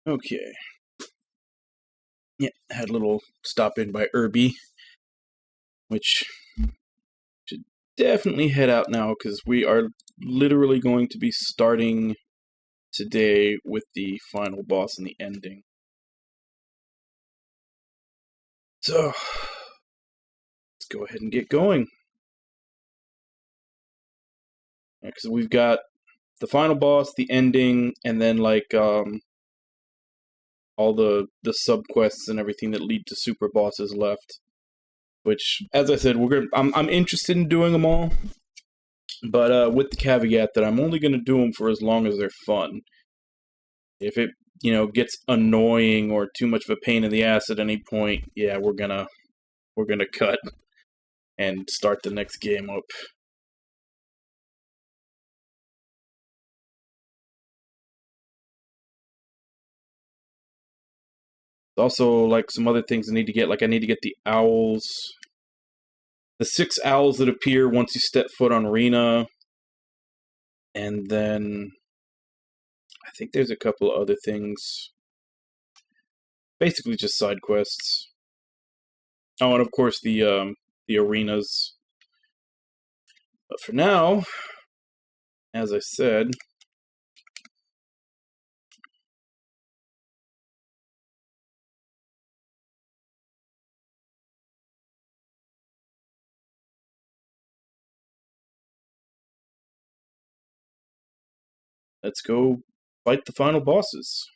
Okay. Yeah, had a little stop in by Irby, which should definitely head out now because we are literally going to be starting today with the final boss and the ending. So, let's go ahead and get going. Because we've got the final boss, the ending, and then like all the subquests and everything that lead to super bosses left. Which, as I said, I'm interested in doing them all, but with the caveat that I'm only going to do them for as long as they're fun. If it gets annoying or too much of a pain in the ass at any point, yeah, we're gonna cut and start the next game up. Also, like some other things I need to get. Like I need to get the owls, the 6 owls that appear once you step foot on Rena, and then I think there's a couple of other things. Basically, just side quests. Oh, and of course the arenas. But for now, as I said, let's go fight the final bosses.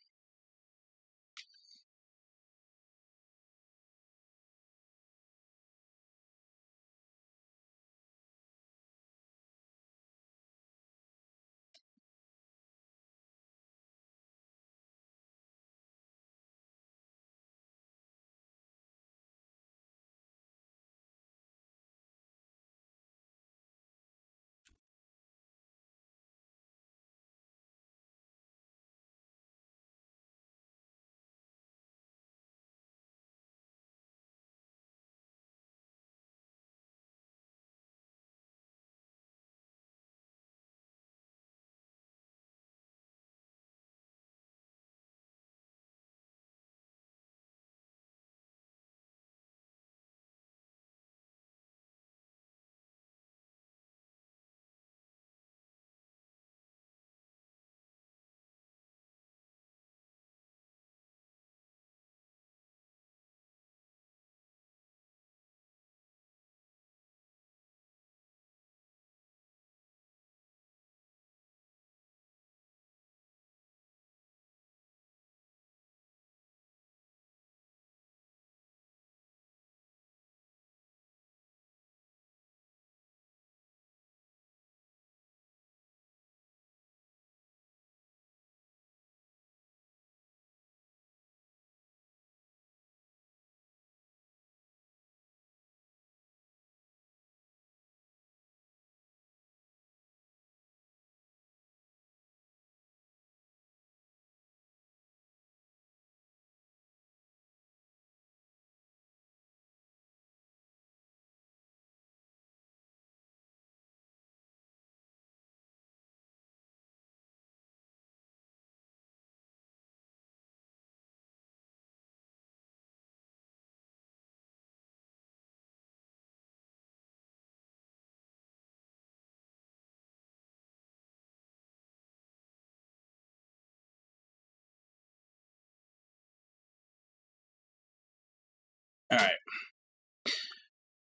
Alright.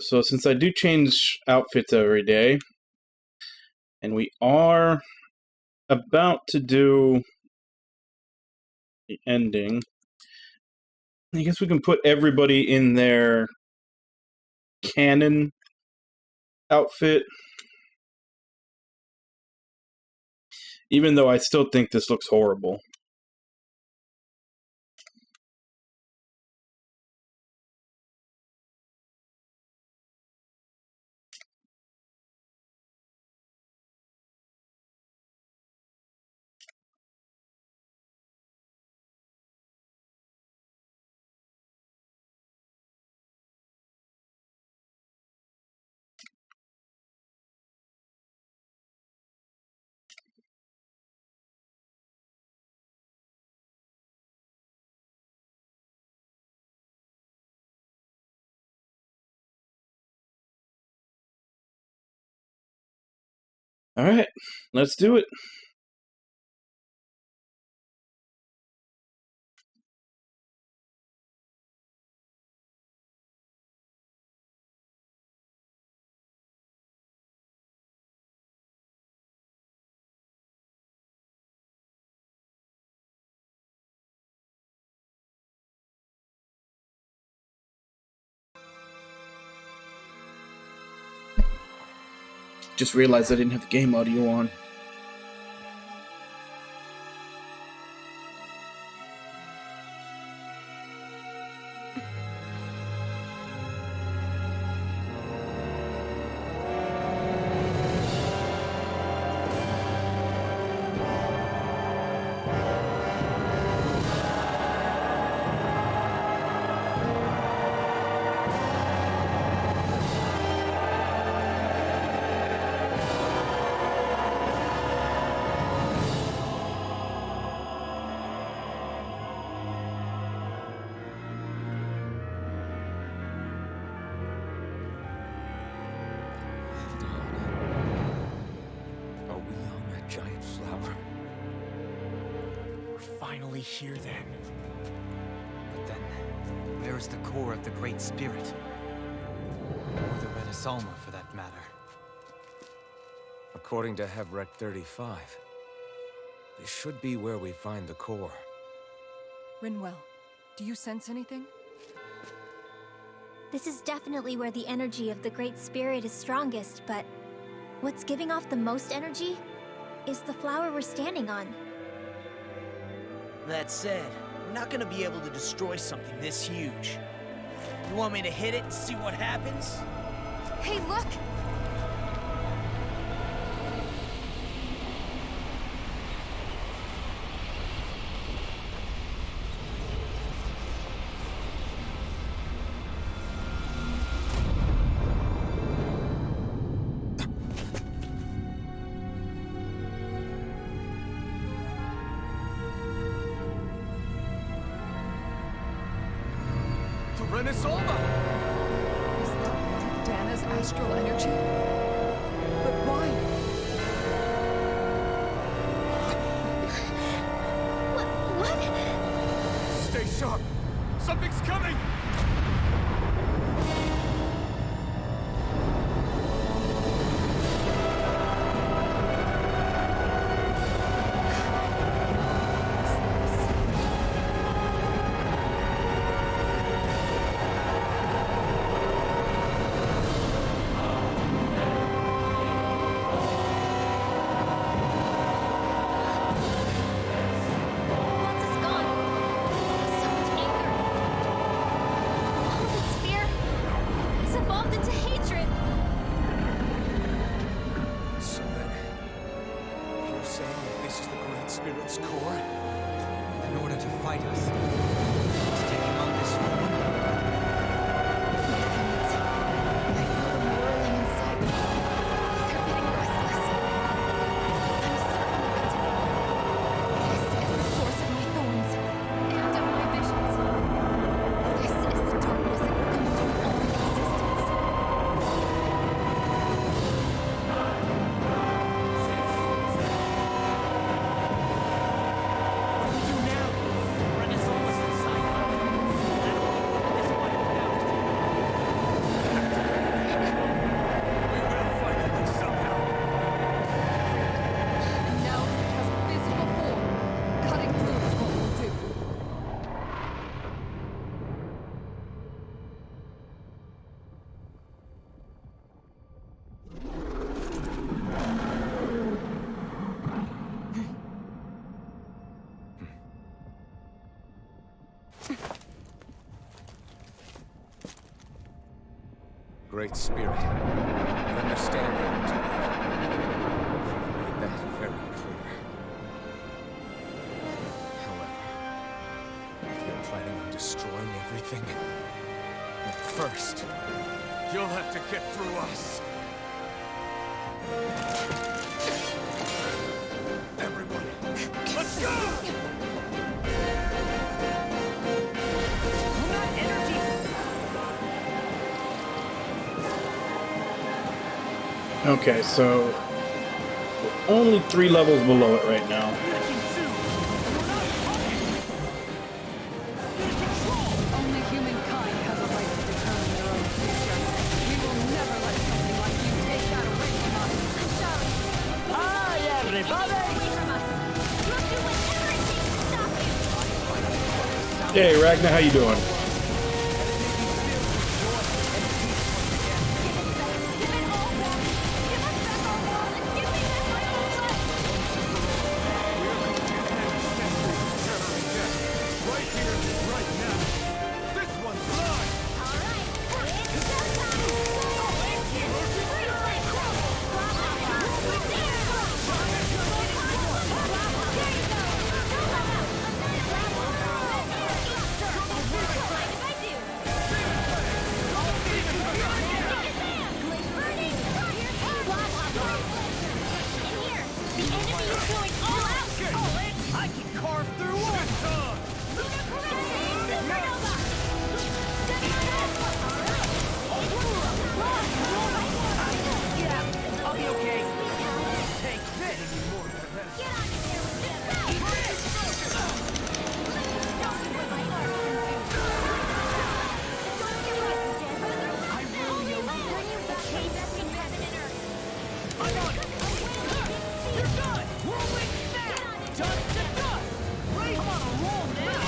So since I do change outfits every day, and we are about to do the ending, I guess we can put everybody in their canon outfit. Even though I still think this looks horrible. Alright, let's do it. Just realized I didn't have the game audio on. Finally here then. But then, where is the core of the Great Spirit? Or the Renaissama, for that matter. According to Hevrek 35, this should be where we find the core. Rinwell, do you sense anything? This is definitely where the energy of the Great Spirit is strongest, but what's giving off the most energy is the flower we're standing on. That said, we're not gonna be able to destroy something this huge. You want me to hit it and see what happens? Hey, look! Renaissama! Is that Dana's astral energy? But why? What? Stay sharp! Something's coming! Spirit's core? In order to fight us, it's taking on this form. I feel them whirling inside me. They're getting restless. I'm certain of it. This is the source of my thorns and of my visions. This is the darkness that will consume all existence. Great Spirit, you understand how to live. You've made that very clear. However, if you're planning on destroying everything, then first, you'll have to get through us. Everyone, let's go! Okay, so only 3 levels below it right now. Only humankind has a right to determine their own future. We will never let something like you take that away from us. I'm sorry. Hi, everybody! Away from us. We'll do whatever it takes to stop you. Hey, Ragnar, how you doing? Give it all back. Give us back our world and give me back my own life. Right here, right now. This one's mine! All right. It's showtime. I can carve through one! Yeah, I'll be okay. Take this! I'm on it! You're done! Whirlwind snap! Dust to dust! Right, I'm on a roll now!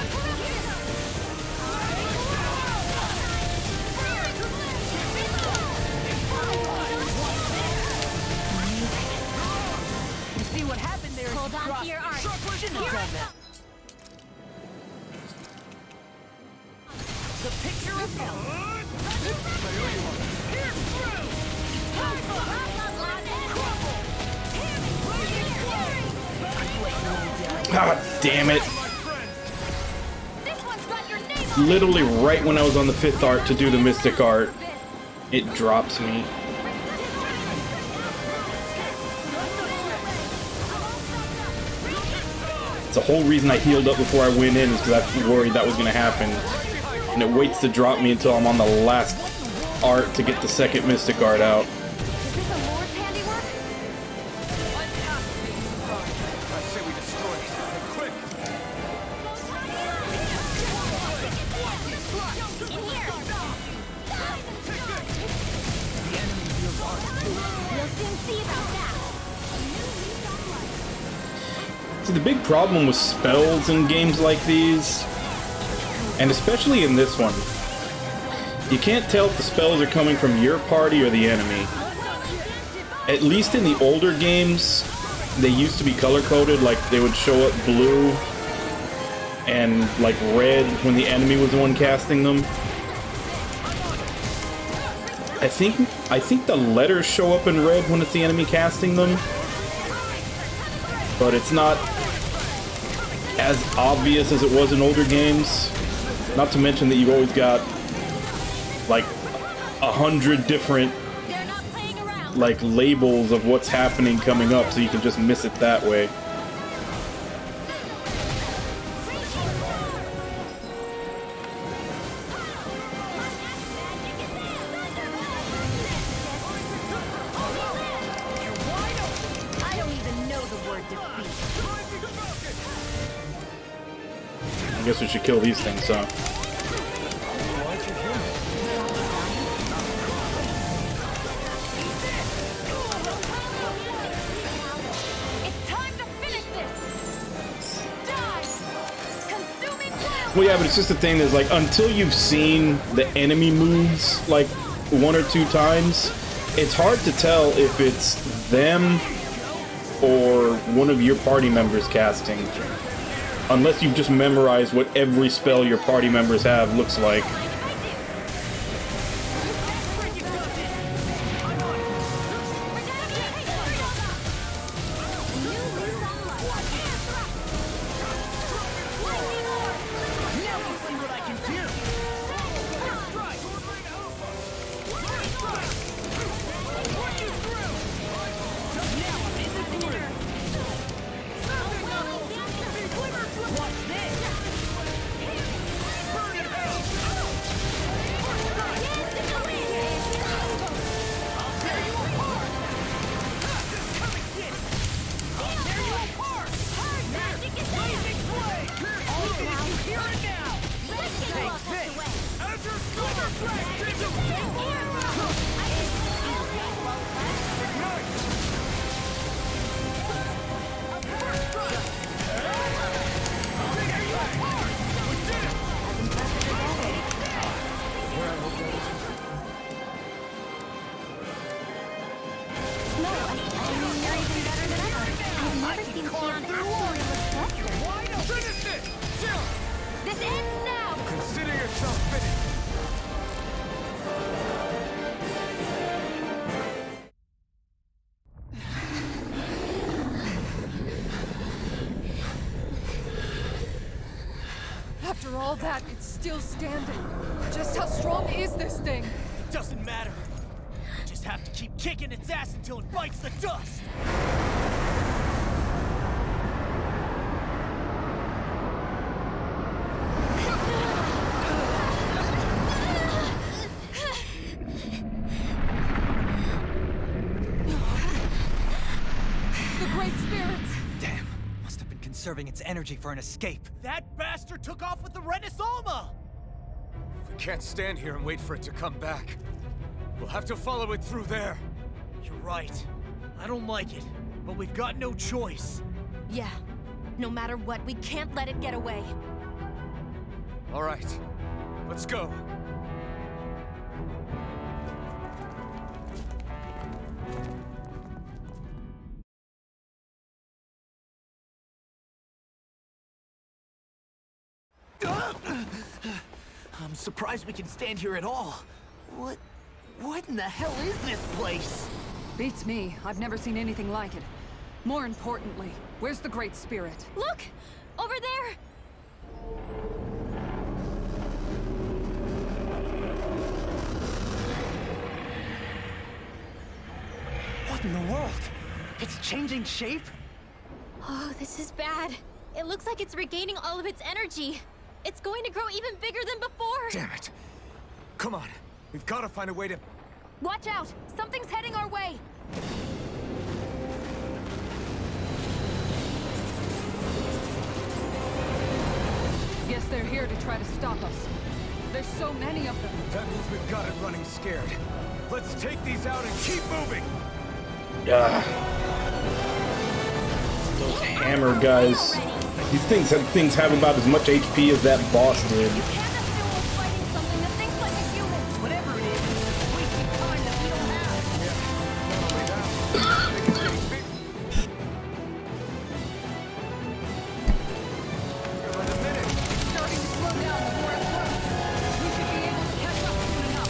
You see what happened there? Hold on to your arm. Shouldn't have done that. The picture of Here through! God damn it. This one's got your name on it. Literally right when I was on the 5th art to do the Mystic art, it drops me. It's the whole reason I healed up before I went in is because I worried that was going to happen. And it waits to drop me until I'm on the last art to get the 2nd Mystic art out. Is this a Lord's handiwork? I say we destroy it. Quick! In here. We'll soon see about that. See, the big problem with spells in games like these, and especially in this one, you can't tell if the spells are coming from your party or the enemy. At least in the older games, they used to be color-coded, like they would show up blue and like red when the enemy was the one casting them. I think the letters show up in red when it's the enemy casting them, but it's not as obvious as it was in older games. Not to mention that you've always got like 100 different They're not playing around. like labels of what's happening coming up, so you can just miss it that way. I don't even know the word defeat. I guess we should kill these things, huh? It's time to finish this. Die. Consuming wild. Well, yeah, but it's just the thing is, like, until you've seen the enemy moves, like, 1 or 2 times, it's hard to tell if it's them or one of your party members casting. Unless you've just memorized what every spell your party members have looks like. After all that, it's still standing. Just how strong is this thing? It doesn't matter. We just have to keep kicking its ass until it bites the dust. The Great Spirits! Damn, must have been conserving its energy for an escape. That bastard took off with the Renis Alma! We can't stand here and wait for it to come back. We'll have to follow it through there. You're right. I don't like it, but we've got no choice. Yeah. No matter what, we can't let it get away. All right, let's go. I'm surprised we can stand here at all. What in the hell is this place? Beats me. I've never seen anything like it. More importantly, where's the Great Spirit? Look! Over there! What in the world? It's changing shape? Oh, this is bad. It looks like it's regaining all of its energy. It's going to grow even bigger than before. Damn it. Come on, we've got to find a way to... Watch out! Something's heading our way! Guess they're here to try to stop us. There's so many of them. That means we've got it running scared. Let's take these out and keep moving! Ah. Those hammer guys. These things have about as much HP as that boss did. You can't assume we're fighting something that thinks like a human! Whatever it is, it's wasting time that we don't have. It's starting to slow down before it works. We should be able to catch up soon enough.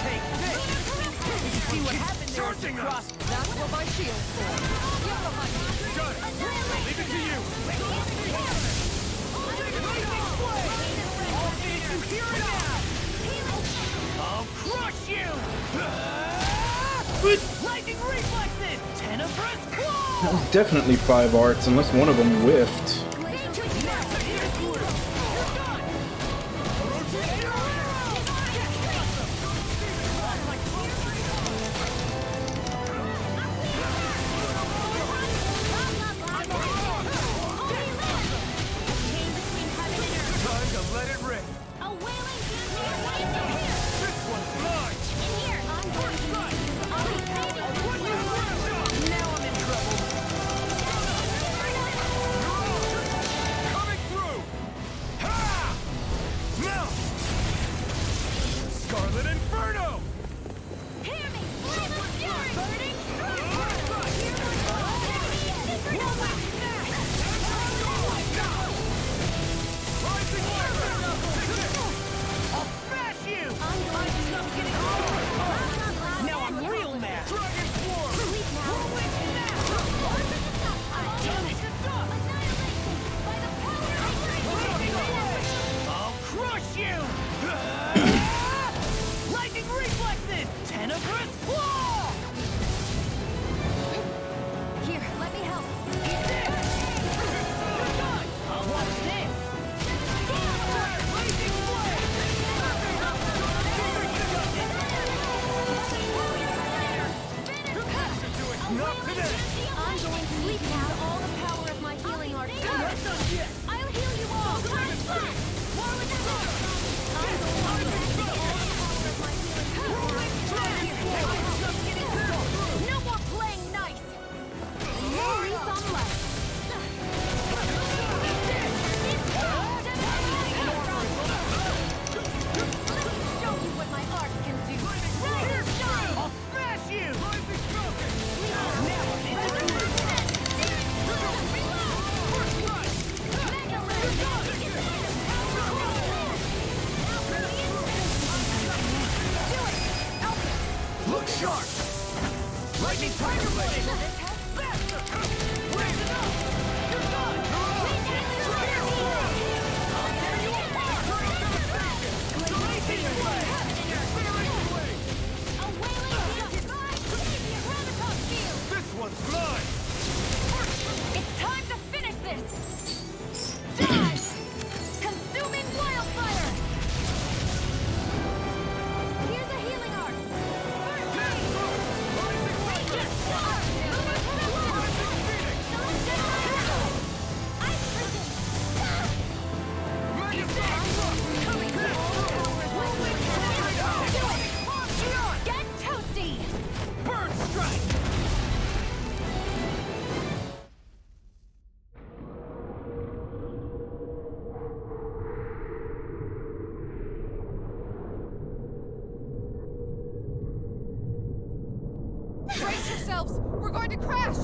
Take this! See what happened there as it crossed. That's what my shield's for. Get behind me. Leave it to you! You hear it now! I'll crush you! Lightning reflexes! Tenebrous claw! That was definitely 5 arts, unless one of them whiffed. Time to let it rip! A wailing here! This one's mine! In here! I'm going to... I'll be saving you! Now I'm in trouble. Coming through! Ha! Now! Scarlet Inferno! Hear me! Flame of fury! Burning Rising Fire! I'll smash you! I'm going to... Stop getting hard! Now I'm real mad! Dragon Swarm! Whirlwind snap! I'll crush you! Lightning reflexes! Tenebrous claw! Here, let me help. I'll watch this! Blazing Not today! I'm going to leap now all the power of my healing art. I'll heal you all. War with the Lord. I'm going to leap all the power of my healing art. No more playing nice. More leaves on life. Let me show you what my art can do. Here, shine. I'll smash you! Look sharp! Lightning Tiger Blade! Faster! Raise it up! You're done! I'll tear you apart! The Lightning Blade! This one's mine! It's time to finish this! Die! Consuming wildfire! Here's a healing arc! Get toasty! Bird strike! Brace yourselves! We're going to crash!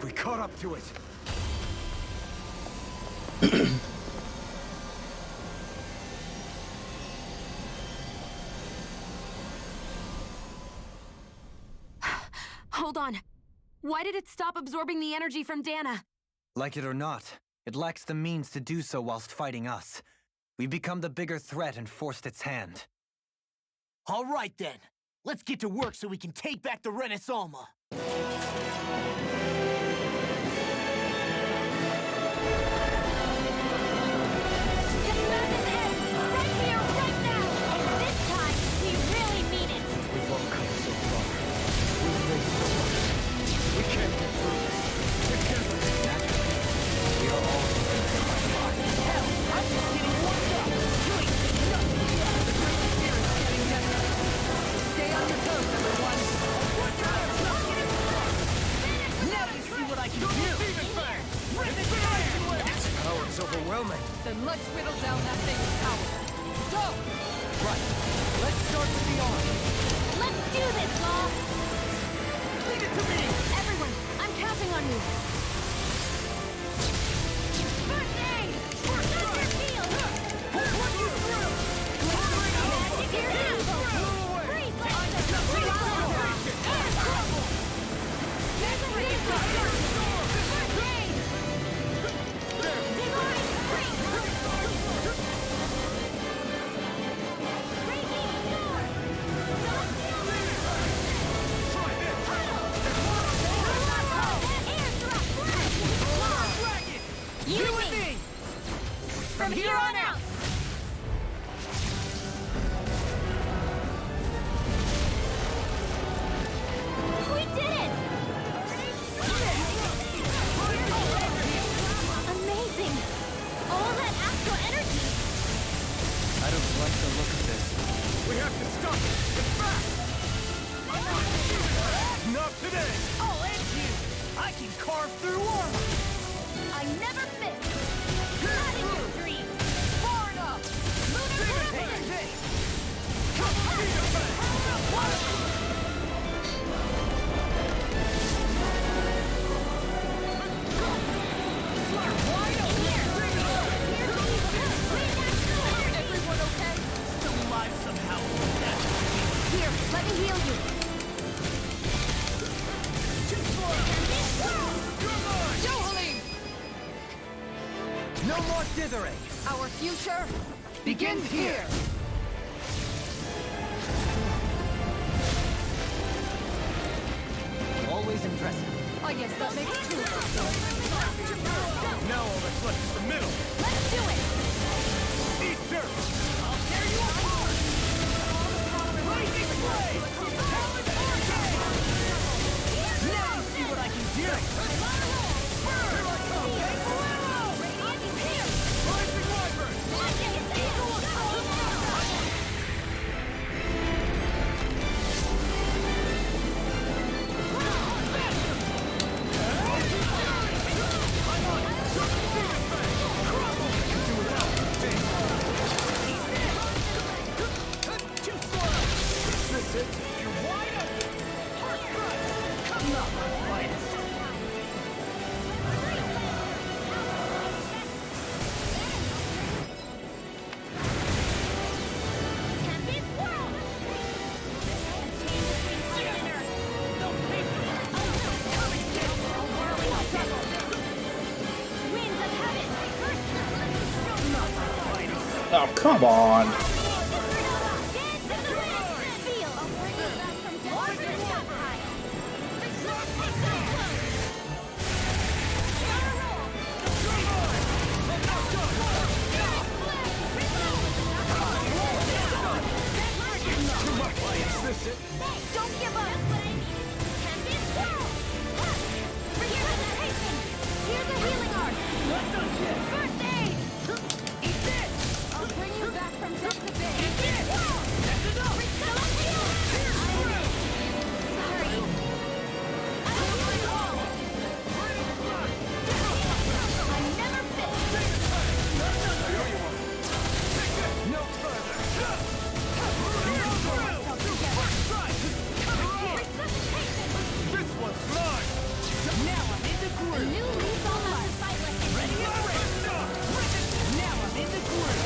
We caught up to it. Hold on. Why did it stop absorbing the energy from Dana? Like it or not, it lacks the means to do so whilst fighting us. We've become the bigger threat and forced its hand. All right then. Let's get to work so we can take back the Renaissance. Right here, right now! And this time, we really mean it! We've all come so far. We've raced so much. We can't get through this. Together. Naturally, we are all together. Hell, I'm just getting warmed up. You ain't seen nothing yet. The Great Spirit is getting desperate. Stay on your toes, everyone! Now you see what I can do. Its power's overwhelming. Then let's whittle down that thing's power. Go! Right. Let's start with the arm. Let's do this, Law! Leave it to me. Everyone, I'm counting on you! First aid! First your shield! We'll put you through. Magic here now! Freeze laser! Freeze laser! And crumble! There's a reason! First aid! Divine freeze! Raging storm! Don't kill me! Try this. You You and and me! me. From here on out! We did it! Amazing! All that astral energy! I don't like the look of this. We have to stop it. It's fast. Not today. I'll end you. I can carve through armor. I never miss! Not in your dreams! Far enough. Lunar Take Blast! this. Everyone okay? Still alive somehow. Here, let me heal you. Too slow. You're mine. Johalim! No more dithering. Our future begins here! Always impressive. I guess that makes two of us. Now all that's left is the middle. Let's do it! Easter. I'll tear you apart. Blazing blade. Now you see what I can do. Here I come. Rising Wyvern. Come on. Don't give up! Tempest Swirl! Here's a healing art! First aid! Eat this! I'll bring you back from death to bed! Eat this! That's enough! Sorry. I'll heal you all! I never fail! No further! This one's mine! Now I'm in the A groove. new leaf on life! Ready up, ready. Now I'm in the groove.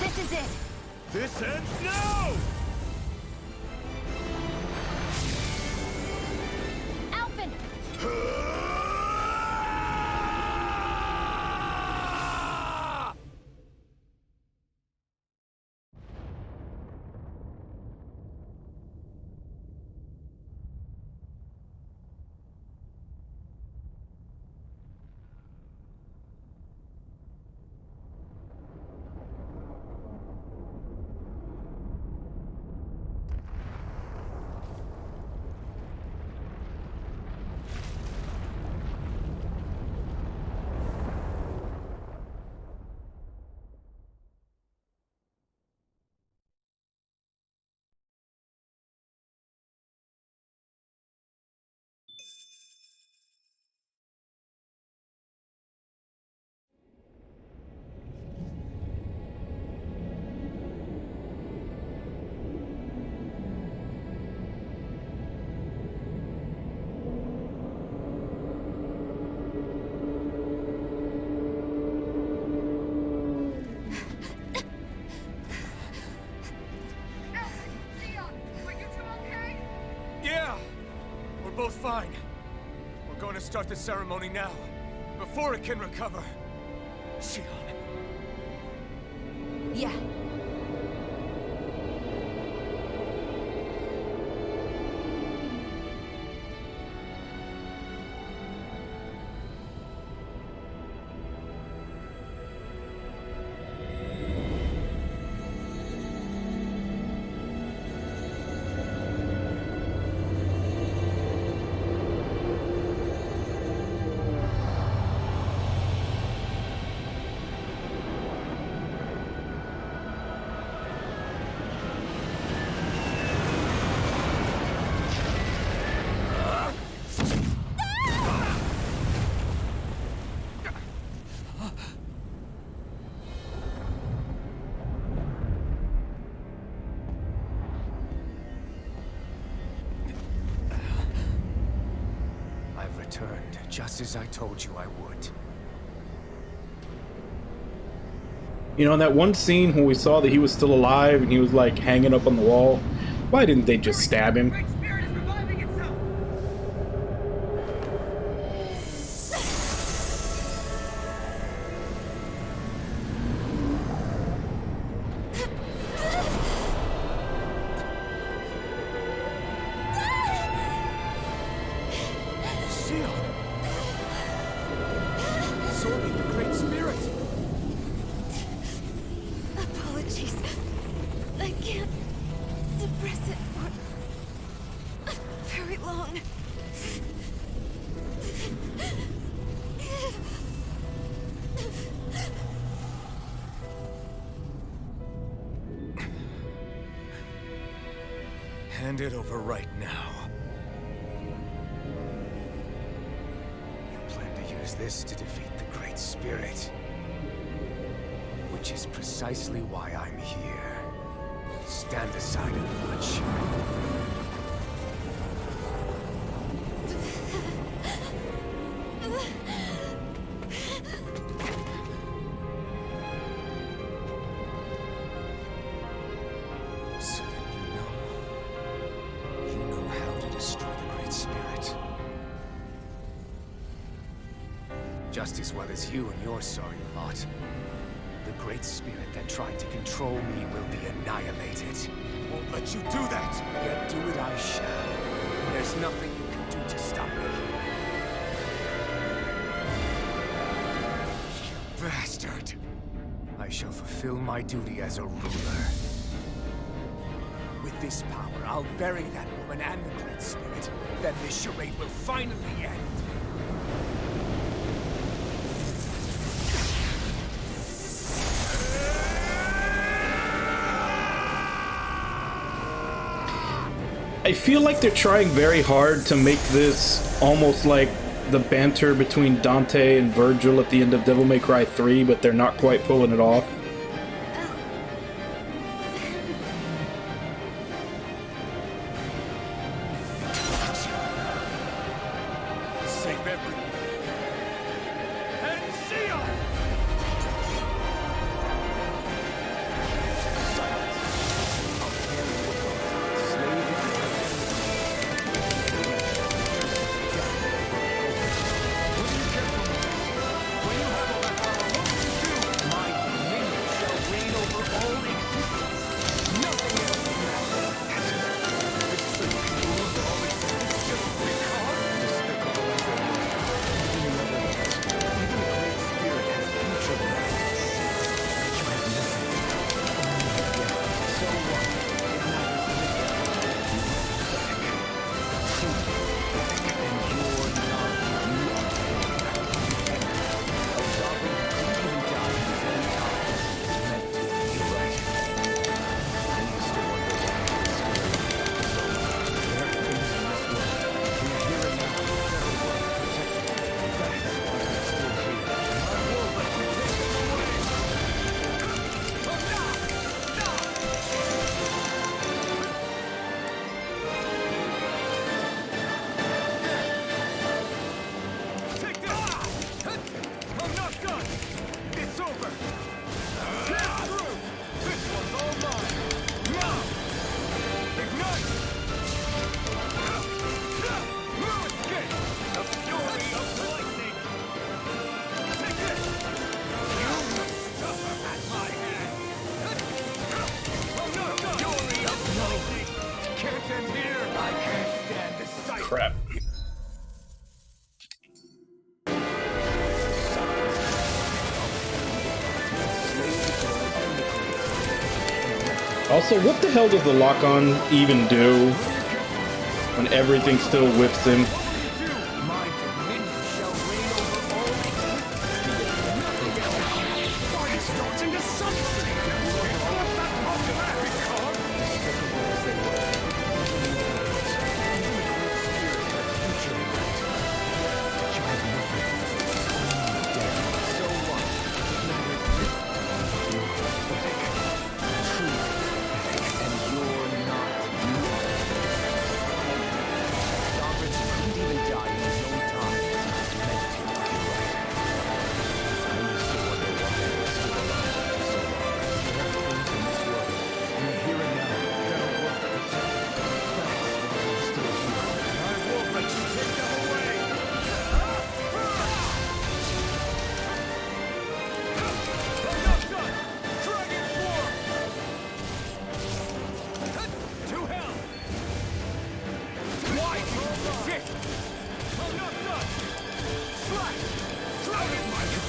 Take this! This is it! This ends now! Alphen! Yeah! We're both fine. We're going to start the ceremony now, before it can recover. Shion. Yeah. I've returned, just as I told you I would. You know, in that one scene when we saw that he was still alive and he was like hanging up on the wall, why didn't they just stab him? Great Spirit is reviving itself. absorbing the Great Spirit. Apologies. I can't suppress it for very long. Hand it over right now. You plan to use this to defeat the Great Spirit. Which is precisely why I'm here. Stand aside and watch. So that you know how to destroy the Great Spirit. Just as well as you and your sorry lot. The Great Spirit that tried to control me will be annihilated. Won't let you do that! Yet do it I shall. There's nothing you can do to stop me. You bastard! I shall fulfill my duty as a ruler. With this power, I'll bury that woman and the Great Spirit. Then this charade will finally end. I feel like they're trying very hard to make this almost like the banter between Dante and Virgil at the end of Devil May Cry 3, but they're not quite pulling it off. Save everyone. And see ya! Crap. Also, what the hell does the lock-on even do when everything still whiffs him?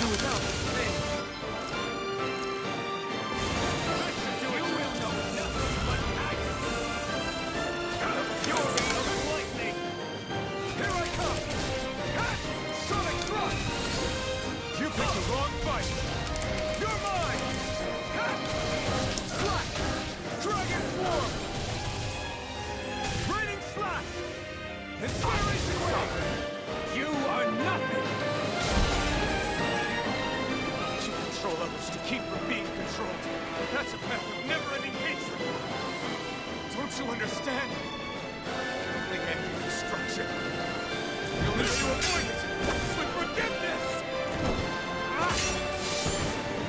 do without me. You will know nothing but agony. The fury of lightning. Here I come. Sonic thrust. You picked the wrong fight. You're mine. Slash. Dragon form. Raining slash. Inspiration wave. You are nothing. You control others to keep from being controlled. That's a path of never-ending hatred. Don't you understand? The end of destruction. You'll need to avoid it with forgiveness.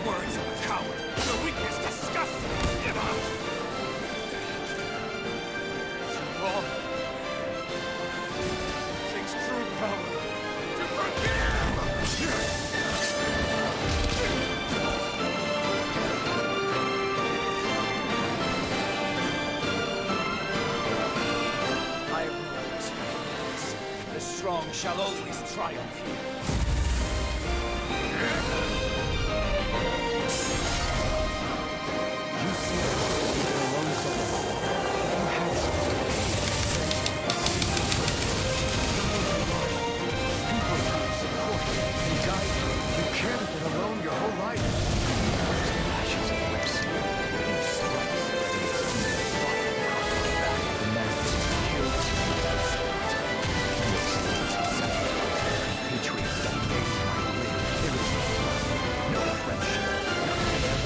Words of a coward. Your weakness disgusts me. Give up. You're wrong. It takes true power to forgive. I have learned the strong shall always triumph here. You see the lungs of the you had people who support and guide you. You carried it alone your whole life. Ashes of lips. You slice. The man who killed Patriots that made my way. There is no friendship.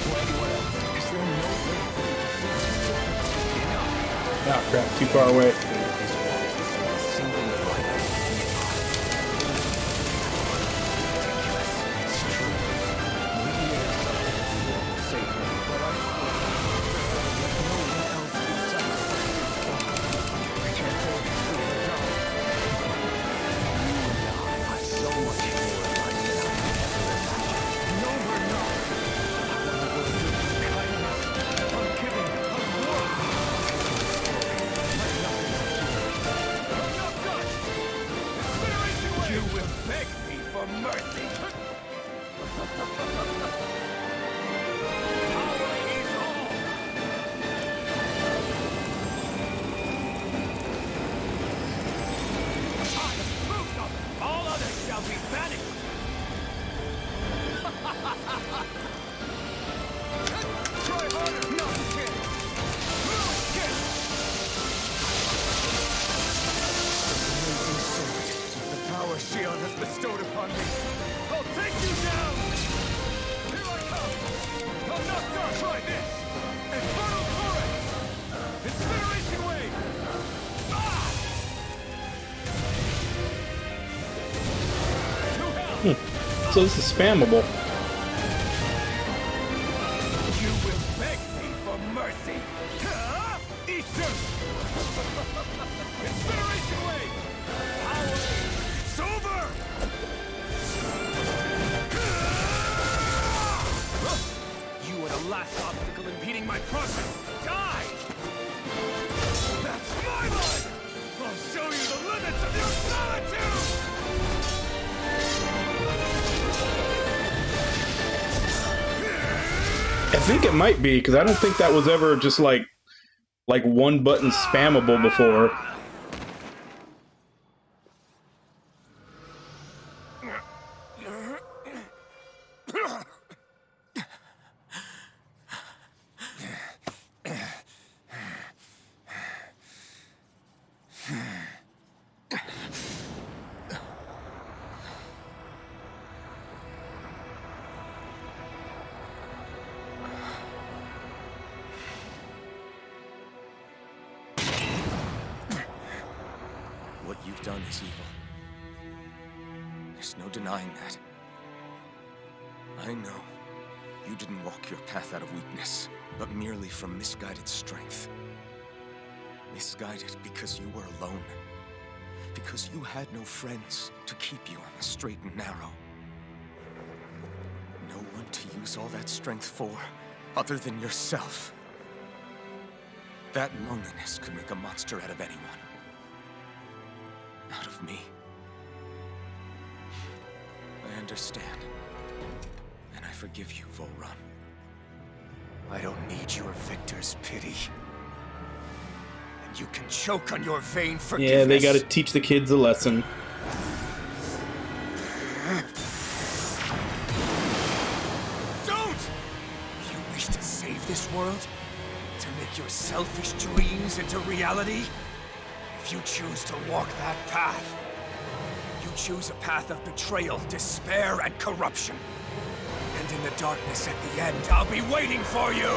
For anyone else. Is there no way for you to see enough? Ah, crap, too far away. You will beg me for mercy. Power is all. I approve of it. All others shall be banished. Try harder. Not again. Ruin kick. Amazing sword. The power Shion has bestowed upon me. I'll take you down! Here I come! I'm not done! Try this! Infernal Torrent! Incineration Wave! Ah! To hell! So this is spammable. You will beg me for mercy! Eat this! Incineration Wave! Power! It's over! You are the last obstacle impeding my progress! Die! That's my life! I'll show you the limits of your solitude! I think it might be, because I don't think that was ever just like one button spammable before. What you've done is evil. There's no denying that. I know you didn't walk your path out of weakness, but merely from misguided strength. Misguided because you were alone. Because you had no friends to keep you on the straight and narrow. No one to use all that strength for, other than yourself. That loneliness could make a monster out of anyone. Out of me. I understand. forgive you, Volron. I don't need your victor's pity. And you can choke on your vain forgiveness. Yeah, they gotta teach the kids a lesson. Don't! You wish to save this world? To make your selfish dreams into reality? If you choose to walk that path, you choose a path of betrayal, despair, and corruption. And in the darkness at the end, I'll be waiting for you!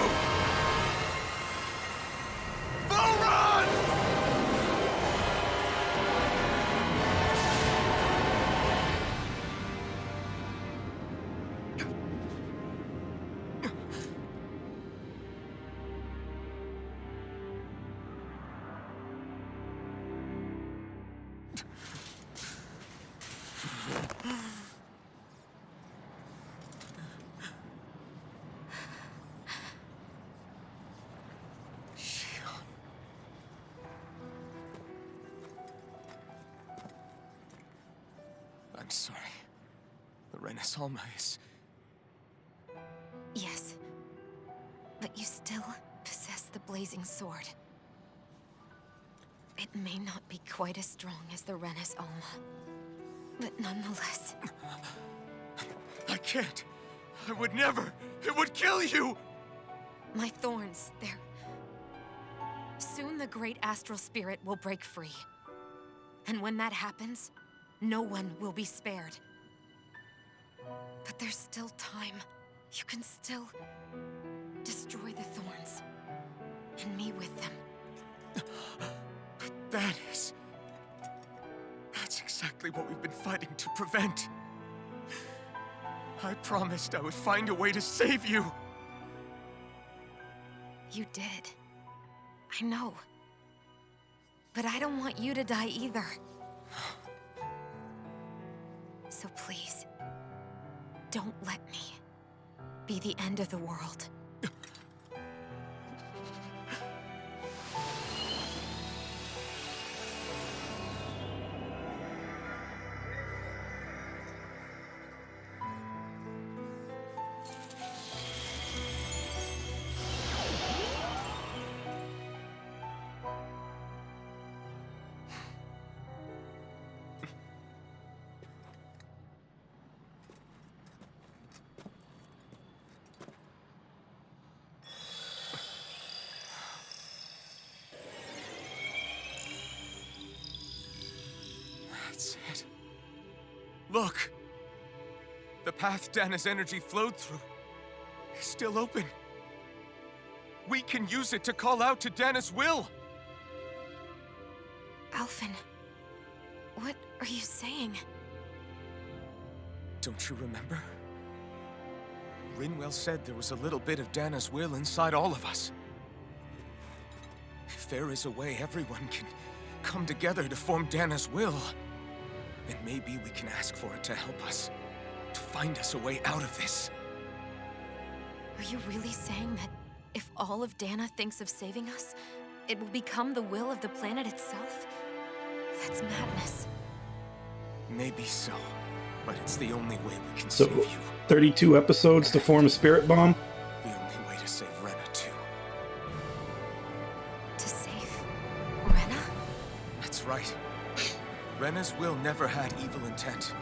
Volron! I'm sorry. The Renaissance is... Yes. But you still possess the blazing sword. It may not be quite as strong as the Rena's Alma, but nonetheless... I can't. I would never. It would kill you! My thorns, they're... Soon the great astral spirit will break free. And when that happens, no one will be spared. But there's still time. You can still destroy the thorns. And me with them. But that's exactly what we've been fighting to prevent. I promised I would find a way to save you. You did. I know. But I don't want you to die either. So please, don't let me be the end of the world. That's it. Look! The path Dana's energy flowed through is still open. We can use it to call out to Dana's will! Alphen, what are you saying? Don't you remember? Rinwell said there was a little bit of Dana's will inside all of us. If there is a way everyone can come together to form Dana's will, then maybe we can ask for it to help us, to find us a way out of this. Are you really saying that if all of Dana thinks of saving us, it will become the will of the planet itself? That's madness. Maybe so, but it's the only way we can So, save you. 32 episodes to form a spirit bomb? The only way to save Rena, too. To save Rena? That's right. Rena's will never had evil intent.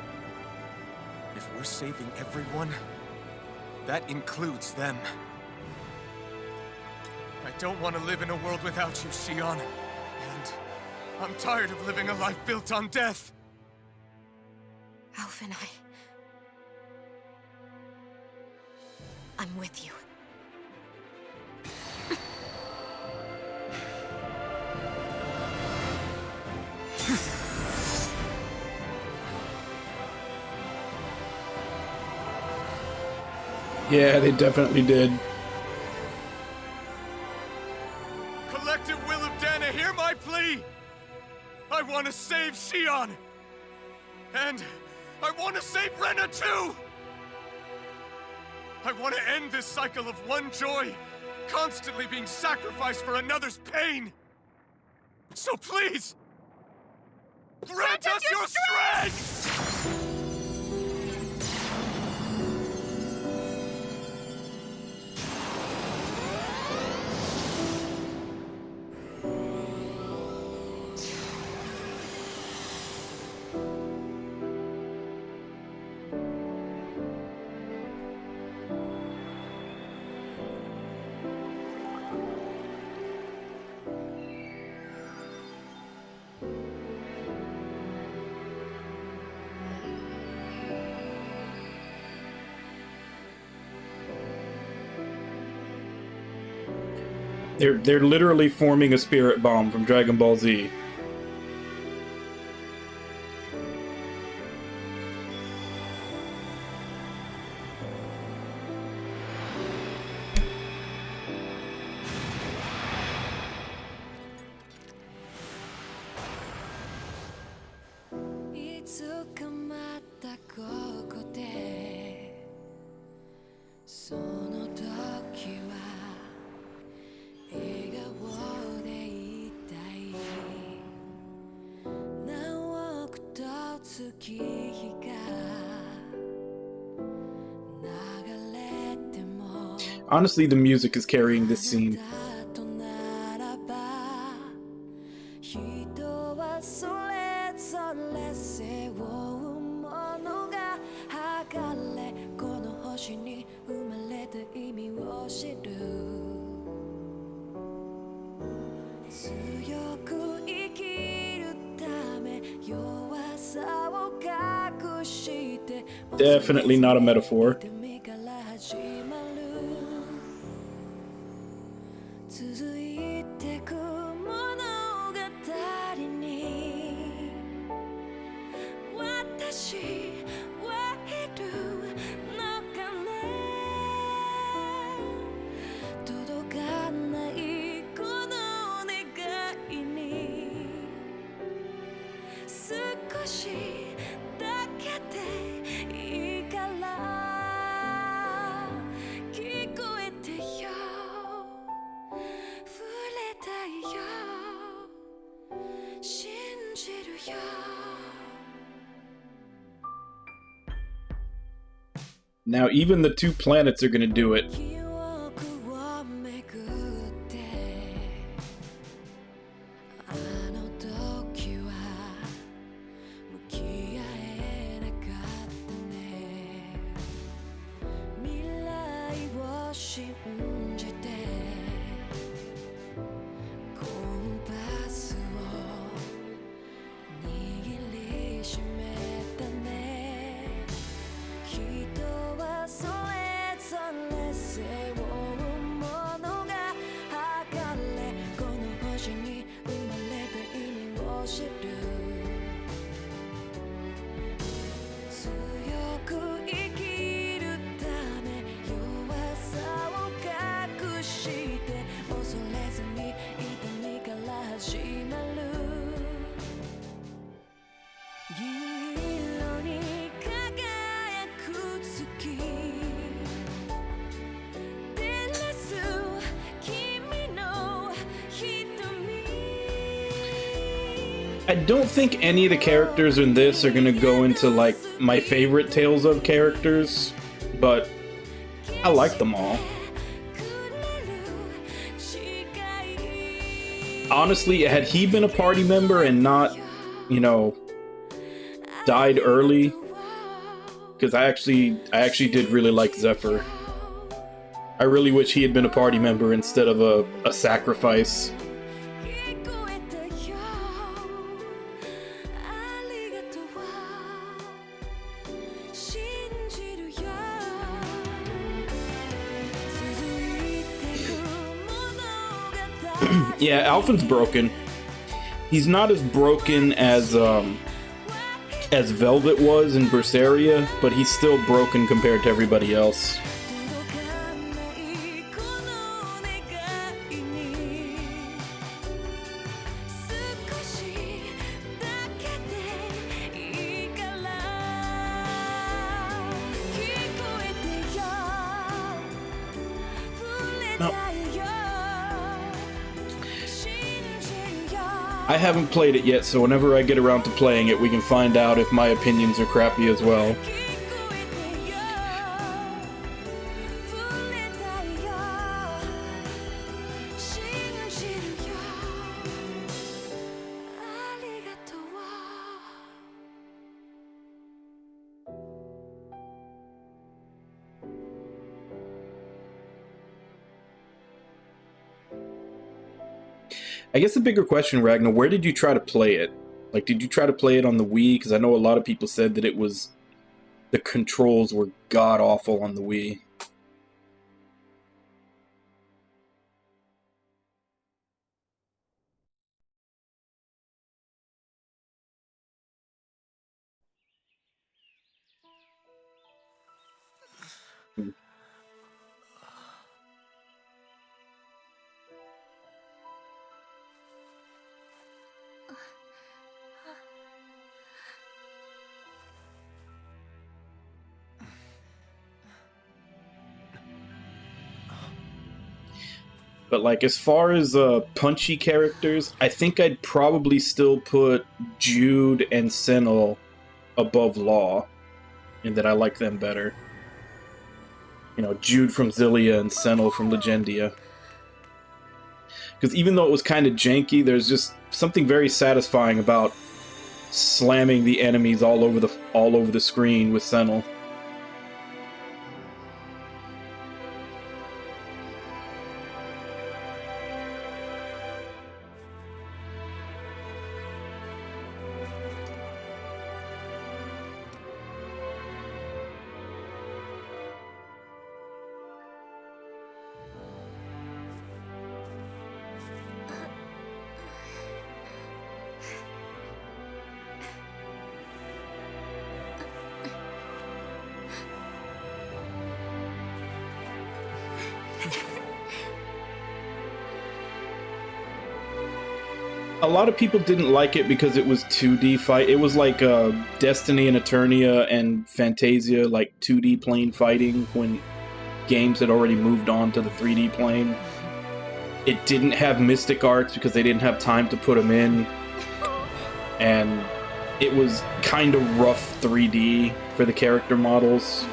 If we're saving everyone, that includes them. I don't want to live in a world without you, Xion. And I'm tired of living a life built on death. Alphen, I'm with you. Yeah, they definitely did. Collective will of Dana, hear my plea! I want to save Xion! And I want to save Rena too! I want to end this cycle of one joy, constantly being sacrificed for another's pain! So please, grant us your strength! They're literally forming a spirit bomb from Dragon Ball Z. Honestly, the music is carrying this scene. Definitely not a metaphor. Now even the two planets are gonna do it. I don't think any of the characters in this are gonna go into like my favorite Tales of characters, but I like them all. Honestly, had he been a party member and not, you know, died early, because I actually did really like Zephyr. I really wish he had been a party member instead of a sacrifice. Yeah, Alphen's broken. He's not as broken as Velvet was in Berseria, but he's still broken compared to everybody else. I haven't played it yet, so whenever I get around to playing it, we can find out if my opinions are crappy as well. I guess the bigger question, Ragnar, where did you try to play it? Like, did you try to play it on the Wii? Because I know a lot of people said that the controls were god-awful on the Wii. But like as far as punchy characters, I think I'd probably still put Jude and Senel above Law, in that I like them better. You know, Jude from Xillia and Senel from Legendia. Because even though it was kind of janky, there's just something very satisfying about slamming the enemies all over the screen with Senel. A lot of people didn't like it because it was 2D fight. It was like Destiny and Eternia and Fantasia, like 2D plane fighting when games had already moved on to the 3D plane. It didn't have mystic arts because they didn't have time to put them in. And it was kind of rough 3D for the character models.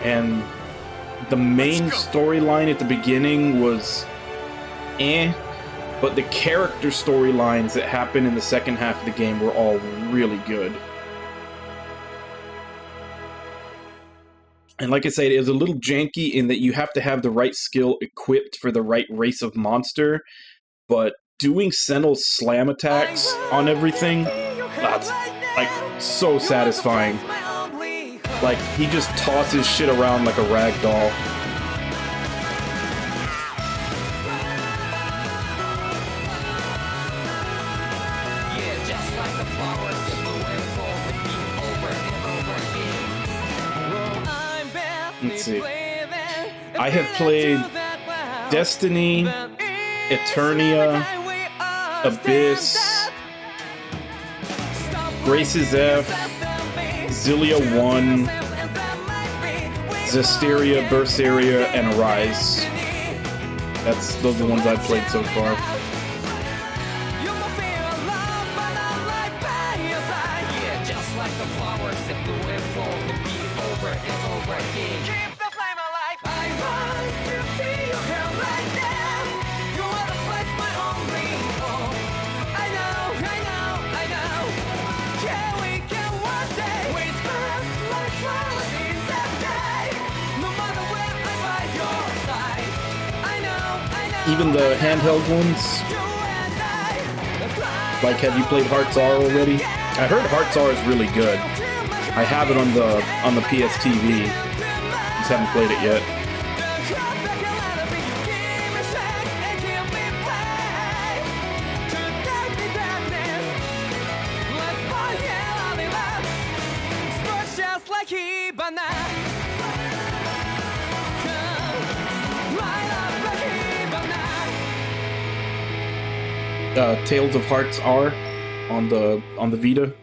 And the main storyline at the beginning was but the character storylines that happen in the second half of the game were all really good. And like I said, it was a little janky in that you have to have the right skill equipped for the right race of monster, but doing Senel's slam attacks on everything, that's like so satisfying. Like, he just tosses shit around like a rag doll. Let's see. I have played Destiny, Eternia, Abyss, Graces F, Xillia 1, Zestiria, Berseria, and Arise. Those are the ones I've played so far. Even the handheld ones. Like, have you played Hearts R already? I heard Hearts R is really good. I have it on the PS TV. Just haven't played it yet. Tales of Hearts R on the Vita.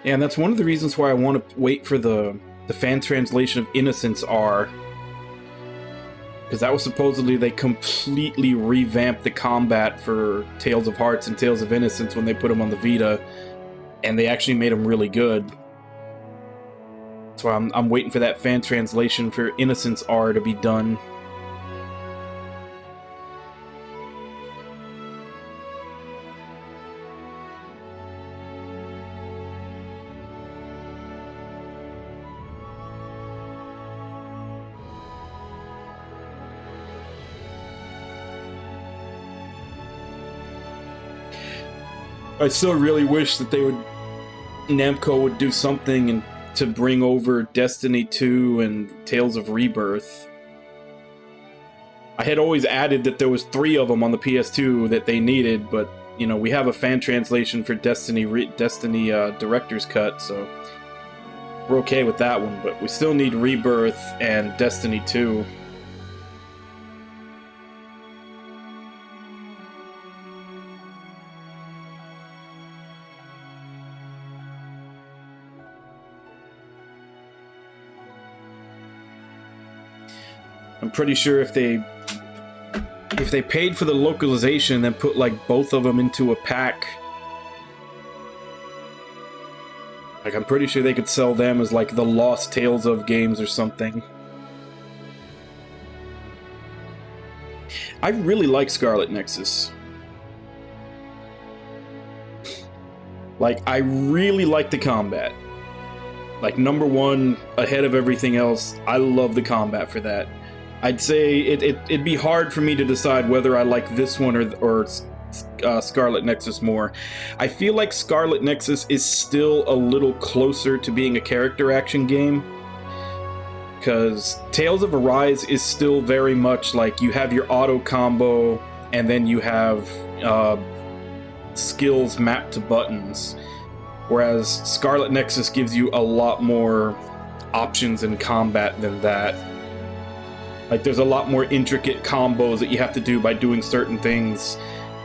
Yeah, and that's one of the reasons why I want to wait for the fan translation of Innocence R. Because that was supposedly they completely revamped the combat for Tales of Hearts and Tales of Innocence when they put them on the Vita. And they actually made them really good. So I'm waiting for that fan translation for Innocence R to be done. I still really wish that Namco would do something to bring over Destiny 2 and Tales of Rebirth. I had always added that there was 3 of them on the PS2 that they needed, but you know, we have a fan translation for Destiny Director's Cut, so we're okay with that one, but we still need Rebirth and Destiny 2. I'm pretty sure if they paid for the localization and put like both of them into a pack, like I'm pretty sure they could sell them as like the Lost Tales of games or something. I really like Scarlet Nexus. Like, I really like the combat. Like, #1 ahead of everything else. I love the combat for that. I'd say it'd be hard for me to decide whether I like this one or Scarlet Nexus more. I feel like Scarlet Nexus is still a little closer to being a character action game, because Tales of Arise is still very much like you have your auto combo and then you have skills mapped to buttons, whereas Scarlet Nexus gives you a lot more options in combat than that. Like, there's a lot more intricate combos that you have to do by doing certain things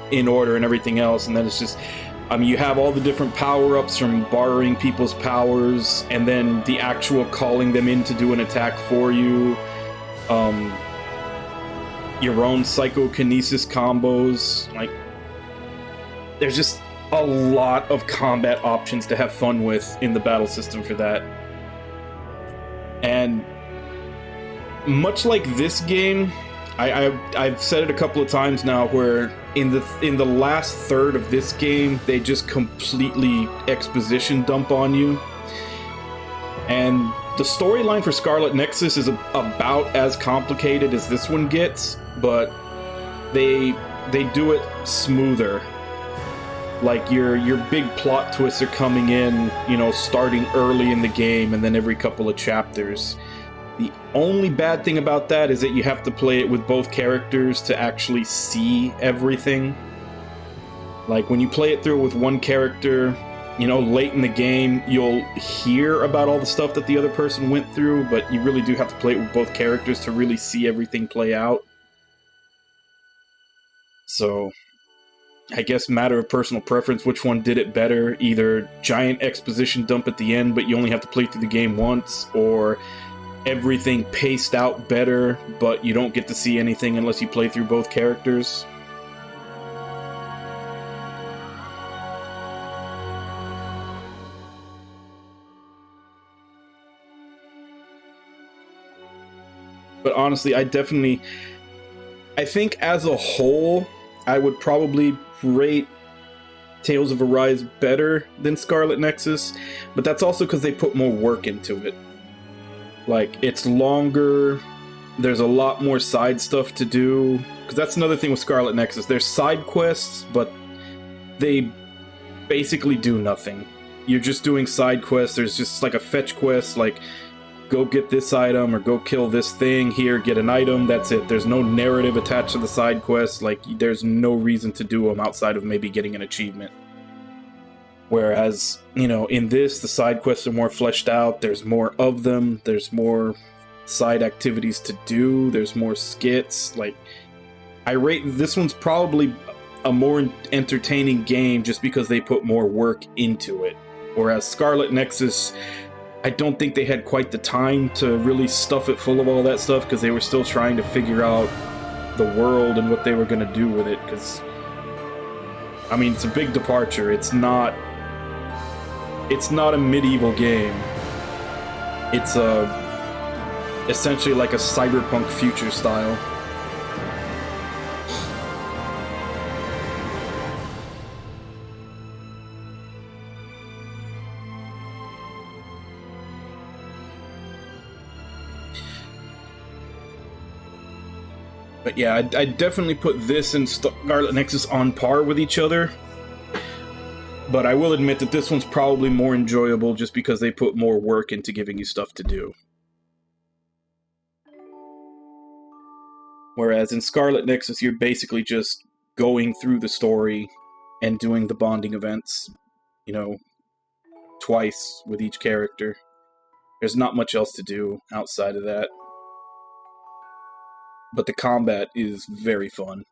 in order and everything else, and then it's just, I mean, you have all the different power-ups from borrowing people's powers, and then the actual calling them in to do an attack for you, your own psychokinesis combos. Like, there's just a lot of combat options to have fun with in the battle system for that. And much like this game, I've said it a couple of times now, where in the last third of this game, they just completely exposition dump on you. And the storyline for Scarlet Nexus is about as complicated as this one gets, but they do it smoother. Like, your big plot twists are coming in, you know, starting early in the game and then every couple of chapters. The only bad thing about that is that you have to play it with both characters to actually see everything. Like, when you play it through with one character, you know, late in the game, you'll hear about all the stuff that the other person went through, but you really do have to play it with both characters to really see everything play out. So, I guess matter of personal preference, which one did it better? Either giant exposition dump at the end, but you only have to play through the game once, or everything paced out better, but you don't get to see anything unless you play through both characters. But honestly, I think as a whole, I would probably rate Tales of Arise better than Scarlet Nexus, but that's also because they put more work into it. Like, it's longer, there's a lot more side stuff to do, because that's another thing with Scarlet Nexus. There's side quests, but they basically do nothing. You're just doing side quests. There's just like a fetch quest, like, go get this item, or go kill this thing, here, get an item, that's it. There's no narrative attached to the side quests. Like, there's no reason to do them outside of maybe getting an achievement. Whereas, you know, in this, the side quests are more fleshed out, there's more of them, there's more side activities to do, there's more skits. Like, I rate this one's probably a more entertaining game just because they put more work into it. Whereas Scarlet Nexus, I don't think they had quite the time to really stuff it full of all that stuff, because they were still trying to figure out the world and what they were going to do with it. Because, I mean, it's a big departure. It's not a medieval game. It's essentially like a cyberpunk future style. But yeah, I'd definitely put this and Scarlet Nexus on par with each other. But I will admit that this one's probably more enjoyable just because they put more work into giving you stuff to do. Whereas in Scarlet Nexus, you're basically just going through the story and doing the bonding events, you know, twice with each character. There's not much else to do outside of that. But the combat is very fun.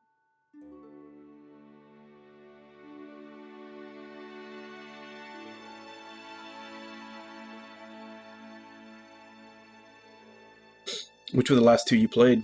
Which were the last two you played?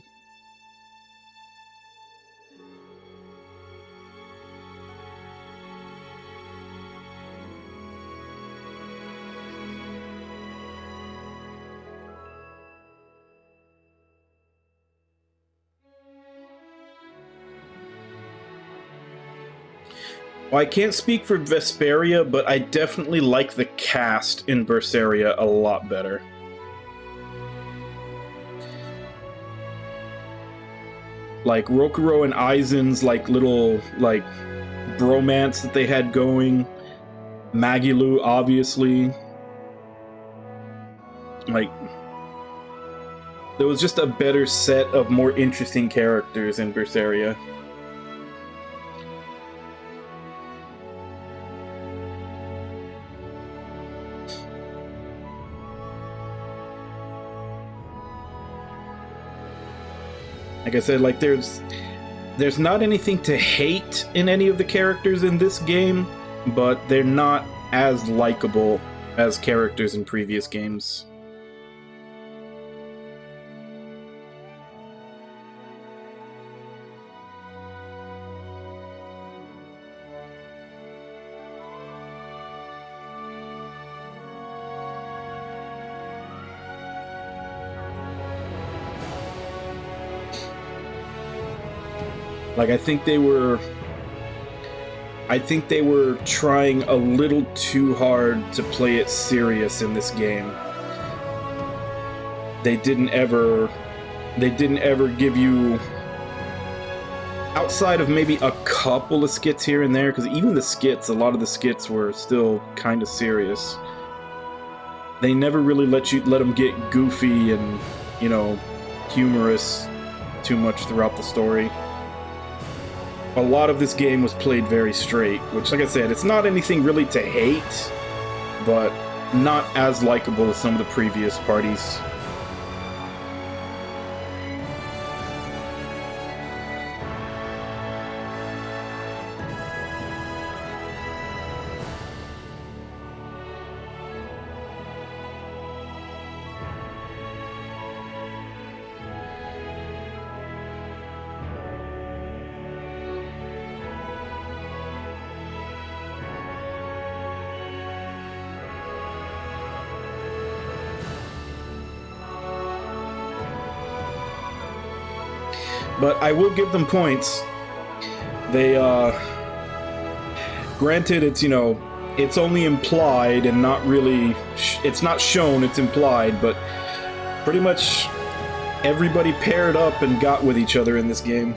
Well, I can't speak for Vesperia, but I definitely like the cast in Berseria a lot better. Like Rokuro and Aizen's like little like bromance that they had going. Magilu, obviously. Like, there was just a better set of more interesting characters in Berseria. Like I said, like there's not anything to hate in any of the characters in this game, but they're not as likable as characters in previous games. Like, I think they were trying a little too hard to play it serious in this game. They didn't ever give you, outside of maybe a couple of skits here and there, because even the skits, a lot of the skits were still kind of serious. They never really let them get goofy and, you know, humorous too much throughout the story. A lot of this game was played very straight, which, like I said, it's not anything really to hate, but not as likable as some of the previous parties. But I will give them points. They, granted, it's, you know, it's only implied and not really, it's not shown, it's implied, but pretty much everybody paired up and got with each other in this game.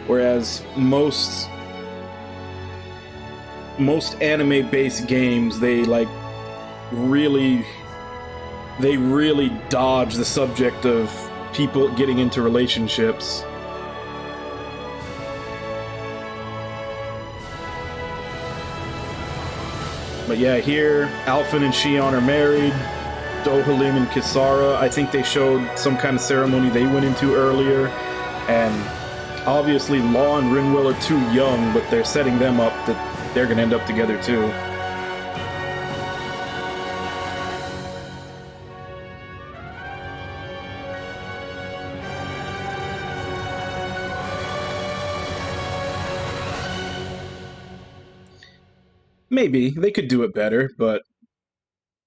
Whereas most anime-based games, they really dodge the subject of people getting into relationships. But yeah, here, Alphen and Shion are married. Dohalim and Kisara, I think they showed some kind of ceremony they went into earlier. And obviously Law and Rinwell are too young, but they're setting them up that they're gonna end up together too. Maybe. They could do it better, but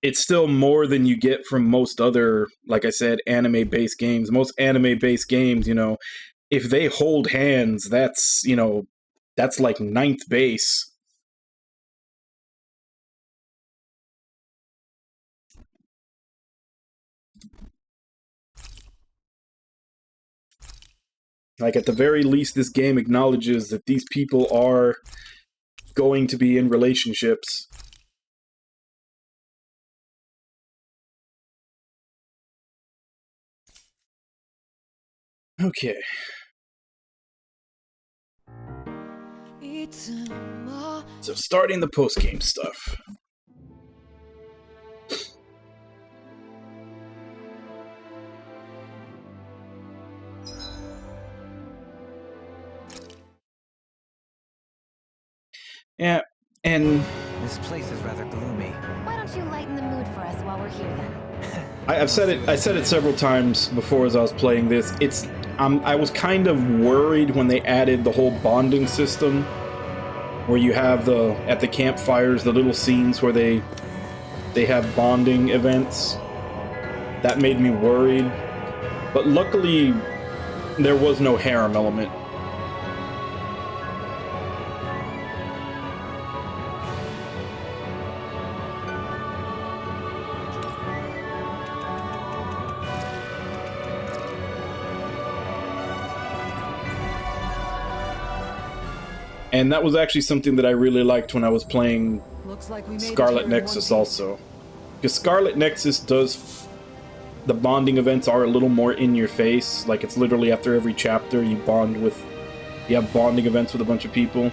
it's still more than you get from most other, like I said, anime-based games. Most anime-based games, you know, if they hold hands, that's, you know, that's like ninth base. Like, at the very least, this game acknowledges that these people are going to be in relationships. Okay. So, starting the post-game stuff. Yeah, and This place is rather gloomy. Why don't you lighten the mood for us while we're here then? I said it several times before as I was playing this. I was kind of worried when they added the whole bonding system, where you have at the campfires the little scenes where they have bonding events. That made me worried, but luckily there was no harem element. And that was actually something that I really liked when I was playing Looks like we made Scarlet it here in Nexus one also. Because Scarlet Nexus the bonding events are a little more in your face. Like, it's literally after every chapter you have bonding events with a bunch of people.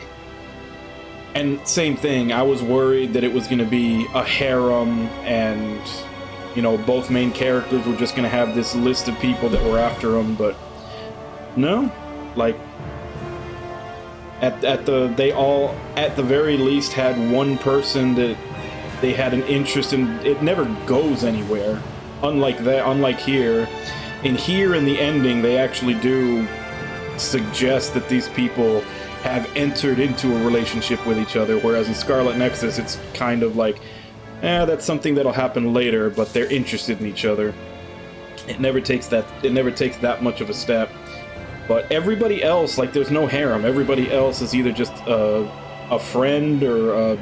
And same thing, I was worried that it was going to be a harem and, you know, both main characters were just going to have this list of people that were after them, but no. Like, they all, at the very least, had one person that they had an interest in. It never goes anywhere. Unlike here. In the ending, they actually do suggest that these people have entered into a relationship with each other, whereas in Scarlet Nexus, it's kind of like, that's something that'll happen later, but they're interested in each other. It never takes that much of a step. But everybody else, like, there's no harem. Everybody else is either just a friend or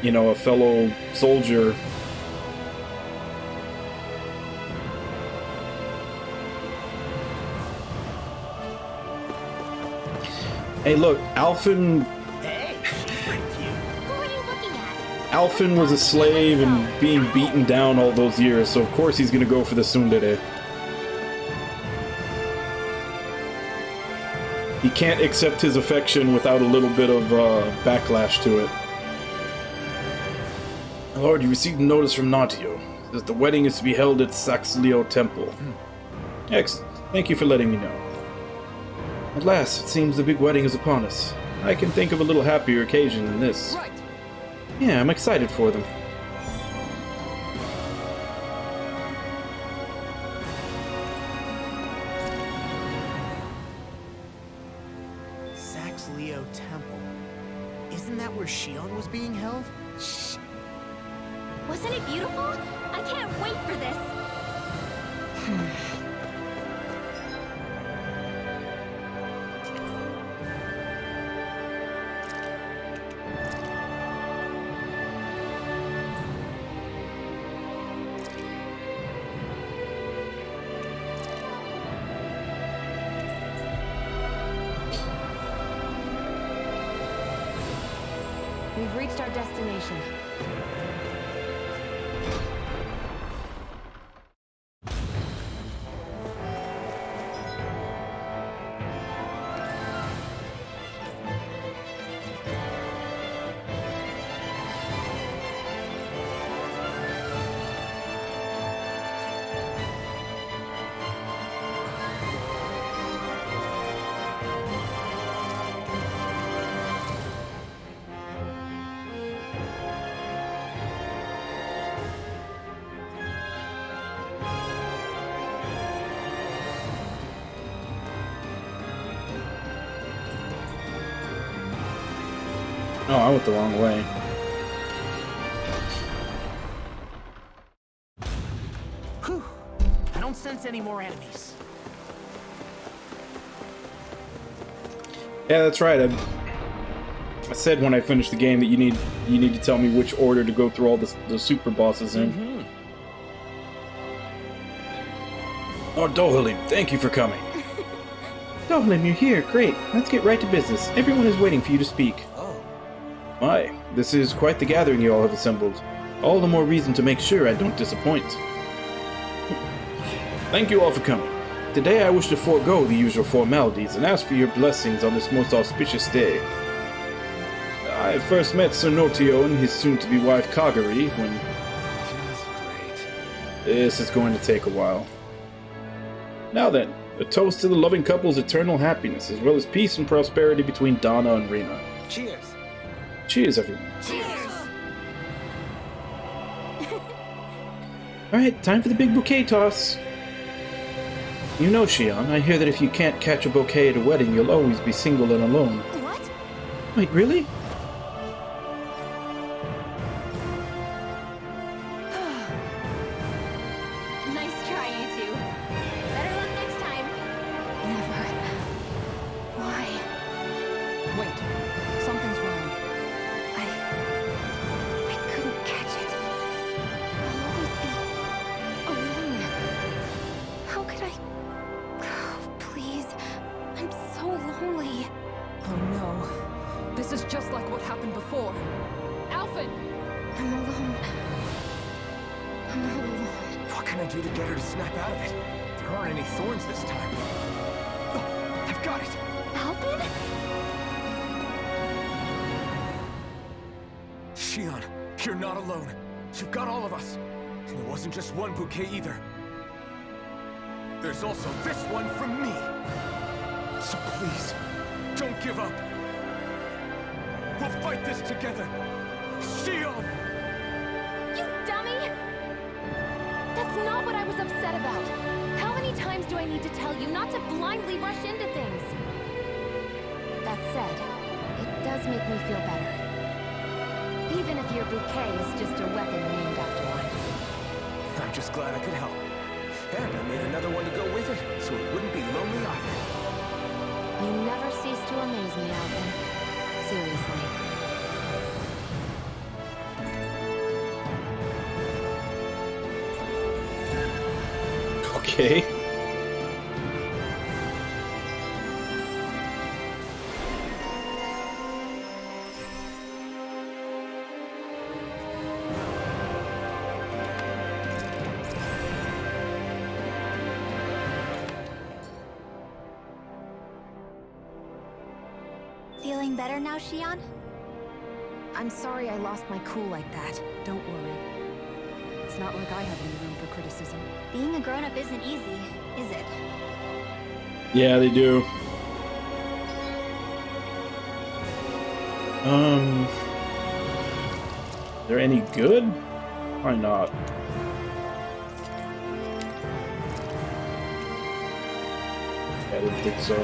a fellow soldier. Hey, look, Alphen. Hey, she's pretty cute. Who are you looking at? Alphen was a slave and being beaten down all those years, so of course he's gonna go for the tsundere. He can't accept his affection without a little bit of backlash to it. My lord, you received a notice from Natio. It says the wedding is to be held at Saxleo Temple. Excellent. Thank you for letting me know. At last, it seems the big wedding is upon us. I can think of a little happier occasion than this. Right. Yeah, I'm excited for them. Saxleo Temple. Isn't that where Shion was being held? Shh. Wasn't it beautiful? I can't wait for this. We've reached our destination. Oh, I went the wrong way. Whew. I don't sense any more enemies. Yeah, that's right. I said when I finished the game that you need to tell me which order to go through all the super bosses in. Mm-hmm. Oh, Dohalim, thank you for coming. Dohlem, you're here. Great. Let's get right to business. Everyone is waiting for you to speak. Oh, My, this is quite the gathering you all have assembled. All the more reason to make sure I don't disappoint. Thank you all for coming. Today I wish to forego the usual formalities and ask for your blessings on this most auspicious day. I first met Sir Notio and his soon-to-be wife Kagari when... just great. This is going to take a while. Now then, a toast to the loving couple's eternal happiness, as well as peace and prosperity between Donna and Rena. Cheers. Cheers, everyone. Cheers! Alright, time for the big bouquet toss. You know, Shion, I hear that if you can't catch a bouquet at a wedding, you'll always be single and alone. What? Wait, really? Nice try, you two. Better luck next time. Never. Why? Wait, something's wrong. I couldn't catch it. I'll always be alone. How could I? Oh, please. I'm so lonely. Oh no. This is just like what happened before. Alphen! I'm alone. I'm all alone. What can I do to get her to snap out of it? There aren't any thorns this time. Oh, I've got it. Alvin? Shion, you're not alone. You've got all of us. And there wasn't just one bouquet either. There's also this one from me. So please, don't give up. We'll fight this together. Shion! You dummy! That's not what I was upset about. How many times do I need to tell you not to blindly rush into things? That said, it does make me feel better. Even if your bouquet is just a weapon named after one. I'm just glad I could help. And I made another one to go with it, so it wouldn't be lonely either. You never cease to amaze me, Alvin. Seriously. Okay. Feeling better now, Shion? I'm sorry I lost my cool like that. Don't worry. It's not like I have any room for criticism. Being a grown-up isn't easy, is it? Yeah, they do. They're any good? Why not? I didn't think so.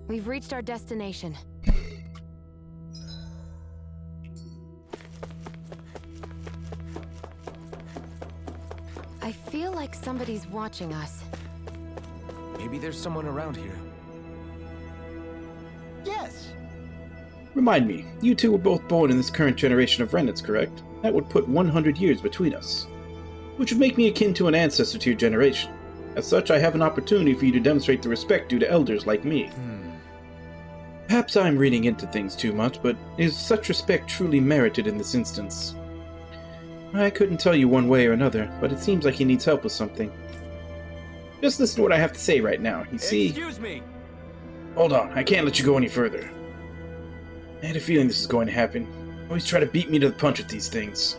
We've reached our destination. I feel like somebody's watching us. Maybe there's someone around here. Yes! Remind me, you two were both born in this current generation of Renets, correct? That would put 100 years between us, which would make me akin to an ancestor to your generation. As such, I have an opportunity for you to demonstrate the respect due to elders like me. Perhaps I'm reading into things too much, but is such respect truly merited in this instance? I couldn't tell you one way or another, but it seems like he needs help with something. Just listen to what I have to say right now. You see... Excuse me! Hold on, I can't let you go any further. I had a feeling this is going to happen. You always try to beat me to the punch with these things.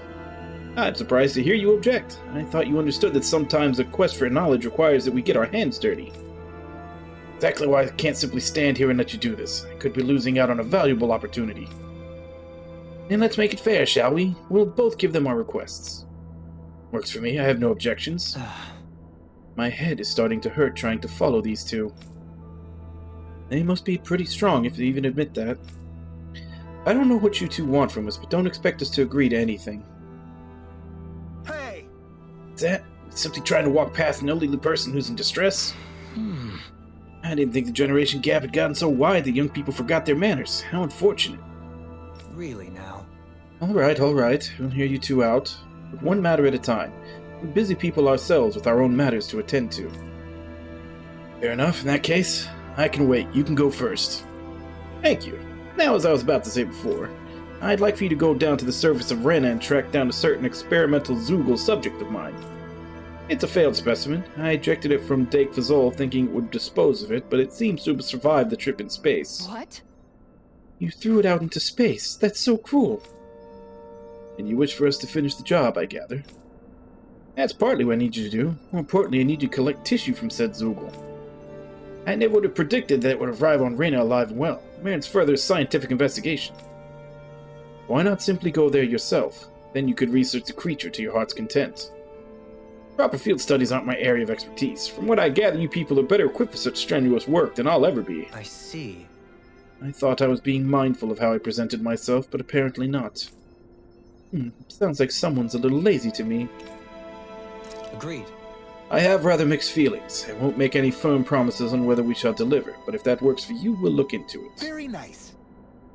I'm surprised to hear you object. I thought you understood that sometimes a quest for knowledge requires that we get our hands dirty. Exactly why I can't simply stand here and let you do this. I could be losing out on a valuable opportunity. And let's make it fair, shall we? We'll both give them our requests. Works for me, I have no objections. My head is starting to hurt trying to follow these two. They must be pretty strong if they even admit that. I don't know what you two want from us, but don't expect us to agree to anything. Hey! Is that simply trying to walk past an elderly person who's in distress? I didn't think the generation gap had gotten so wide that young people forgot their manners. How unfortunate. Really now? Alright. We'll hear you two out. But one matter at a time. We're busy people ourselves with our own matters to attend to. Fair enough, in that case, I can wait. You can go first. Thank you. Now, as I was about to say before, I'd like for you to go down to the surface of Rena and track down a certain experimental Zoogle subject of mine. It's a failed specimen. I ejected it from Dake Fazol thinking it would dispose of it, but it seems to have survived the trip in space. What? You threw it out into space. That's so cruel. And you wish for us to finish the job, I gather. That's partly what I need you to do. More importantly, I need you to collect tissue from said Zoogle. I never would have predicted that it would arrive on Rena alive and well. It merits further scientific investigation. Why not simply go there yourself? Then you could research the creature to your heart's content. Proper field studies aren't my area of expertise. From what I gather, you people are better equipped for such strenuous work than I'll ever be. I see. I thought I was being mindful of how I presented myself, but apparently not. Sounds like someone's a little lazy to me. Agreed. I have rather mixed feelings. I won't make any firm promises on whether we shall deliver, but if that works for you, we'll look into it. Very nice.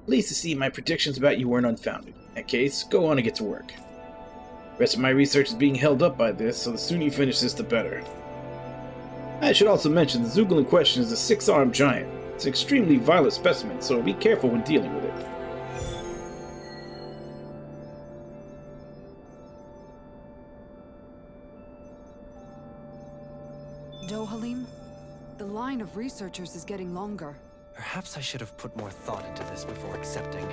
Pleased to see my predictions about you weren't unfounded. In that case, go on and get to work. The rest of my research is being held up by this, so the sooner you finish this, the better. I should also mention the Zoogle in question is a 6-armed giant. It's an extremely violent specimen, so be careful when dealing with it. Dohalim? The line of researchers is getting longer. Perhaps I should have put more thought into this before accepting.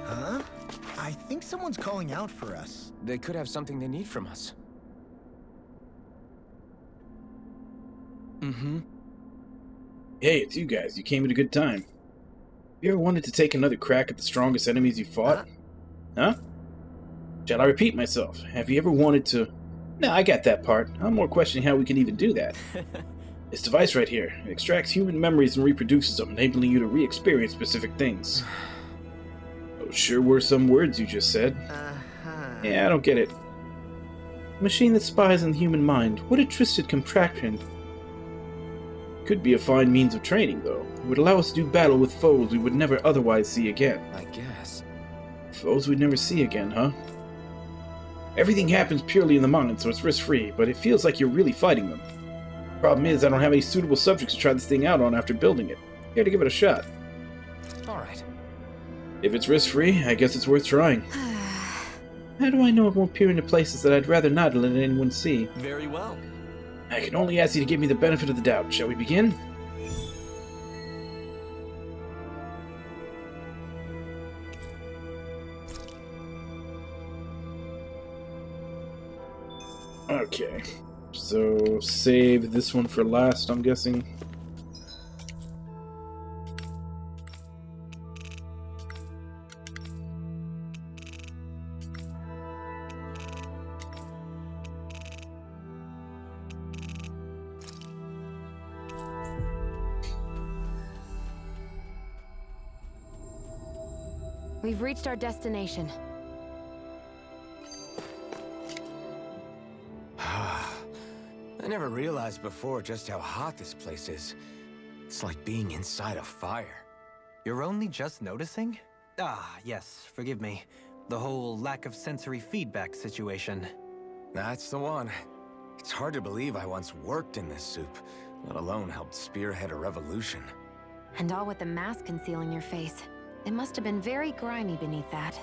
Huh? I think someone's calling out for us. They could have something they need from us. Hey, it's you guys. You came at a good time. You ever wanted to take another crack at the strongest enemies you fought? Huh? Shall I repeat myself? Have you ever wanted to... No, I got that part. I'm more questioning how we can even do that. This device right here, it extracts human memories and reproduces them, enabling you to re-experience specific things. Those sure were some words you just said. Yeah, I don't get it. A machine that spies on the human mind. What a twisted contraption. Could be a fine means of training, though. It would allow us to do battle with foes we would never otherwise see again. I guess. Foes we'd never see again, huh? Everything happens purely in the mind, so it's risk-free, but it feels like you're really fighting them. Problem is, I don't have any suitable subjects to try this thing out on after building it. Here to give it a shot. Alright. If it's risk-free, I guess it's worth trying. How do I know it won't peer into places that I'd rather not let anyone see? Very well. I can only ask you to give me the benefit of the doubt. Shall we begin? Okay. So, save this one for last, I'm guessing. We've reached our destination. I never realized before just how hot this place is. It's like being inside a fire. You're only just noticing? Ah, yes, forgive me. The whole lack of sensory feedback situation. That's the one. It's hard to believe I once worked in this soup, let alone helped spearhead a revolution. And all with the mask concealing your face. It must have been very grimy beneath that.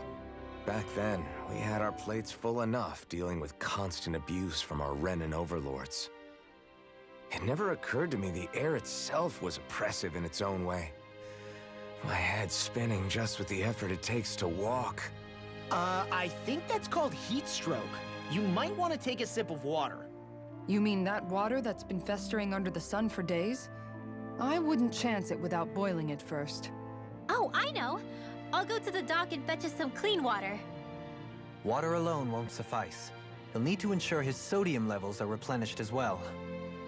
Back then, we had our plates full enough dealing with constant abuse from our Renan overlords. It never occurred to me the air itself was oppressive in its own way. My head spinning just with the effort it takes to walk. I think that's called heat stroke. You might want to take a sip of water. You mean that water that's been festering under the sun for days? I wouldn't chance it without boiling it first. Oh, I know. I'll go to the dock and fetch us some clean water. Water alone won't suffice. He'll need to ensure his sodium levels are replenished as well.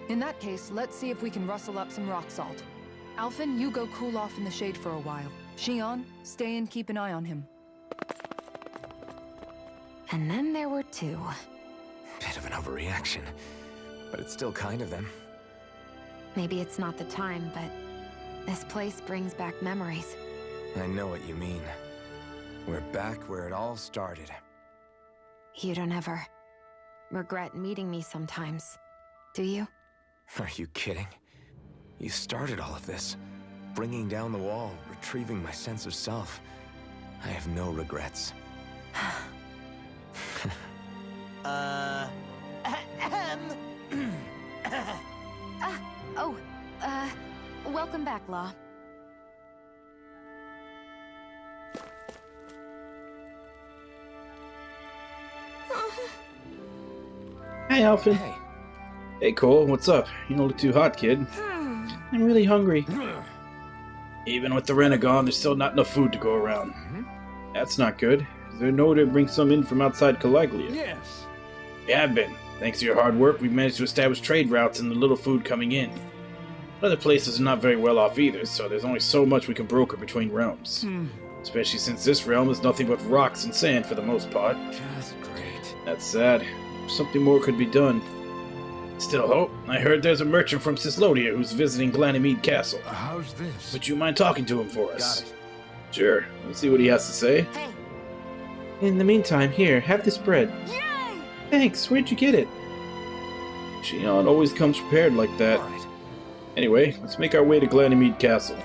In that case, let's see if we can rustle up some rock salt. Alphen, you go cool off in the shade for a while. Shion, stay and keep an eye on him. And then there were two. Bit of an overreaction, but it's still kind of them. Maybe it's not the time, but this place brings back memories. I know what you mean. We're back where it all started. You don't ever regret meeting me sometimes, do you? Are you kidding? You started all of this. Bringing down the wall, retrieving my sense of self. I have no regrets. Welcome back, Law. Hey, Alphen. Hey. Hey, Cole. What's up? You don't look too hot, kid. I'm really hungry. Even with the Renegon, there's still not enough food to go around. That's not good. Is there no way to bring some in from outside Calaglia? Yes. We have been. Thanks to your hard work, we've managed to establish trade routes and the little food coming in. Other places are not very well off either, so there's only so much we can broker between realms. Especially since this realm is nothing but rocks and sand for the most part. Just great. That's sad. Something more could be done. Still hope. I heard there's a merchant from Cislodia who's visiting Glanymede Castle. How's this? Would you mind talking to him for us? Got it. Sure. Let's see what he has to say. Hey. In the meantime, here, have this bread. Yay! Thanks. Where'd you get it? Shion always comes prepared like that. All right. Anyway, let's make our way to Glanymede Castle.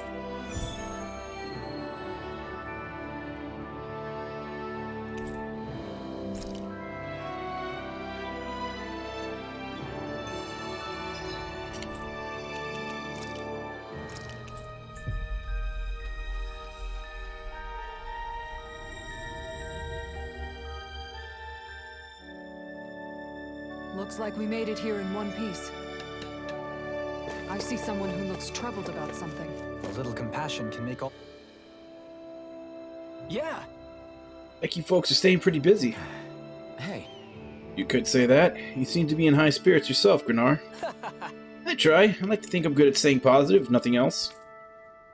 Looks like we made it here in one piece. I see someone who looks troubled about something. A little compassion can make all... Yeah. Like you folks are staying pretty busy. Hey. You could say that. You seem to be in high spirits yourself, Granar. I try. I like to think I'm good at staying positive, if nothing else.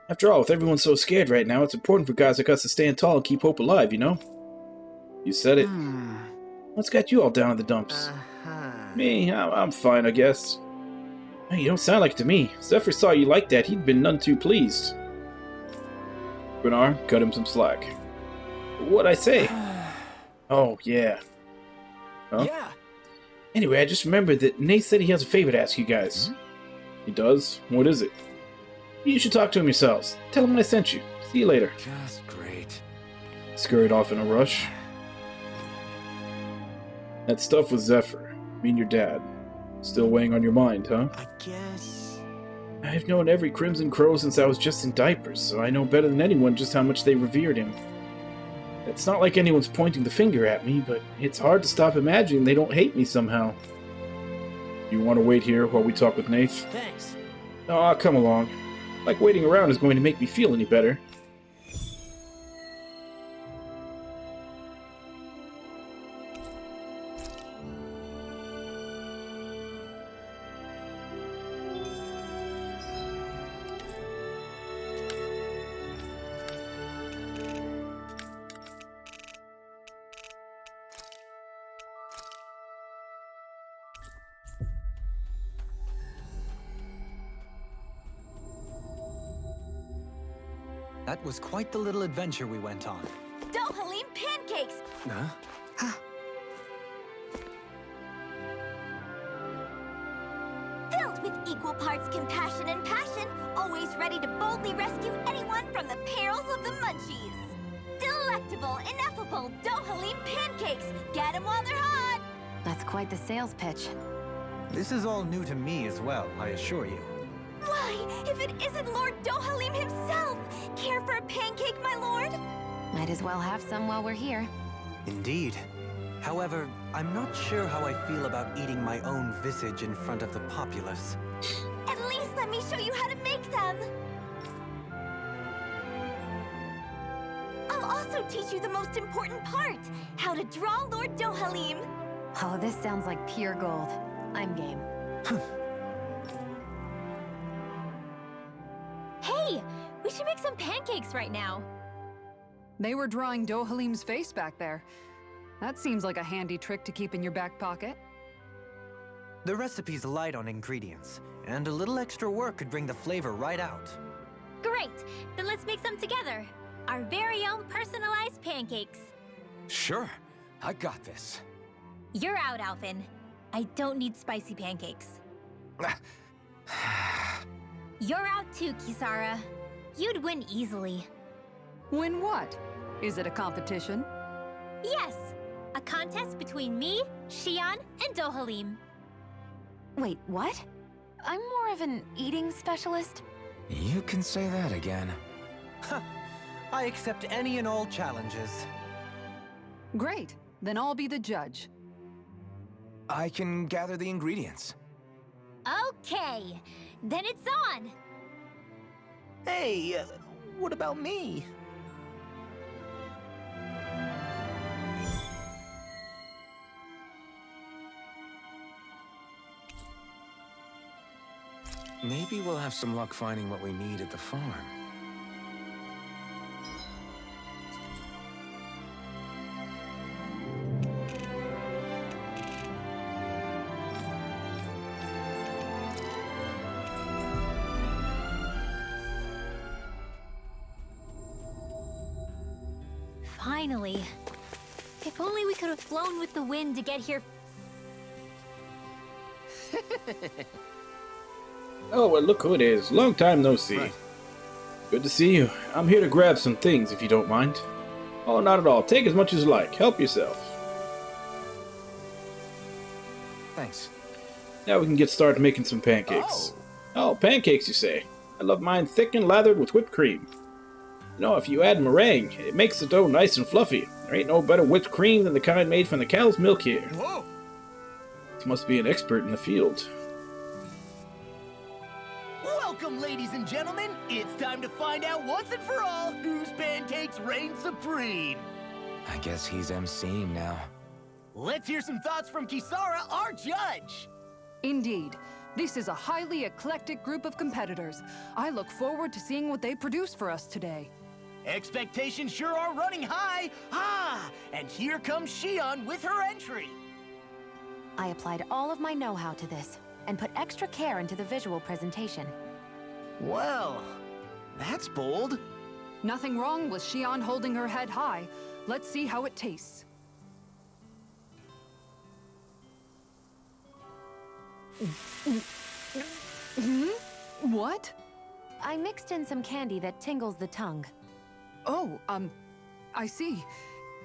After all, with everyone so scared right now, it's important for guys like us to stand tall and keep hope alive, you know? You said it. What's got you all down in the dumps? Me, I'm fine, I guess. Hey, you don't sound like it to me. If Zephyr saw you like that, he'd been none too pleased. Granar, cut him some slack. What'd I say? Oh, yeah. Huh? Yeah. Anyway, I just remembered that Nate said he has a favor to ask you guys. He does? What is it? You should talk to him yourselves. Tell him I sent you. See you later. Just great. Scurried off in a rush. That stuff with Zephyr. Me and your dad. Still weighing on your mind, huh? I guess... I've known every Crimson Crow since I was just in diapers, so I know better than anyone just how much they revered him. It's not like anyone's pointing the finger at me, but it's hard to stop imagining they don't hate me somehow. You want to wait here while we talk with Nath? Thanks. Aw, come along. Like waiting around is going to make me feel any better. That was quite the little adventure we went on. Dohalim pancakes! Huh? Filled with equal parts compassion and passion, always ready to boldly rescue anyone from the perils of the munchies. Delectable, ineffable Dohalim pancakes! Get 'em while they're hot! That's quite the sales pitch. This is all new to me as well, I assure you. Why, if it isn't Lord Dohalim himself! Care for a pancake, my lord? Might as well have some while we're here. Indeed. However, I'm not sure how I feel about eating my own visage in front of the populace. At least let me show you how to make love them! I'll also teach you the most important part, how to draw Lord Dohalim. Oh, this sounds like pure gold. I'm game. Hey, we should make some pancakes right now. They were drawing Dohalim's face back there. That seems like a handy trick to keep in your back pocket. The recipe's light on ingredients, and a little extra work could bring the flavor right out. Great, then let's make some together. Our very own personalized pancakes. Sure, I got this. You're out, Alphen. I don't need spicy pancakes. You're out too, Kisara. You'd win easily. Win what? Is it a competition? Yes, a contest between me, Shion, and Dohalim. Wait, what? I'm more of an eating specialist. You can say that again. I accept any and all challenges. Great, then I'll be the judge. I can gather the ingredients. Okay, then it's on. Hey, what about me? Maybe we'll have some luck finding what we need at the farm. Finally. If only we could have flown with the wind to get here. Oh, well, look who it is. Long time no see. Right. Good to see you. I'm here to grab some things, if you don't mind. Oh, not at all. Take as much as you like. Help yourself. Thanks. Now we can get started making some pancakes. Oh, pancakes, you say? I love mine thick and lathered with whipped cream. You know, if you add meringue, it makes the dough nice and fluffy. There ain't no better whipped cream than the kind made from the cow's milk here. Whoa! This must be an expert in the field. Welcome, ladies and gentlemen. It's time to find out once and for all whose pancakes reign supreme. I guess he's emceeing now. Let's hear some thoughts from Kisara, our judge. Indeed. This is a highly eclectic group of competitors. I look forward to seeing what they produce for us today. Expectations sure are running high. And here comes Shion with her entry. I applied all of my know-how to this, and put extra care into the visual presentation. Well, that's bold. Nothing wrong with Shion holding her head high. Let's see how it tastes. What? I mixed in some candy that tingles the tongue. Oh, I see.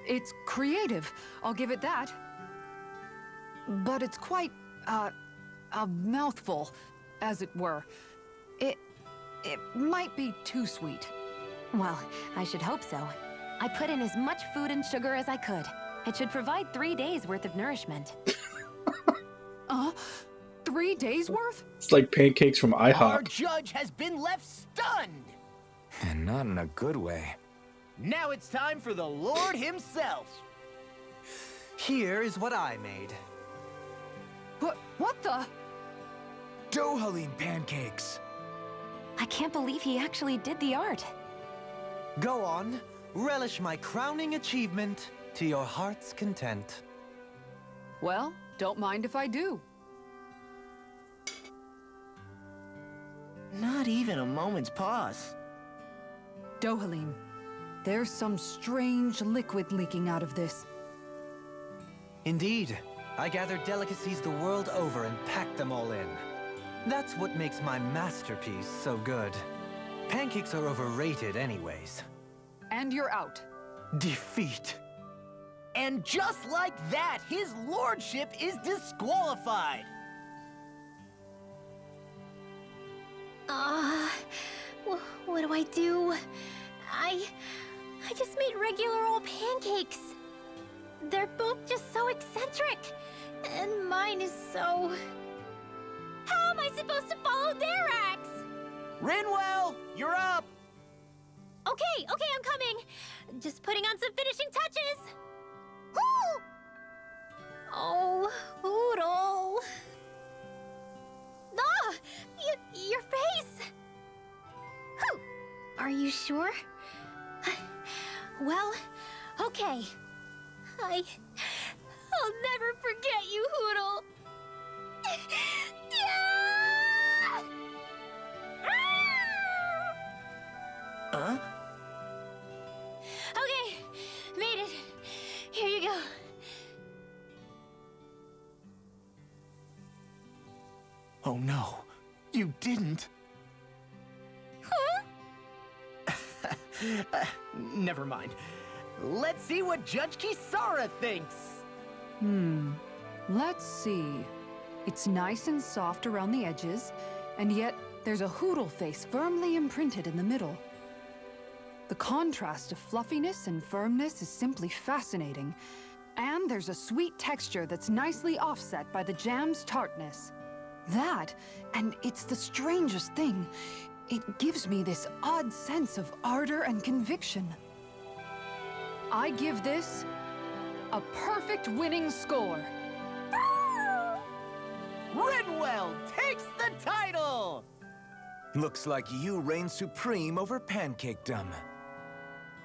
It's creative. I'll give it that. But it's quite, a mouthful, as it were. It might be too sweet. Well, I should hope so. I put in as much food and sugar as I could. It should provide 3 days worth of nourishment. 3 days worth? It's like pancakes from Our IHOP. judge has been left stunned. And not in a good way. Now it's time for the Lord himself. Here is what I made. What the? Dohalim pancakes! I can't believe he actually did the art. Go on, relish my crowning achievement to your heart's content. Well, don't mind if I do. Not even a moment's pause. Dohalim, there's some strange liquid leaking out of this. Indeed, I gathered delicacies the world over and packed them all in. That's what makes my masterpiece so good. Pancakes are overrated anyways. And you're out. Defeat. And just like that, his lordship is disqualified. What do I do? I just made regular old pancakes. They're both just so eccentric. And mine is so... How am I supposed to follow their acts? Rinwell, you're up! Okay, I'm coming. Just putting on some finishing touches. Woo! Oh, Oodle. Ah, your face. Whew. Are you sure? Well, okay. I'll never forget you, Hoodle. Yeah! Huh? Okay, made it. Here you go. Oh no, you didn't. Never mind. Let's see what Judge Kisara thinks. Let's see. It's nice and soft around the edges, and yet there's a Hoodle face firmly imprinted in the middle. The contrast of fluffiness and firmness is simply fascinating. And there's a sweet texture that's nicely offset by the jam's tartness. That, and it's the strangest thing, it gives me this odd sense of ardor and conviction. I give this a perfect winning score. Rinwell takes the title! Looks like you reign supreme over Pancakedom.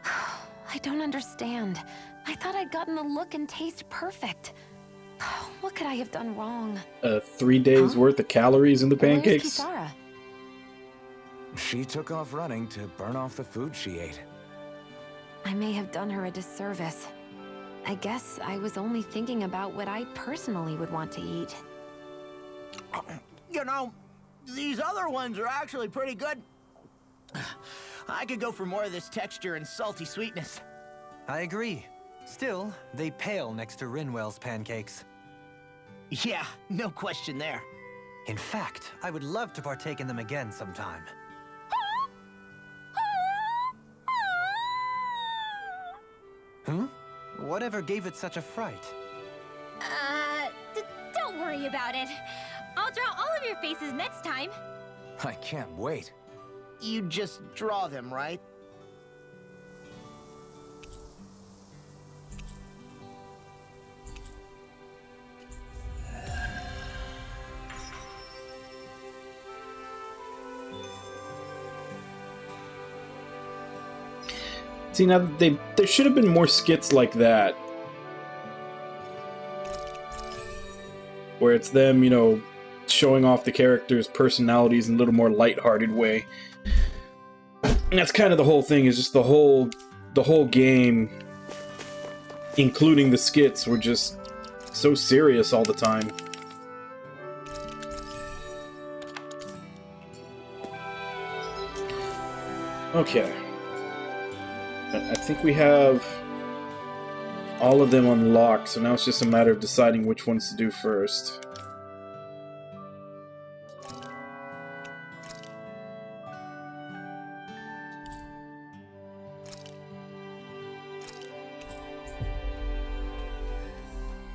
I don't understand. I thought I'd gotten the look and taste perfect. What could I have done wrong? 3 days worth of calories in the Where's pancakes. Kisara? She took off running to burn off the food she ate. I may have done her a disservice. I guess I was only thinking about what I personally would want to eat. You know, these other ones are actually pretty good. I could go for more of this texture and salty sweetness. I agree. Still, they pale next to Rinwell's pancakes. Yeah, no question there. In fact, I would love to partake in them again sometime. Hmm? Whatever gave it such a fright? Don't worry about it. I'll draw all of your faces next time. I can't wait. You just draw them, right? See, now there should have been more skits like that, where it's them, you know, showing off the characters' personalities in a little more lighthearted way. And that's kind of the whole thing. Is just the whole game, including the skits, were just so serious all the time. Okay. I think we have all of them unlocked, so now it's just a matter of deciding which ones to do first.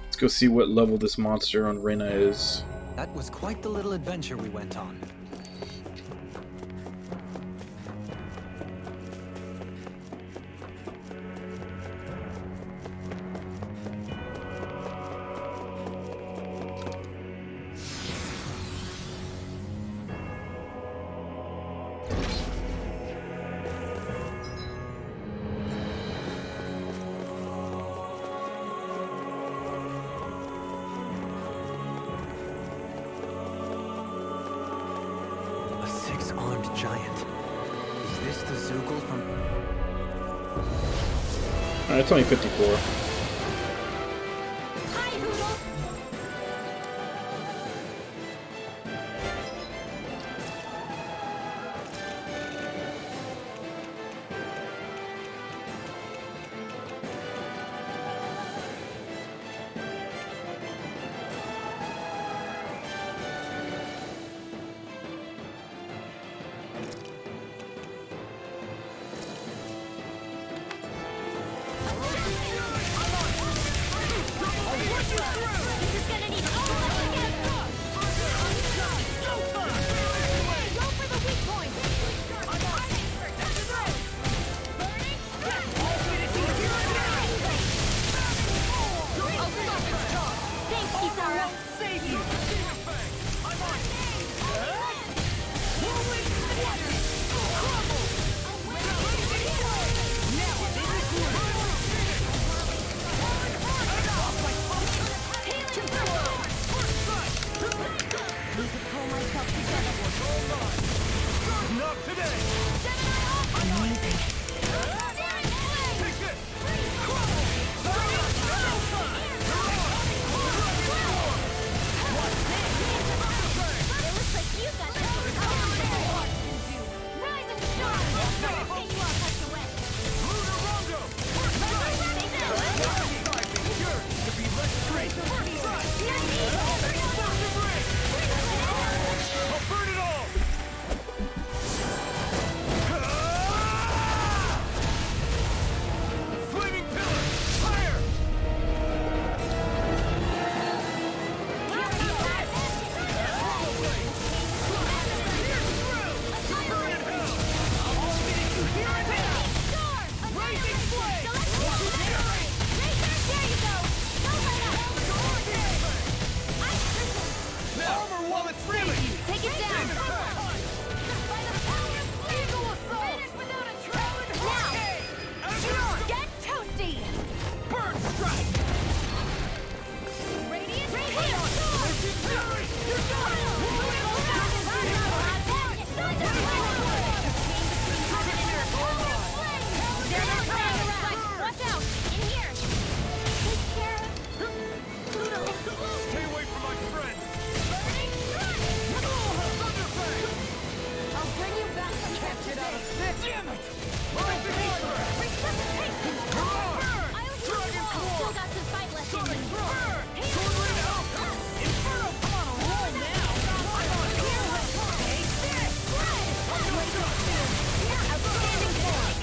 Let's go see what level this monster on Rena is. That was quite the little adventure we went on. A six-armed giant. Is this the Zoogle from... Alright, it's only 54. Hi, Hoodle. This is gonna need all of us together. Go for the weak point. Armor while it's ready! Take it down! Now! Get toasty! Burn strike! Radiant right here! You're done! Watch out! In here! Take care. Stay away from my friend! I'll bring you back from Can't get out of this! Damn it! Resuscitation! Burn! I'll heal Dragon you all! Claw! Still got some fight left in Sonic me. Burn! Hey, Sword Rain Alpha! Inferno! Come on, a roll now! I'm on here! Take this! Outstanding form!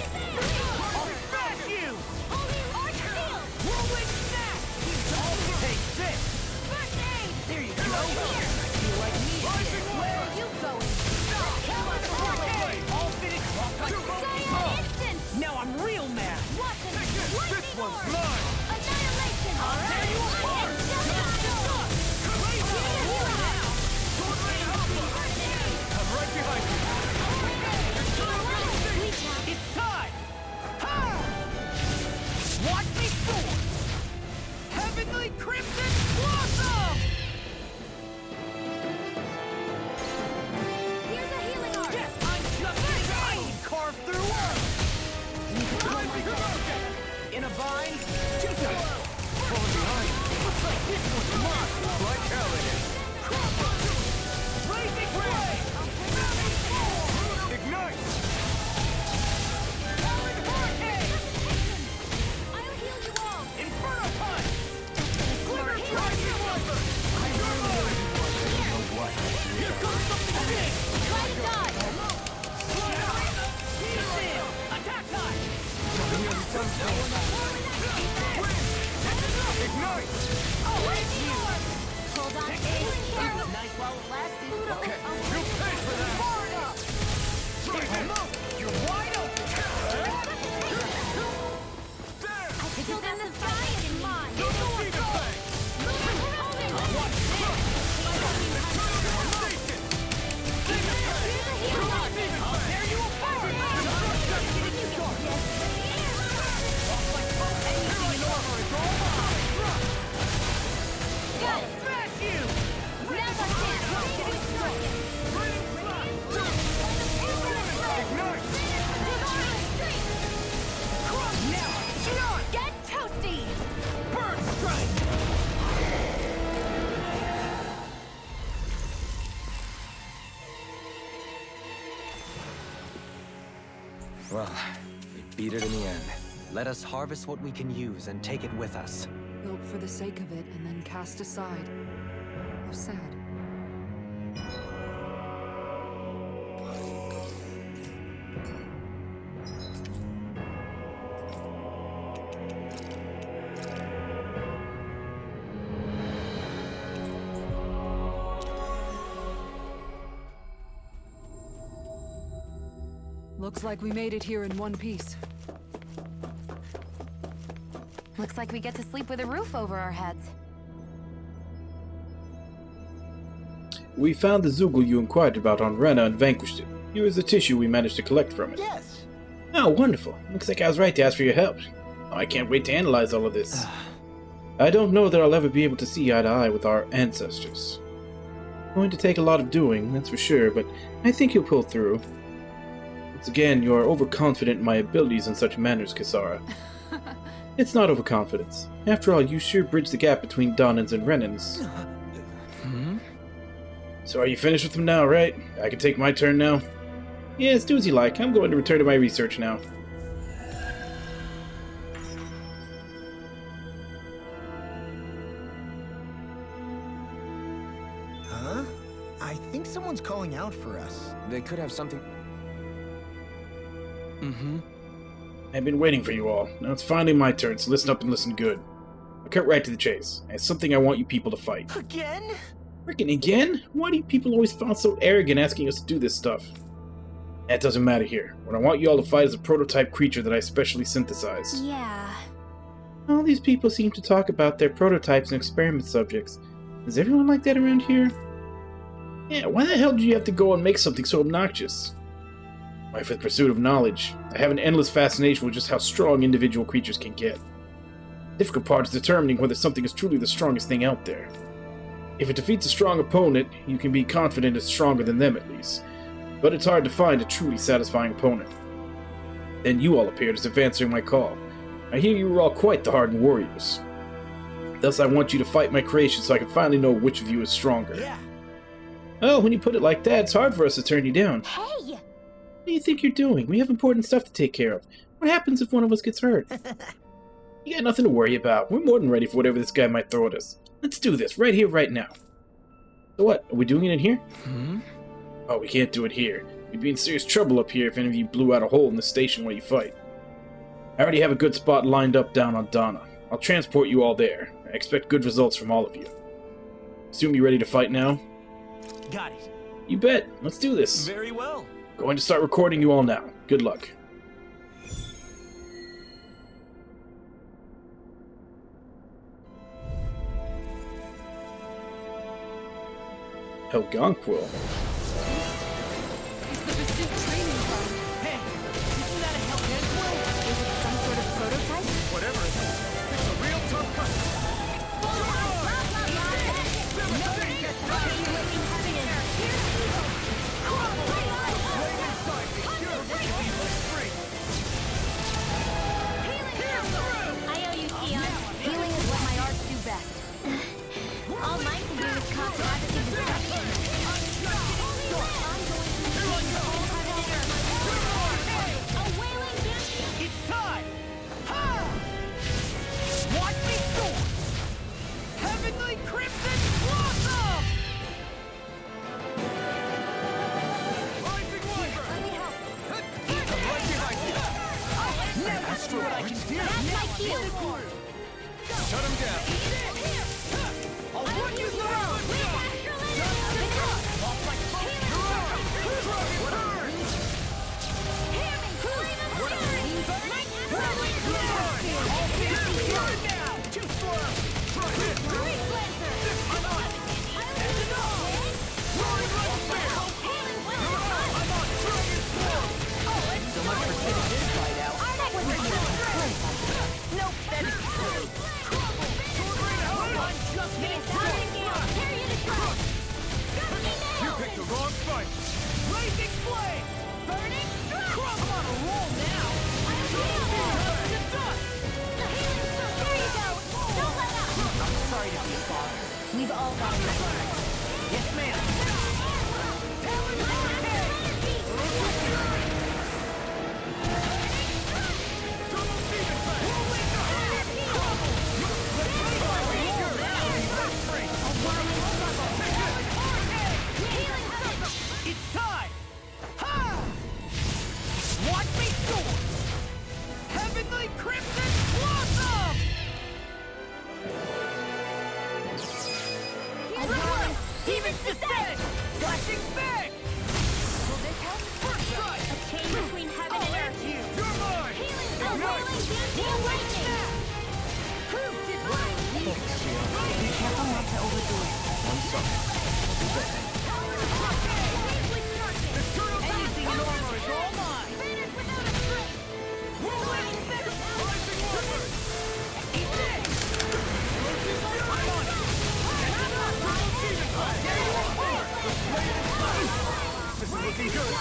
I'll smash you! Holy Arch Seal! Whirlwind Snap! Take this! First aid! There you go! Here! You like me? Where are you going? All finished! Giant instant! Now I'm real mad! Watch it! This Lightning one's orb! mine! Annihilation! I'll tear you apart! I'm right behind you! It's time! Ha! Watch me soar! Heavenly Crimson Blossom! Here's a healing arc! Yes, I'm just getting started! Carve through earth! In a vine, two-touch! Falling behind! Looks like this one's mine! Like hell it is! Blazing Ray! Ignite! Rolling Hurricane! I'll heal you all! Inferno Punch! Glimmer Here. Dragon Viper! I really know what. Here comes something big! Try to dodge! Attack time! Ignite! Hold on! Healing here! Nice while it lasted. Okay, you pay for that! You're wide open! There! Killed in the sky is mine! Don't see the thing! Watch this! I'll tear you apart! Anything in armor is all mine! Got it! Smash you! Now's our chance! Ignite! Now, Shion! Get toasty! Burn strike! Well, we beat it in the end. Let us harvest what we can use and take it with us. Built for the sake of it and then cast aside. How sad. Looks like we made it here in one piece. Looks like we get to sleep with a roof over our heads. We found the Zoogle you inquired about on Rena and vanquished it. Here is the tissue we managed to collect from it. Yes! Oh, wonderful. Looks like I was right to ask for your help. Oh, I can't wait to analyze all of this. I don't know that I'll ever be able to see eye to eye with our ancestors. Going to take a lot of doing, that's for sure, but I think you'll pull through. Once again, you are overconfident in my abilities and such manners, Kisara. It's not overconfidence. After all, you sure bridge the gap between Donans and Renans. So are you finished with them now, right? I can take my turn now? Yes, do as you like. I'm going to return to my research now. Huh? I think someone's calling out for us. They could have something... I've been waiting for you all. Now it's finally my turn, so listen up and listen good. I'll cut right to the chase. It's something I want you people to fight. Again? Frickin' again? Why do you people always sound so arrogant asking us to do this stuff? That doesn't matter here. What I want you all to fight is a prototype creature that I specially synthesized. Yeah. All these people seem to talk about their prototypes and experiment subjects. Is everyone like that around here? Yeah, why the hell do you have to go and make something so obnoxious? Why, for the pursuit of knowledge. I have an endless fascination with just how strong individual creatures can get. The difficult part is determining whether something is truly the strongest thing out there. If it defeats a strong opponent, you can be confident it's stronger than them at least. But it's hard to find a truly satisfying opponent. Then you all appeared as if answering my call. I hear you were all quite the hardened warriors. Thus I want you to fight my creation so I can finally know which of you is stronger. Yeah. Oh, when you put it like that, it's hard for us to turn you down. Hey! What do you think you're doing? We have important stuff to take care of. What happens if one of us gets hurt? You got nothing to worry about. We're more than ready for whatever this guy might throw at us. Let's do this, right here, right now. So what, are we doing it in here? Oh, we can't do it here. We'd be in serious trouble up here if any of you blew out a hole in the station where you fight. I already have a good spot lined up down on Donna. I'll transport you all there. I expect good results from all of you. Assume you're ready to fight now? Got it. You bet. Let's do this. Very well. Going to start recording you all now. Good luck. Helgonquil. Is the pursuit training from? Hey, isn't that a Helgenquil? Is it some sort of prototype? Whatever it is, it's a real tough customer. I owe you, Tion. Healing is what my arts do best. All mine can do is cause havoc and destruction. A wailing damage. It's time! Ha! Watch me soar! Heavenly Crimson Blossom! Rising Wyvern! Let me help. I'm right behind you. Never see what I can do! That's my cue. Shut him down. I'll run you through! Too slow. Try this. You picked the wrong fight. Blazing Flame! Burning Strike! I'm on a roll now! Dust to dust! I'm sorry to be a bother. We've all got to learn. Yes, ma'am! It's time! Ha! Watch me soar! Heavenly Crimson Blossom! Even Systemic! Flashing Fang! Will this help? First strike! A chain between heaven I'll and end earth. you! You're mine. A wailing dancing lightning. Be careful not to overdo it. Anything in armor is all mine! This is looking good.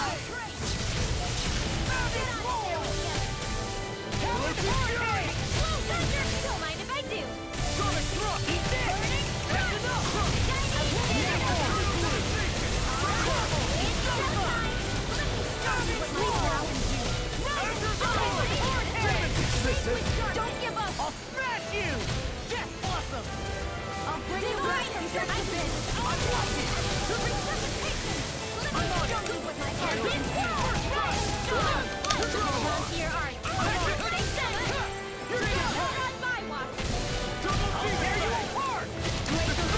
Don't mind if I do. Sonic Thrust! Eat this! That's enough! Don't give up. I'll smash you! Death Blossom! I'll bring you right into this. Unlock it! The resuscitation. Don't lose with my head. Run to your arts. Stay steady. Hold on my watch. I'll tear you apart! Let's go.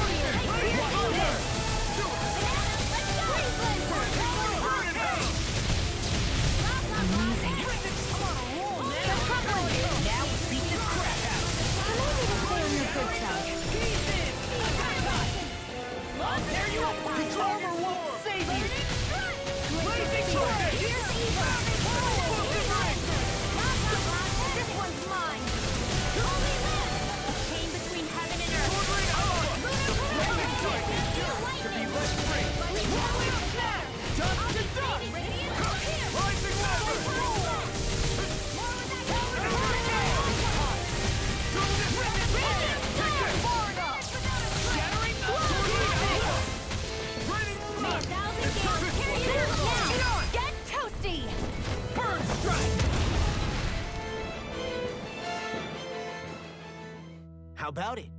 How about it?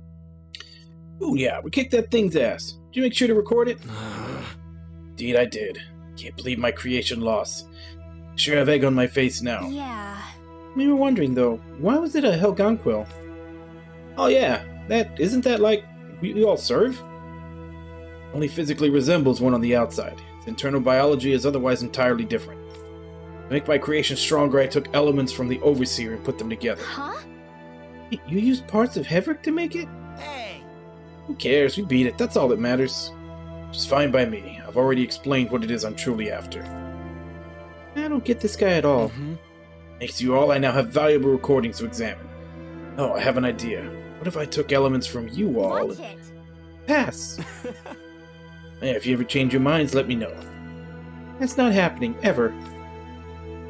Oh yeah, we kicked that thing's ass. Did you make sure to record it? Indeed I did. Can't believe my creation lost. Sure have egg on my face now. Yeah. We were wondering though, why was it a Helgonquil? Oh yeah, isn't that like we all serve? Only physically resembles one on the outside. Its internal biology is otherwise entirely different. To make my creation stronger, I took elements from the Overseer and put them together. Huh? You used parts of Heverick to make it? Hey! Who cares? We beat it. That's all that matters. Which is fine by me. I've already explained what it is I'm truly after. I don't get this guy at all. Thanks to you all, I now have valuable recordings to examine. Oh, I have an idea. What if I took elements from you all? Watch it. Pass! Yeah, if you ever change your minds, let me know. That's not happening, ever.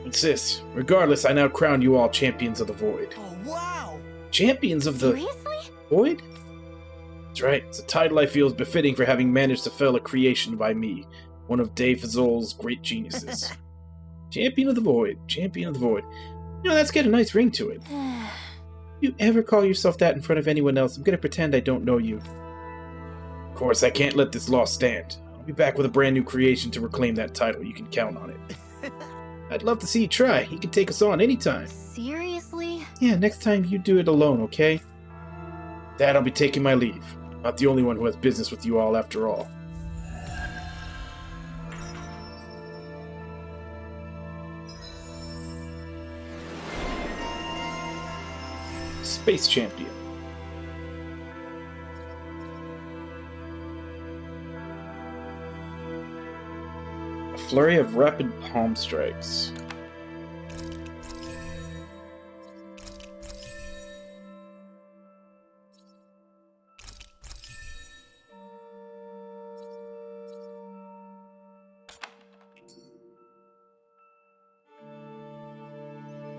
Insist. Regardless, I now crown you all champions of the Void. Oh, wow! Champions of the Seriously? Void? That's right. It's a title I feel is befitting for having managed to fell a creation by me, one of Dave Fazol's great geniuses. Champion of the Void. Champion of the Void. You know, that's got a nice ring to it. If you ever call yourself that in front of anyone else, I'm gonna pretend I don't know you. Of course, I can't let this loss stand. I'll be back with a brand new creation to reclaim that title. You can count on it. I'd love to see you try. You can take us on anytime. Seriously? Yeah, next time you do it alone, okay? That I'll be taking my leave. Not the only one who has business with you all after all. Space Champion. A flurry of rapid palm strikes.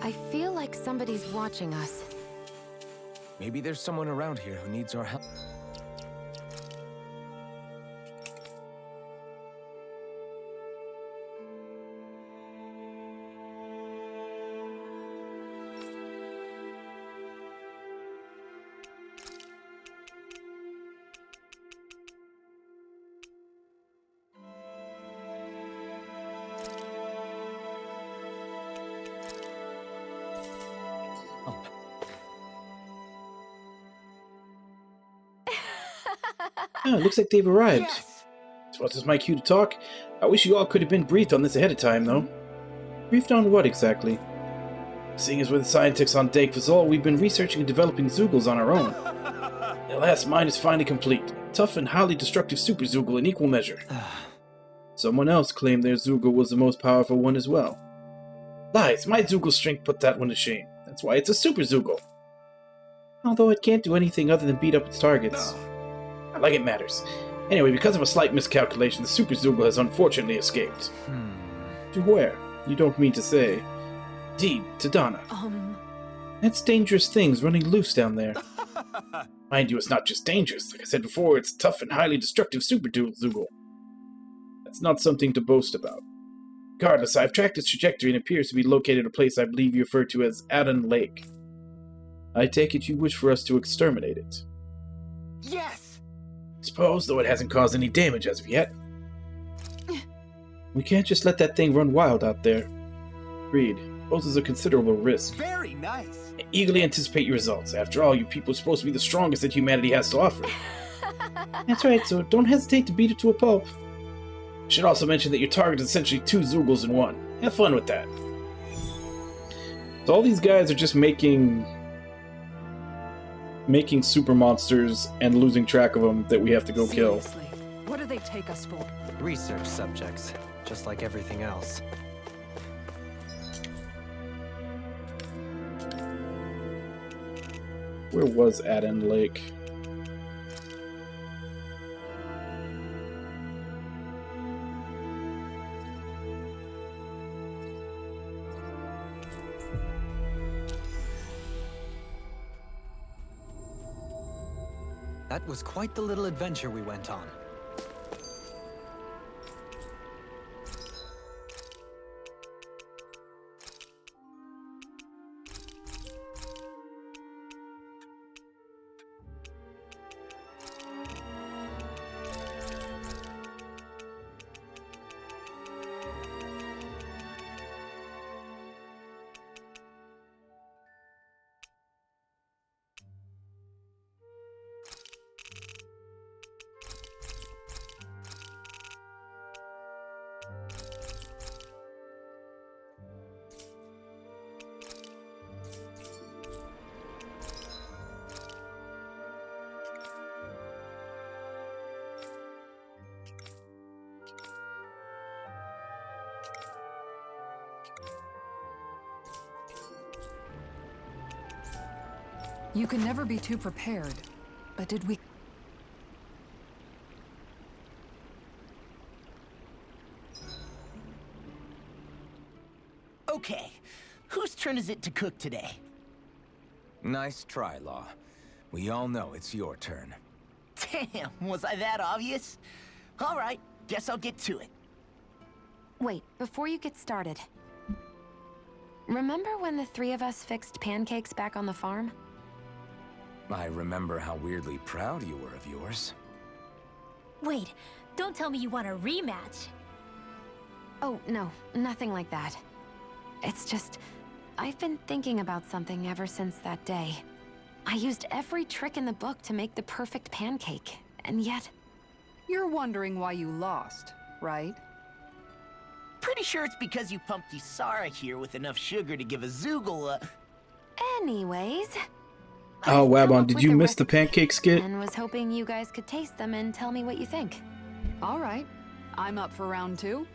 I feel like somebody's watching us. Maybe there's someone around here who needs our help. Oh, it looks like they've arrived. Yes! So what's this my cue to talk? I wish you all could have been briefed on this ahead of time, though. Briefed on what exactly? Seeing as we're the scientists on Dake Fazol, we've been researching and developing Zoogles on our own. The last mine is finally complete. Tough and highly destructive super Zoogle in equal measure. Someone else claimed their Zoogle was the most powerful one as well. Lies, my Zoogle strength put that one to shame. That's why it's a super Zoogle. Although it can't do anything other than beat up its targets. Not like it matters. Anyway, because of a slight miscalculation, the super Zoogle has unfortunately escaped. To where? You don't mean to say. Indeed, to Donna. That's dangerous things running loose down there. Mind you, it's not just dangerous. Like I said before, it's tough and highly destructive super Zoogle. That's not something to boast about. Regardless, I've tracked its trajectory and it appears to be located at a place I believe you refer to as Adon Lake. I take it you wish for us to exterminate it. Yes! Suppose, though it hasn't caused any damage as of yet. We can't just let that thing run wild out there. Agreed. Poses a considerable risk. Very nice! I eagerly anticipate your results. After all, you people are supposed to be the strongest that humanity has to offer. That's right, so don't hesitate to beat it to a pulp. I should also mention that your target is essentially 2 Zoogles in one. Have fun with that. So all these guys are just making super monsters and losing track of them that we have to go kill. Seriously, what do they take us for? Research subjects, just like everything else. Where was Adon Lake? That was quite the little adventure we went on. You can never be too prepared. But did we... Okay, whose turn is it to cook today? Nice try, Law. We all know it's your turn. Damn, was I that obvious? All right, guess I'll get to it. Wait, before you get started. Remember when the three of us fixed pancakes back on the farm? I remember how weirdly proud you were of yours. Wait, don't tell me you want a rematch. Oh, no, nothing like that. It's just, I've been thinking about something ever since that day. I used every trick in the book to make the perfect pancake, and yet... You're wondering why you lost, right? Pretty sure it's because you pumped Ysara here with enough sugar to give a Zoogle a... Anyways... Oh, I've come Wabon, up did with you a miss the recipe pancake skit? and was hoping you guys could taste them and tell me what you think. All right, I'm up for round 2.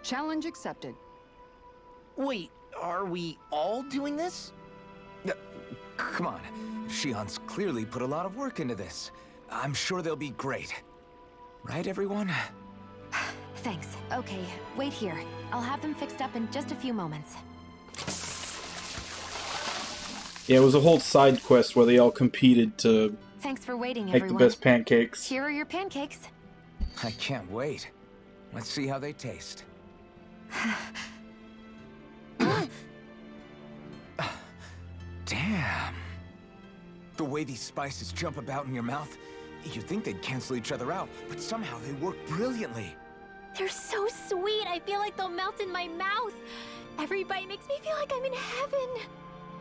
Challenge accepted. Wait, are we all doing this? Come on, Shion's clearly put a lot of work into this. I'm sure they'll be great. Right, everyone? Thanks. Okay, wait here. I'll have them fixed up in just a few moments. Yeah, it was a whole side quest where they all competed to Thanks for waiting, make everyone. the best pancakes. Here are your pancakes. I can't wait. Let's see how they taste. Damn. The way these spices jump about in your mouth, you'd think they'd cancel each other out, but somehow they work brilliantly. They're so sweet, I feel like they'll melt in my mouth. Every bite makes me feel like I'm in heaven.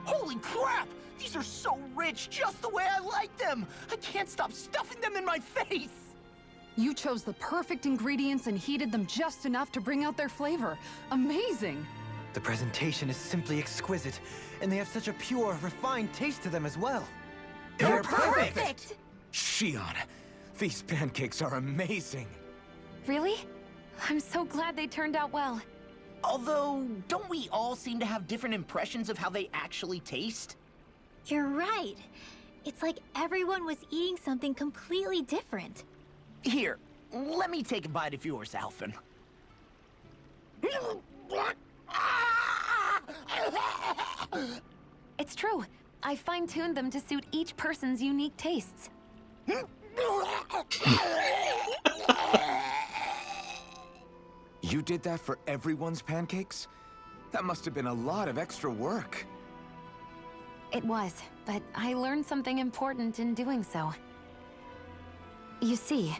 Holy crap! These are so rich, just the way I like them! I can't stop stuffing them in my face! You chose the perfect ingredients and heated them just enough to bring out their flavor. Amazing! The presentation is simply exquisite, and they have such a pure, refined taste to them as well. They're perfect! Shion, these pancakes are amazing. Really? I'm so glad they turned out well. Although, don't we all seem to have different impressions of how they actually taste? You're right. It's like everyone was eating something completely different. Here, let me take a bite of yours, Alphen. It's true. I fine-tuned them to suit each person's unique tastes. You did that for everyone's pancakes? That must have been a lot of extra work. It was, but I learned something important in doing so. You see,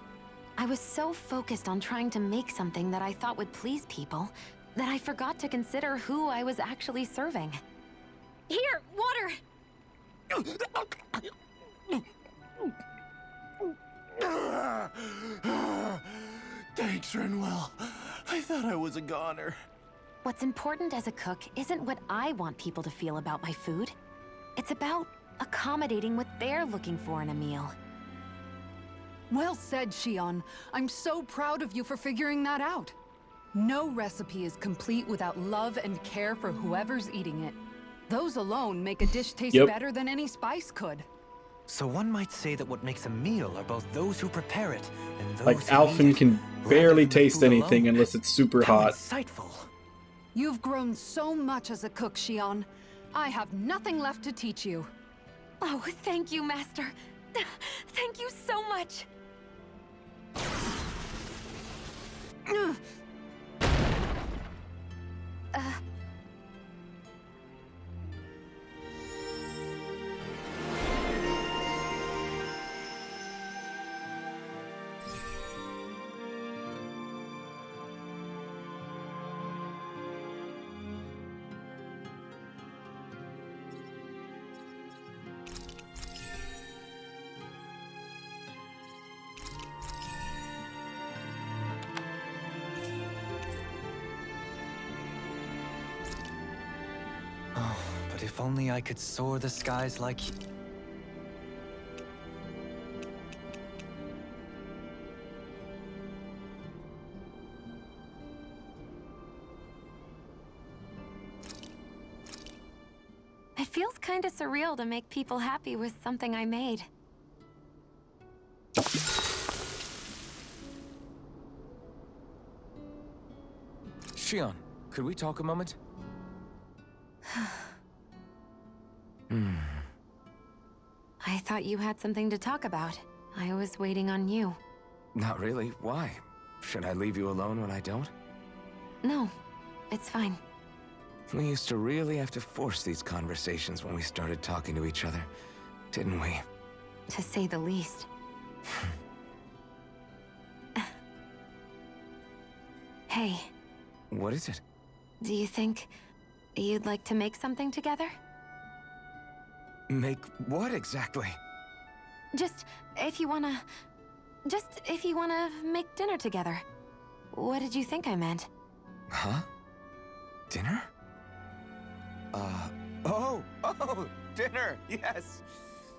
I was so focused on trying to make something that I thought would please people that I forgot to consider who I was actually serving. Here, water! Thanks, Renwell. I thought I was a goner. What's important as a cook isn't what I want people to feel about my food. It's about accommodating what they're looking for in a meal. Well said, Shion. I'm so proud of you for figuring that out. No recipe is complete without love and care for whoever's eating it. Those alone make a dish taste better than any spice could. So one might say that what makes a meal are both those who prepare it and those Like, who eat Alphen it, can rather barely than the taste food anything alone. unless it's super How hot. insightful. You've grown so much as a cook, Shion. I have nothing left to teach you. Oh, thank you, Master. Thank you so much. Oh, but if only I could soar the skies like... It feels kinda surreal to make people happy with something I made. Shion, could we talk a moment? I thought you had something to talk about. I was waiting on you. Not really. Why? Should I leave you alone when I don't? No, it's fine. We used to really have to force these conversations when we started talking to each other, didn't we? To say the least. Hey, What is it? do you think you'd like to make something together? Make what exactly? Just if you wanna make dinner together. What did you think I meant? Huh? Dinner? Oh, dinner! Yes!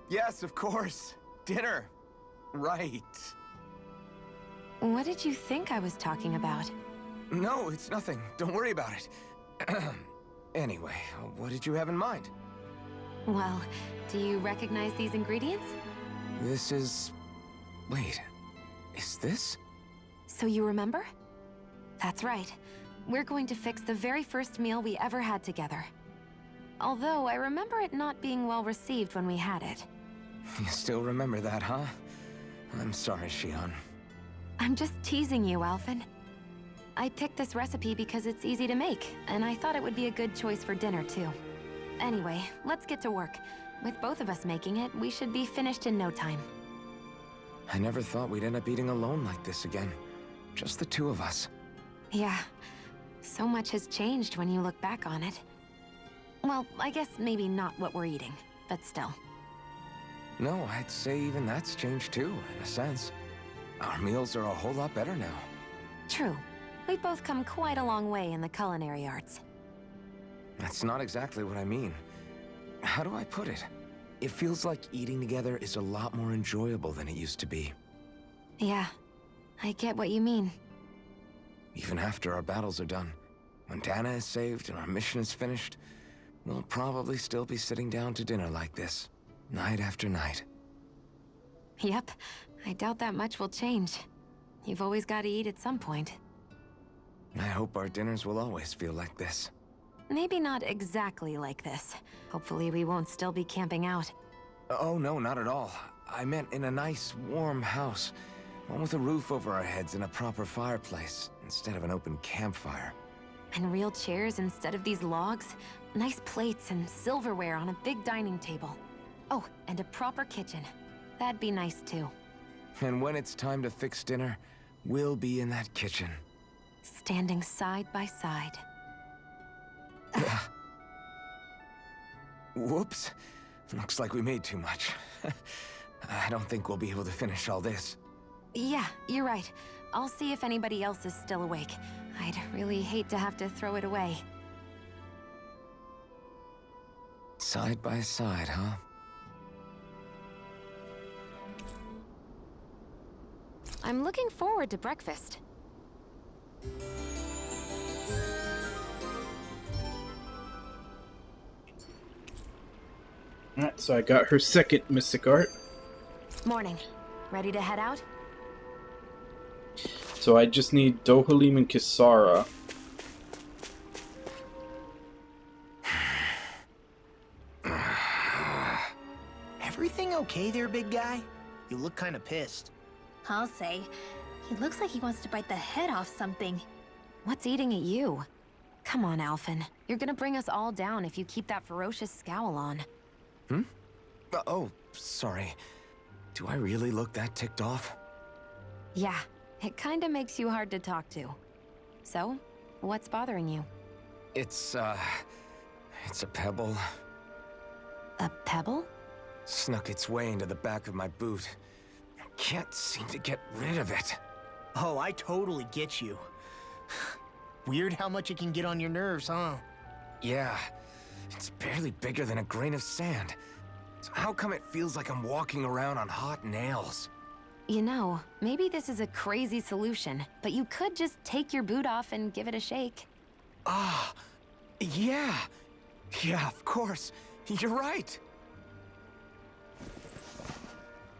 Yes, of course! Dinner! Right. What did you think I was talking about? No, it's nothing. Don't worry about it. Anyway, what did you have in mind? Well, do you recognize these ingredients? This is... Wait, is this? So you remember? That's right. We're going to fix the very first meal we ever had together. Although I remember it not being well received when we had it. You still remember that, huh? I'm sorry, Shion. I'm just teasing you, Alphen. I picked this recipe because it's easy to make, and I thought it would be a good choice for dinner, too. Anyway, let's get to work. With both of us making it, we should be finished in no time. I never thought we'd end up eating alone like this again. Just the two of us. Yeah, so much has changed when you look back on it. Well, I guess maybe not what we're eating, but still. No, I'd say even that's changed too, in a sense. Our meals are a whole lot better now. True. We've both come quite a long way in the culinary arts. That's not exactly what I mean. How do I put it? It feels like eating together is a lot more enjoyable than it used to be. Yeah, I get what you mean. Even after our battles are done, when Dana is saved and our mission is finished, we'll probably still be sitting down to dinner like this, night after night. Yep, I doubt that much will change. You've always got to eat at some point. I hope our dinners will always feel like this. Maybe not exactly like this. Hopefully we won't still be camping out. Oh no, not at all. I meant in a nice, warm house. One with a roof over our heads and a proper fireplace, instead of an open campfire. And real chairs instead of these logs. Nice plates and silverware on a big dining table. Oh, and a proper kitchen. That'd be nice too. And when it's time to fix dinner, we'll be in that kitchen. Standing side by side. Whoops. Looks like we made too much. I don't think we'll be able to finish all this. Yeah, you're right. I'll see if anybody else is still awake. I'd really hate to have to throw it away. Side by side, huh? I'm looking forward to breakfast. Alright, so I got her second mystic art. Morning. Ready to head out? So I just need Dohalim and Kisara. Everything okay there, big guy? You look kind of pissed. I'll say. He looks like he wants to bite the head off something. What's eating at you? Come on, Alphen. You're gonna bring us all down if you keep that ferocious scowl on. Oh, sorry. Do I really look that ticked off? Yeah, it kinda makes you hard to talk to. So, what's bothering you? It's a pebble. A pebble? Snuck its way into the back of my boot. I can't seem to get rid of it. Oh, I totally get you. Weird how much it can get on your nerves, huh? Yeah, it's barely bigger than a grain of sand. So how come it feels like I'm walking around on hot nails? You know, maybe this is a crazy solution, but you could just take your boot off and give it a shake. Ah, yeah. Yeah, of course. You're right.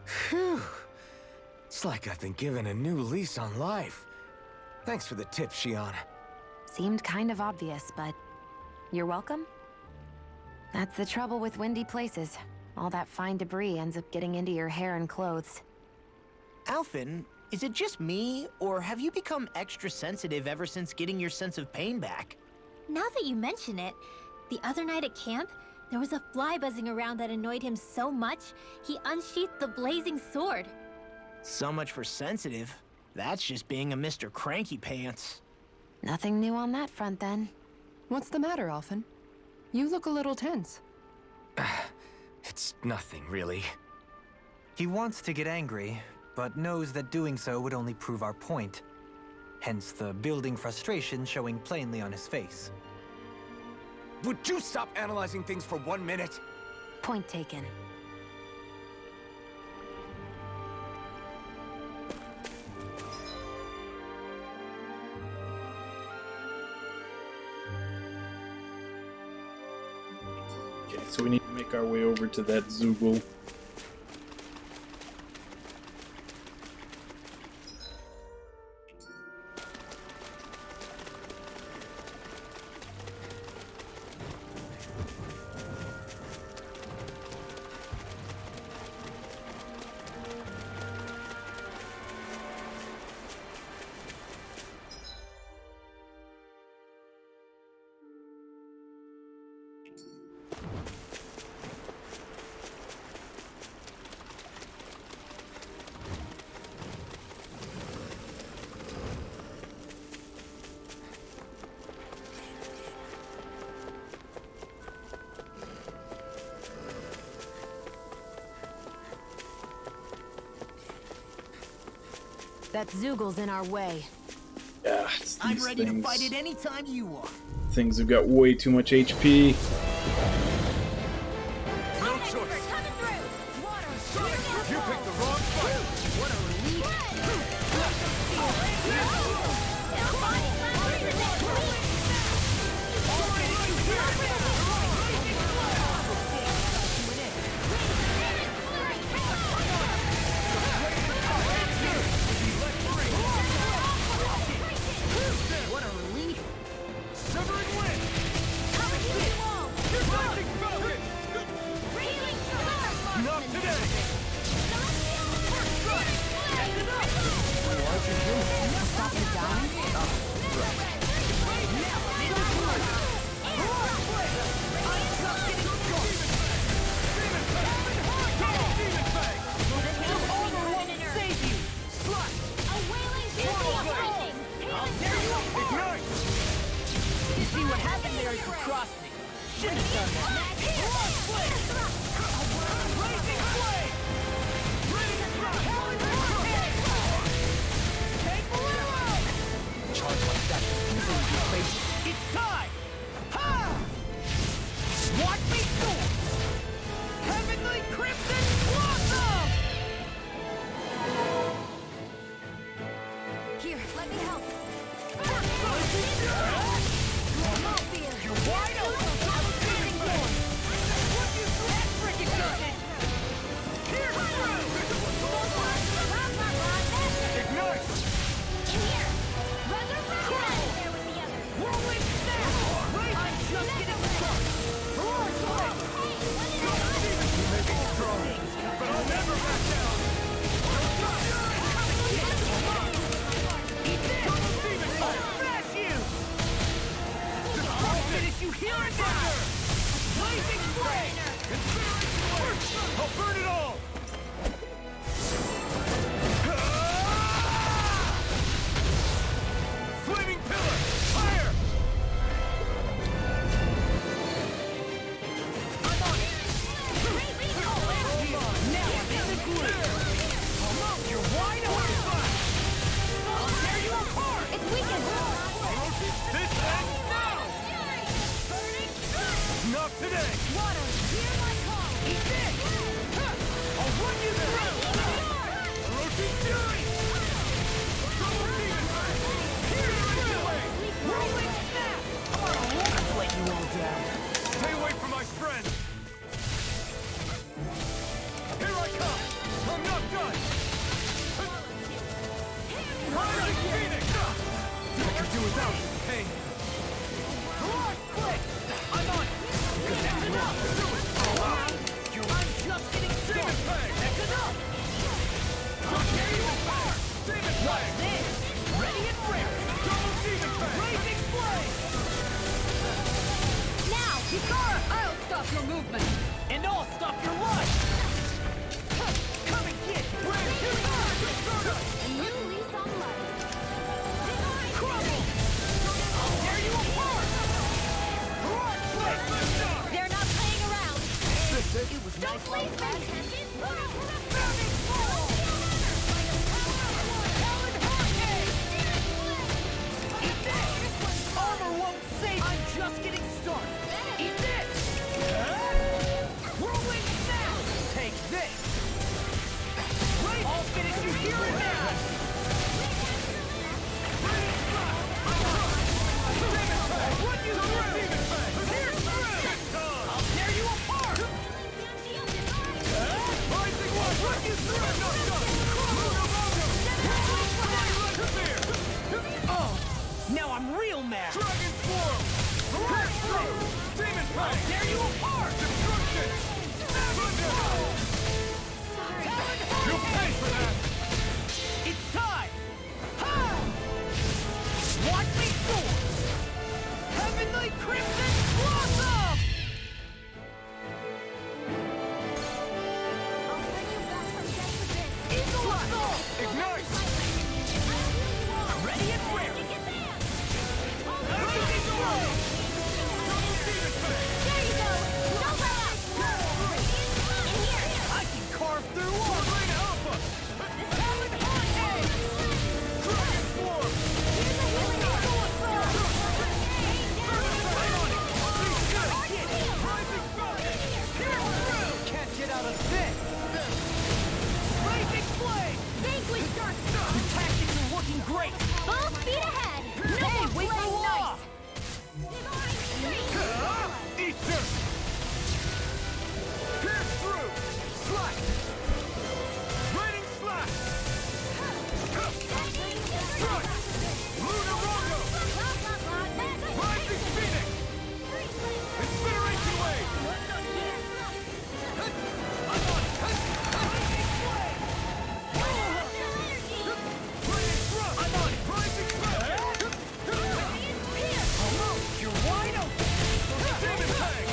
Phew. It's like I've been given a new lease on life. Thanks for the tip, Shion. Seemed kind of obvious, but you're welcome. That's the trouble with windy places. All that fine debris ends up getting into your hair and clothes. Alphen, is it just me, or have you become extra sensitive ever since getting your sense of pain back? Now that you mention it, the other night at camp, there was a fly buzzing around that annoyed him so much, he unsheathed the blazing sword. So much for sensitive. That's just being a Mr. Cranky Pants. Nothing new on that front, then. What's the matter, Alphen? You look a little tense. It's nothing, really. He wants to get angry, but knows that doing so would only prove our point. Hence the building frustration showing plainly on his face. Would you stop analyzing things for 1 minute? Point taken. Okay, so we need to make our way over to that Zoogle. That Zoogle's in our way. Yeah, it's I'm these ready things. to fight it anytime you are. Things have got way too much HP. No choice. Coming through! Water! You picked the wrong fight. What a relief. What a relief. Severing wind. I'm done! Rising Phoenix! I could do without it. Hey! Rock split! I'm on it! That's enough! Do it! I'm just getting started! That's enough! I'll tear you apart! Demon Fang! This! Ready and ready! Double Demon Fang! Blazing Flame! Now, Hikara, I'll stop your movement. And I'll stop your life! Come and get it! Here we are! A new lease on life. Crumble! I'll tear you apart! Rock split! They're not playing around. It was nice while it lasted. Burning Ball! Talon Hurricane! Eat this! Armor won't save you! I'm just getting started! Eat this! Whirlwind Snap! Take this! Right. I'll finish you here and now! Run you through! Pierce through! I'll tear you apart! Rising One! Run you through! Oh! Now I'm real mad! Dragon Swirl! Pierce through! Demon Fang! I'll tear you apart! Destruction! You pay for that! It's time! Ha! Watch me soar! Heavenly Crimson Blossom! Eagle Assault! Ignite! Ready and ready! Blazing Flame! Double Demon Fang! There you go! Don't let up! In here! I can carve through all! Rain Alpha! Talon Hurricane! Dragon Swarm! Eagle Assault! Rising Falcon! Pierce through! Can't get out of this! Blazing Flame! Vanquish Dark! Your tactics are working great! Full speed ahead! Hey, wait for playing law! Eat this! Pierce through! Slash! Raining slash! Strike! Lunarongo! Rising Phoenix! Incineration Wave! I'm on it! Rising Flame! Raining Thrust! I'm on it! Rising Flame! You're wide open! Demon Fang!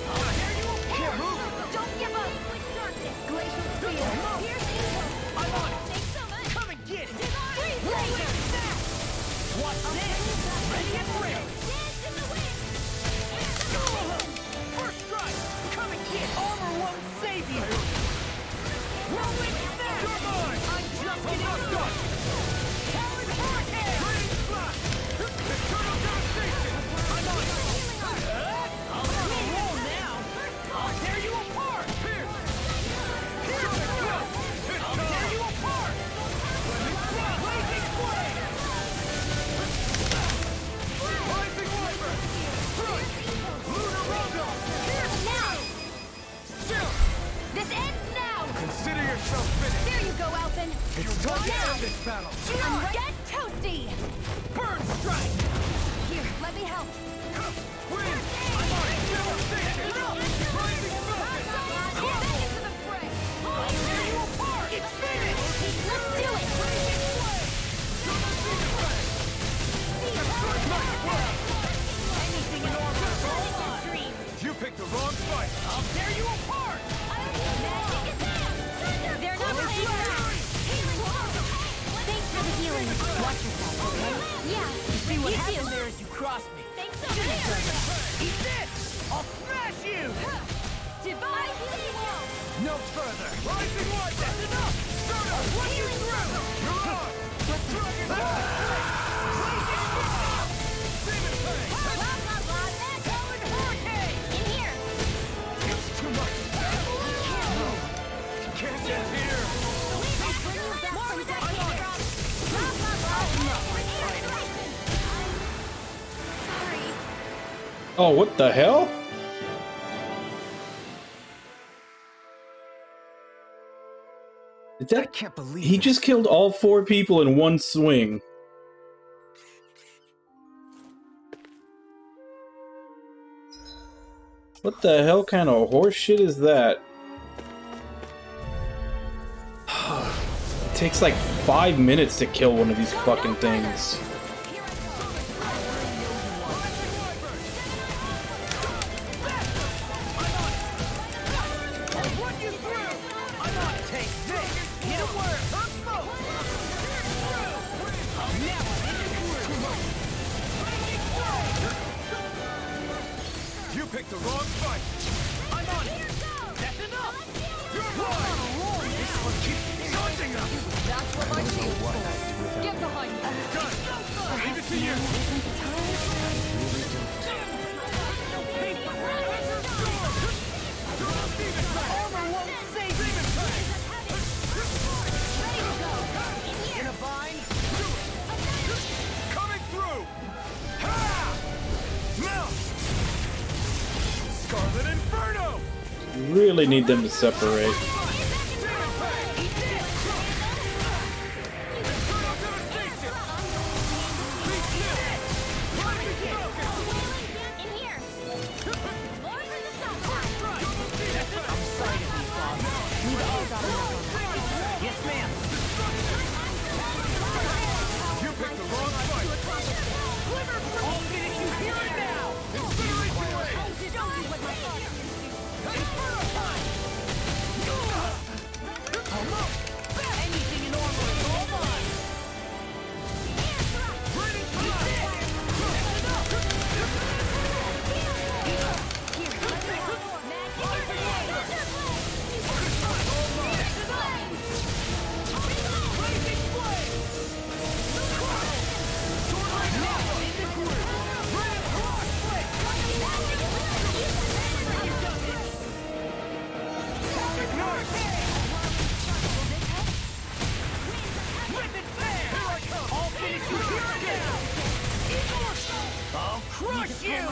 I'll tear you apart! Don't give up! Glacial Spear! Here's Eagle! I'm on it! Thanks so much! Come and get it! Freeze Laser! Watch this! Ready and ready! Dance in the wind! First strike! Come and get it! Armor won't save you! Whirlwind Snap! You're mine! I'm just getting started! Talon Hurricane! Raining Slash! Eternal Devastation! I'm on it! I'm on a roll now! I'll tear you apart! Pierce! Pierce through! I'll tear you apart! Blazing Flame! Rising Wyvern! Strike! Lunarongo! Pierce Now! Chill! This ends now! Consider yourself finished! There you go, Alphen! It's time to end this battle! Get toasty! Burn Strike! Here, let me help! Win! I'm on it! Devastation! Rising Falcon! Back into the fray! I'll tear you apart! It's finished! Let's do it! Blazing Flame! Double Demon Fang! Nice work! Anything in order! Dreams! You picked the wrong fight! I'll tear you apart! Magic is down! They're not playing around! Thanks for the healing. Watch yourself, okay? Yeah. See what you happened too. there as you crossed me. Thanks so much! Eat this! I'll smash you! Divine Sequel! No further! Rising One! That's enough! Start up! Run you through! You're on! Dragon Ball! Demon Fang! Talon Hurricane! In here! It's too much! No! Can't get here! Oh, what the hell? Did I that? can't believe He it. just killed all 4 people in one swing. What the hell kind of horse shit is that? It takes like 5 minutes to kill one of these fucking things. You picked the wrong fight. I'm on it. That's enough. You're mine. This one keeps charging us. That's what my shield's for. Get behind me. Gun. Leave it to you. Armor won't save me! In a bind? Coming through. Ha! Now. Scarlet Inferno. You really need them to separate. Yes, ma'am. You picked the wrong fight. I'll finish you here and now! Anything in armor is all mine! I'll finish you here and now! I'll crush you!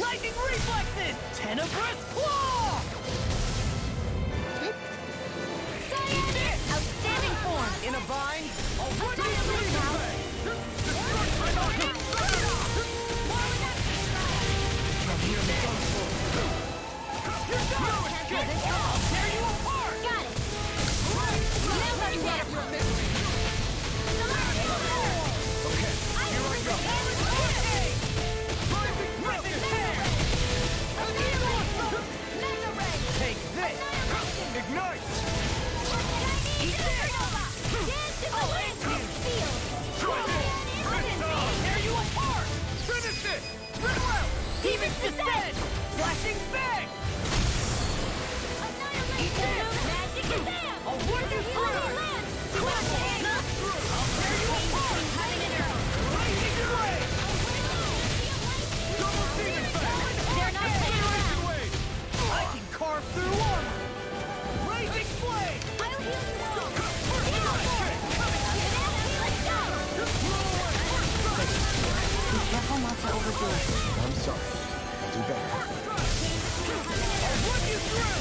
Lightning reflexes! Tenebrous claw! Outstanding form! In a bind? I'll put you From here to Dunsford. You're done! I'll tear you apart! Got it! Now let me get it. Okay, here I go. Take this! Ignite. Tear you apart! Finish it. Demon's Descent! Flashing bang! I'll run you through! I'll tear you apart! Lightning blade! Double demon fang. They're not staying around. Wait. I can carve through armor! Raging blade! Careful not to overdo it. I'm sorry. I'll do better. I'll run you through!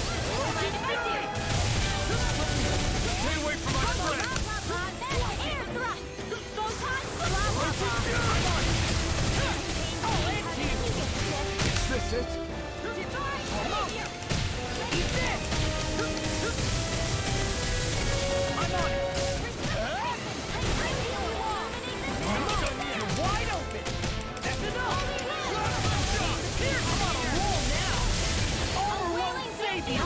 Stay away from my friend. Is this it? I'm on it! You're wide open! That's enough! I'm on a roll now! Armor won't save you!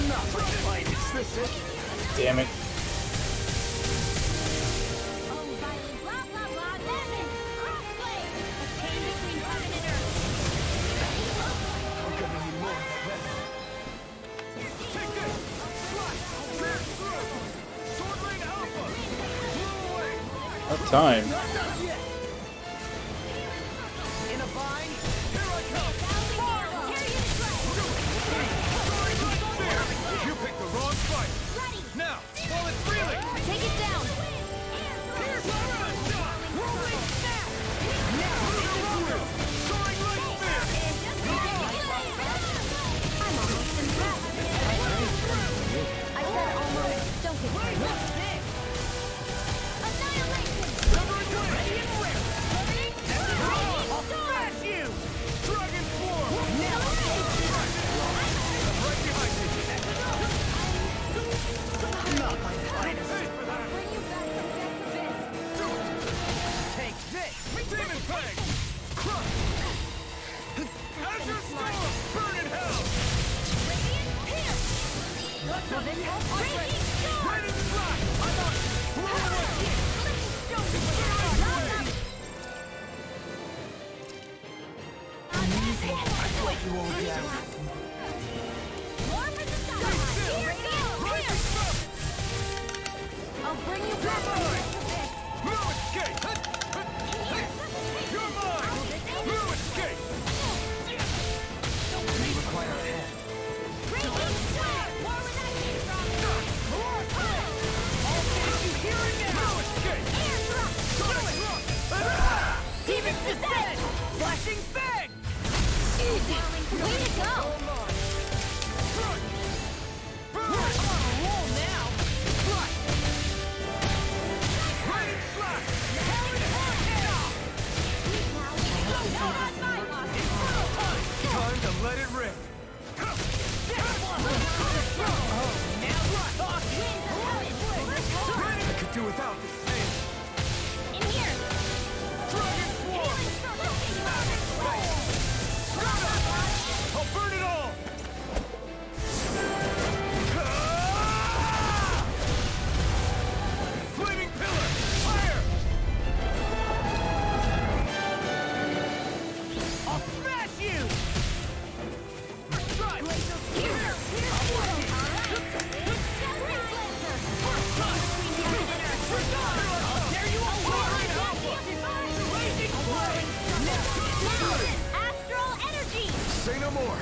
Not for fight. Is this it? Damn it. I'm gonna need more of that weapon. Take this. Slash. Pierce through. Sword Lane Alpha. Blew away. What time? Not done yet! In a bind? Here I come. You picked the wrong fight. Now, while it's reeling. Take it down! Here's the shot! Rolling snap! Now, Soaring Light Spear. I'm almost impressed. I'll bring you back from this. No escape! You're mine! No escape! We require a hand. No escape! Demon descent! Flashing fang! Easy! Way to go! I'm on a roll now! Lightning slash! Time to let it rip! I could do without this pain. In here! I'll burn it all! Flaming pillar! Fire! I'll smash you! Astral energy! Say no more!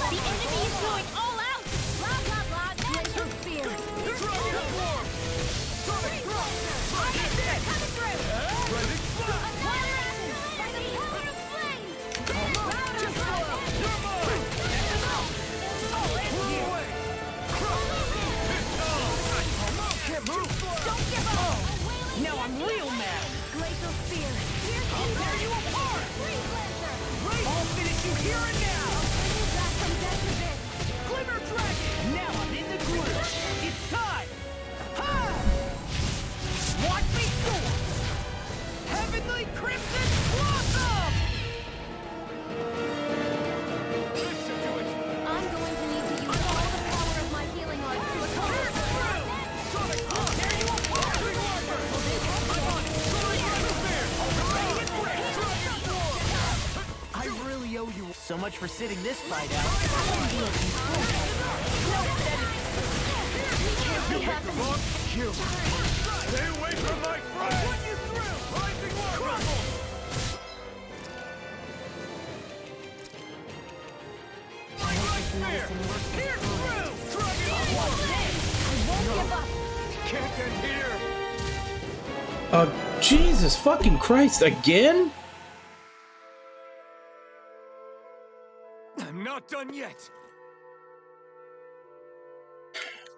The enemy is going all out! Blah, blah, blah, laser spear! Coming through! Annihilation by the power of flame! Don't give up! Now I'm real mad! Glacial spear! I'll tear you apart! I'll finish you here and now! Back from death to this! Glimmer Dragon! Now I'm in the groove! It's time! Ha! Watch me soar! Heavenly Crimson Blossom! This should do it! I'm going to need to use all the power of my healing arts to accomplish this. Sonic! I'll tear you apart! I'm on it! I really owe you so much for sitting this fight out. You! Stay away from my friend! I'll put you through! Rising Crumble! Here through! Won't give up! Can't get here! Jesus fucking Christ, again? I'm not done yet!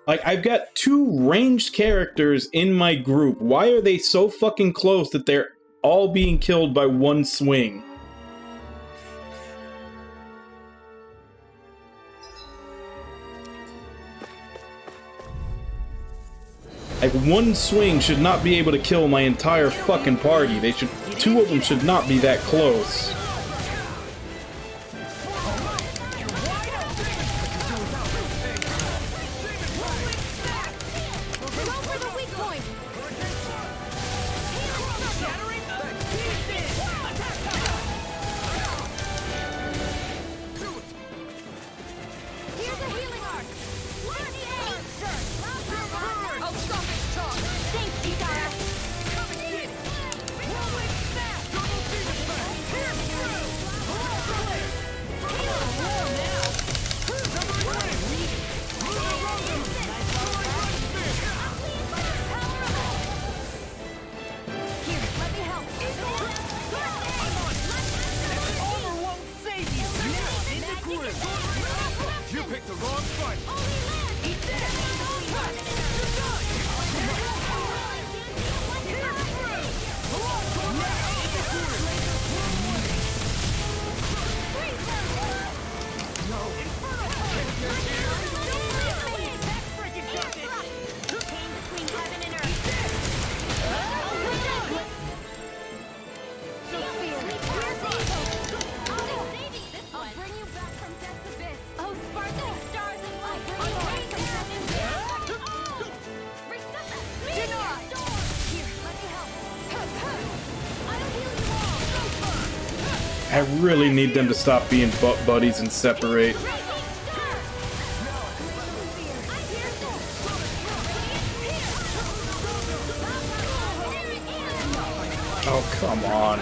Like, I've got 2 ranged characters in my group. Why are they so fucking close that they're all being killed by one swing? Like, one swing should not be able to kill my entire fucking party. They should, 2 of them should not be that close. Go for the weak point! Here's a healing arc! I'll stop this charge! Thanks, Kitara! Here, let me help! Armor won't save you! Now I'm in the groove! You picked the wrong fight! Eat this! I really need them to stop being butt buddies and separate. Oh, come on.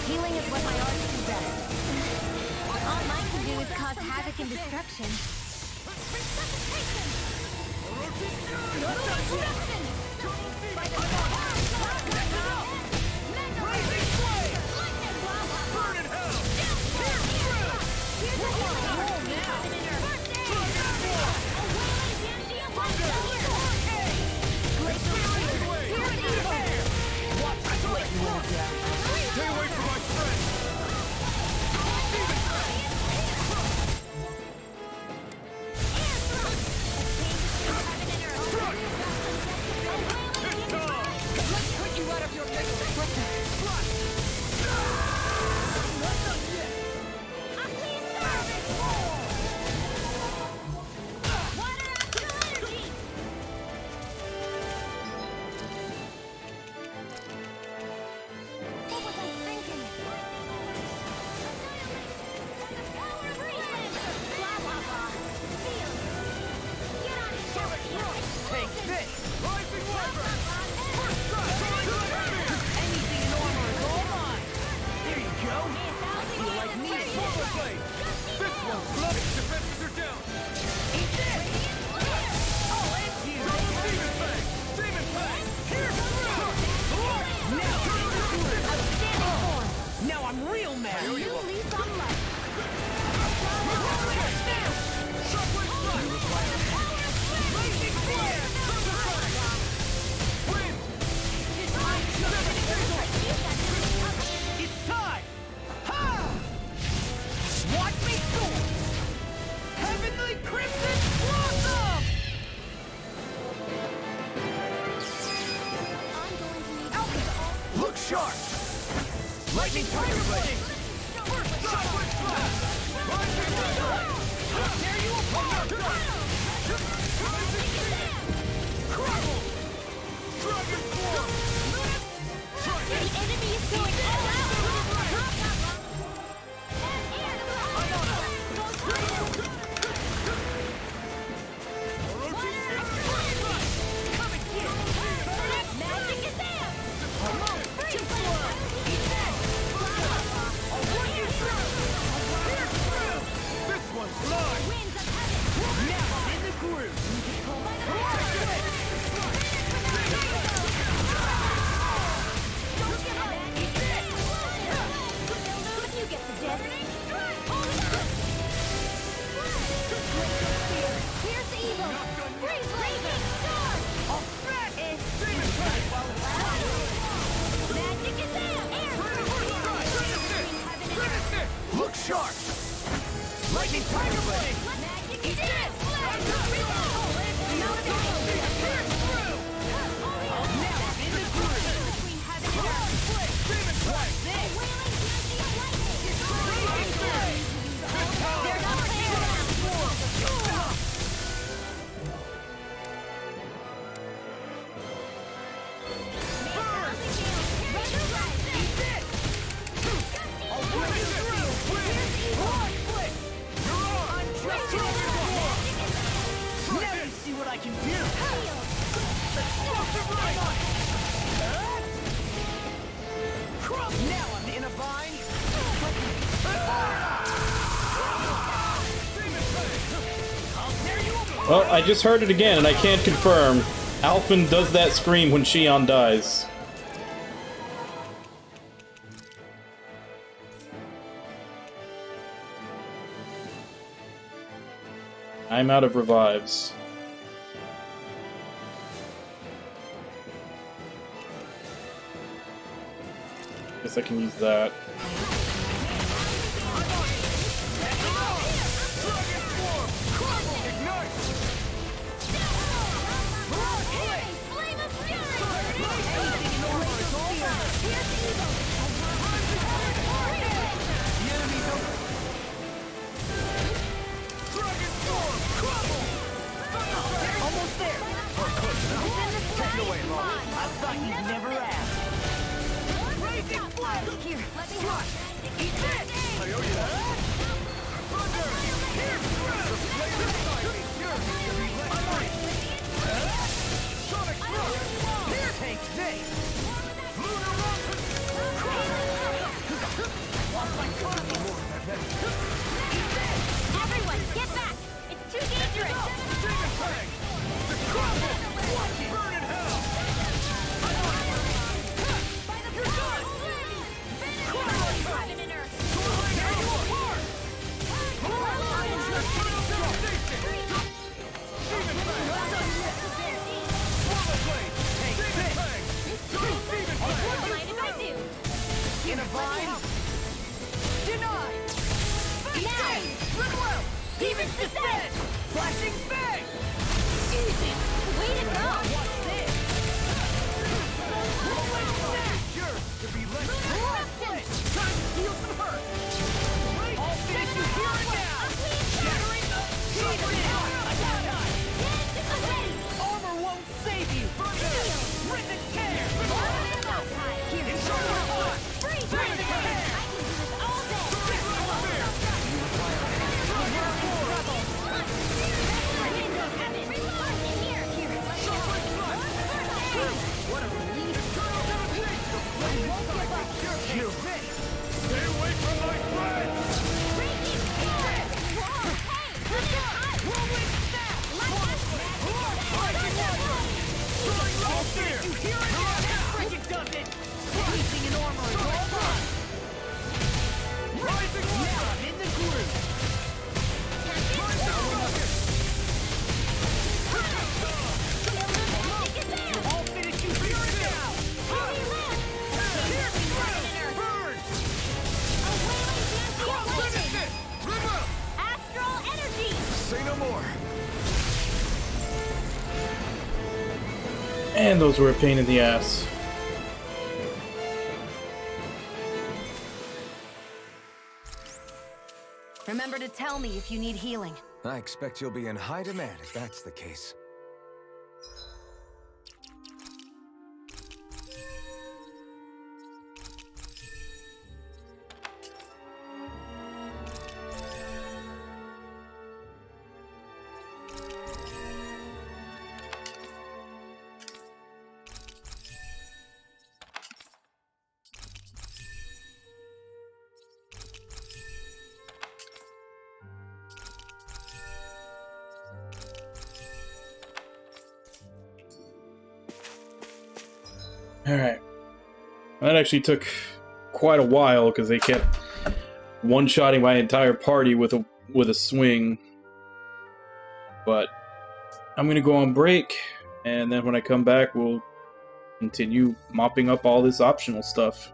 Healing is what my arts do best. All mine can do is cause havoc and destruction. Stay away from my friend! Put you out of your Take this! Rising Wyvern! First strike! Anything in armor is all mine! There you go! Feel like me at Solar Blade! This one's bloody! Defenses are down! Eat this! I'll end you! Double Demon Fang! Demon Fang! Here! Now I'm real mad! New leaf on life. Shockwave Strike! Blazing Flare! Wind! It's time! Ha! Watch me soar! Heavenly Crimson Blossom! Look sharp! Lightning Tiger Blade! Shockwave Slash! Rising Weather! Tear you apart! Crumble! Dragon Form! The enemy is going all out. Magic is there. This one's mine! Now I'm in the groove! You get the gist. Here's the evil. Freeze blazing sword. Demon Fang! Magic is there. Look sharp! Lightning Tiger Blade! Magic is there. Demon Fang! Now you see what I can do! Explosive Right! Now I'm in a bind! Well, I just heard it again, and I can't confirm. Alphen does that scream when Shion dies. I'm out of revives. Guess I can use that. Almost there! Take it away, I thought you'd never ask. Raising flame! Here, let me help. Eat this! I owe you that. Thunder! Here, through! Laser sighting! Sonic thrust! Here, take this! Lunar rocket! Lost my copy! Eat this! Everyone, get back! It's too dangerous! Demon Fang! The crumble! Watch it! Burn in hell! You're done! Heaven and earth! Tear you apart! Eternal devastation! Demon Fang! Swallow Blade! Take Demon Fang! Eternal Demon Fang! Mind if I do? In a vine! Denied! Now! Red Demon's Descent! Flashing Fang! Easy! Way to go! Watch this! Rolling Snap! Yours to be less split! Time to deal some hurt! I'll finish you here and now! Shattering the Armor won't save you! Rhythmic Tear! Here, Internal Blast! freeze! Rhythmic Tear! I can do this all day! What a relief! Eternal devastation! I won't give up! You're ready! Stay away from my friend! Rolling Snap! All fear! You hear it? Frigid does it! Slicing in armor is all done! Rising now I'm in the groove! I'll finish you here and now! Burn! Finish it! River! Astral energy! Say no more! And those were a pain in the ass. Remember to tell me if you need healing. I expect you'll be in high demand if that's the case. Alright. That actually took quite a while because they kept one-shotting my entire party with a swing. But I'm gonna go on break, and then when I come back, we'll continue mopping up all this optional stuff.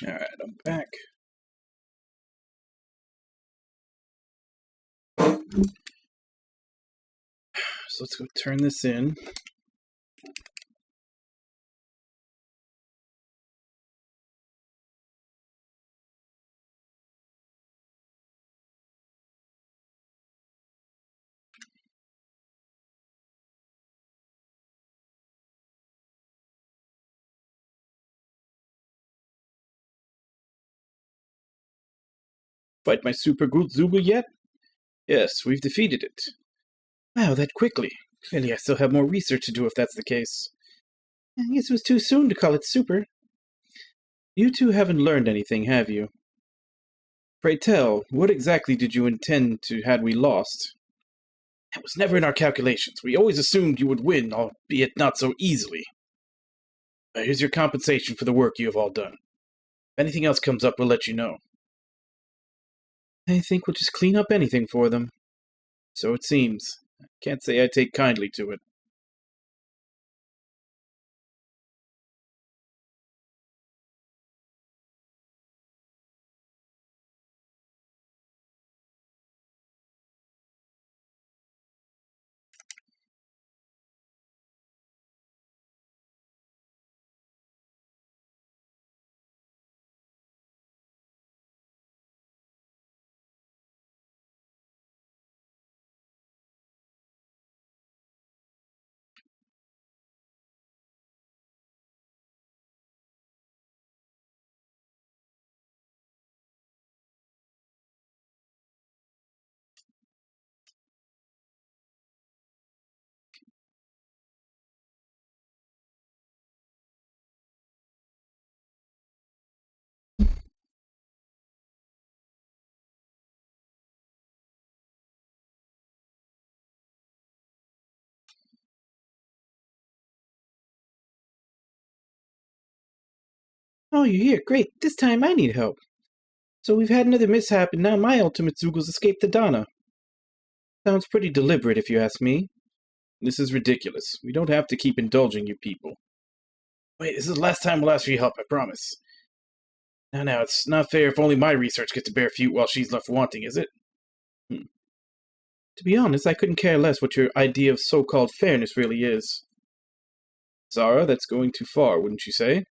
Alright, I'm back. So let's go turn this in. Fight my Super Groot Zoogle yet? Yes, we've defeated it. Wow, that quickly. Clearly I still have more research to do if that's the case. I guess it was too soon to call it super. You two haven't learned anything, have you? Pray tell, what exactly did you intend to had we lost? That was never in our calculations. We always assumed you would win, albeit not so easily. Here's your compensation for the work you have all done. If anything else comes up, we'll let you know. I think we'll just clean up anything for them. So it seems. I can't say I take kindly to it. Oh, you're here. Great. This time I need help. So we've had another mishap, and now my ultimate Zeugles escaped the Dana. Sounds pretty deliberate, if you ask me. This is ridiculous. We don't have to keep indulging you people. Wait, this is the last time we'll ask for your help, I promise. Now, it's not fair if only my research gets to bear fruit while she's left wanting, is it? To be honest, I couldn't care less what your idea of so-called fairness really is. Zara, that's going too far, wouldn't you say?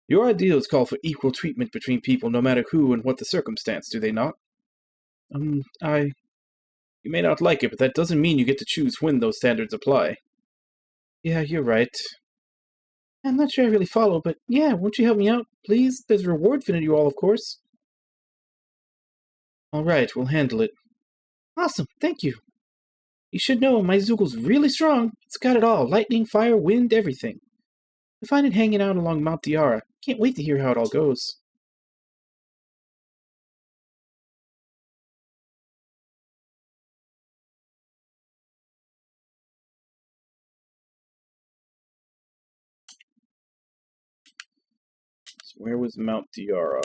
Your ideals call for equal treatment between people no matter who and what the circumstance, do they not? You may not like it, but that doesn't mean you get to choose when those standards apply. Yeah, you're right. I'm not sure I really follow, but yeah, won't you help me out, please? There's a reward for you all, of course. Alright, we'll handle it. Awesome, thank you. You should know, my Zeugle's really strong. It's got it all. Lightning, fire, wind, everything. I find it hanging out along Mount Diara. Can't wait to hear how it all goes. So where was Mount Diara?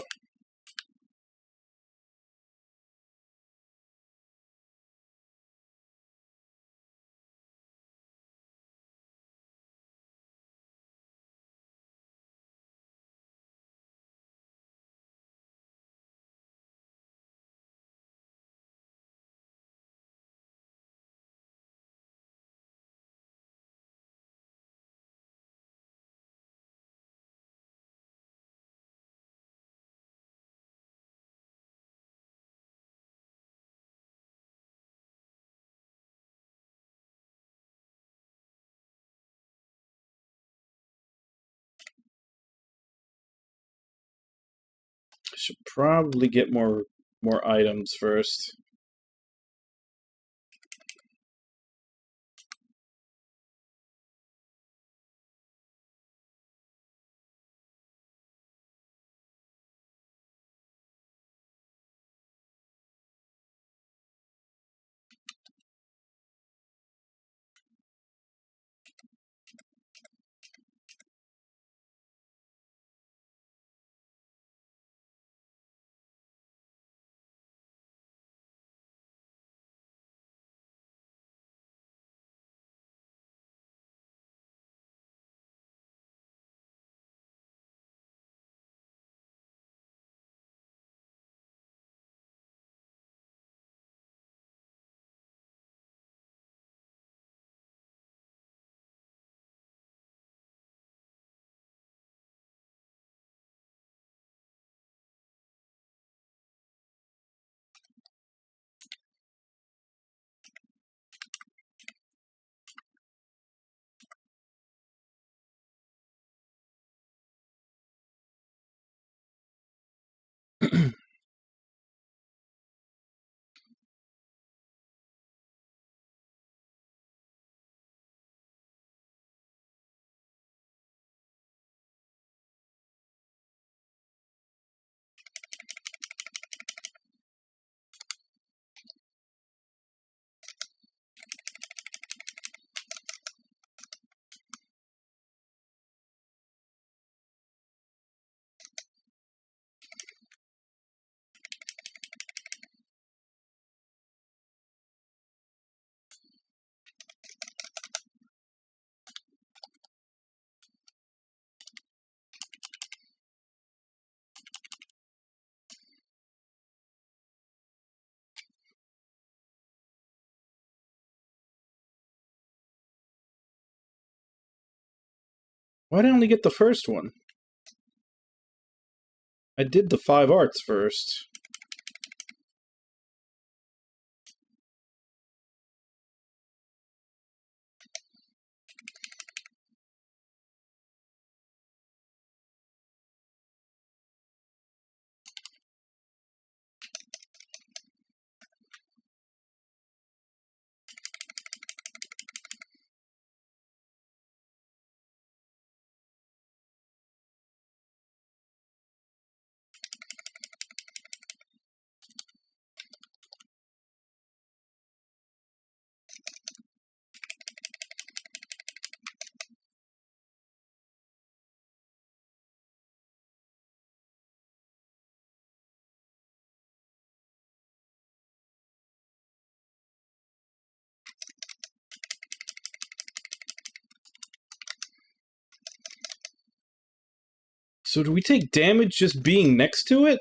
I should probably get more items first. Why did I only get the first one? I did the 5 arts first. So do we take damage just being next to it?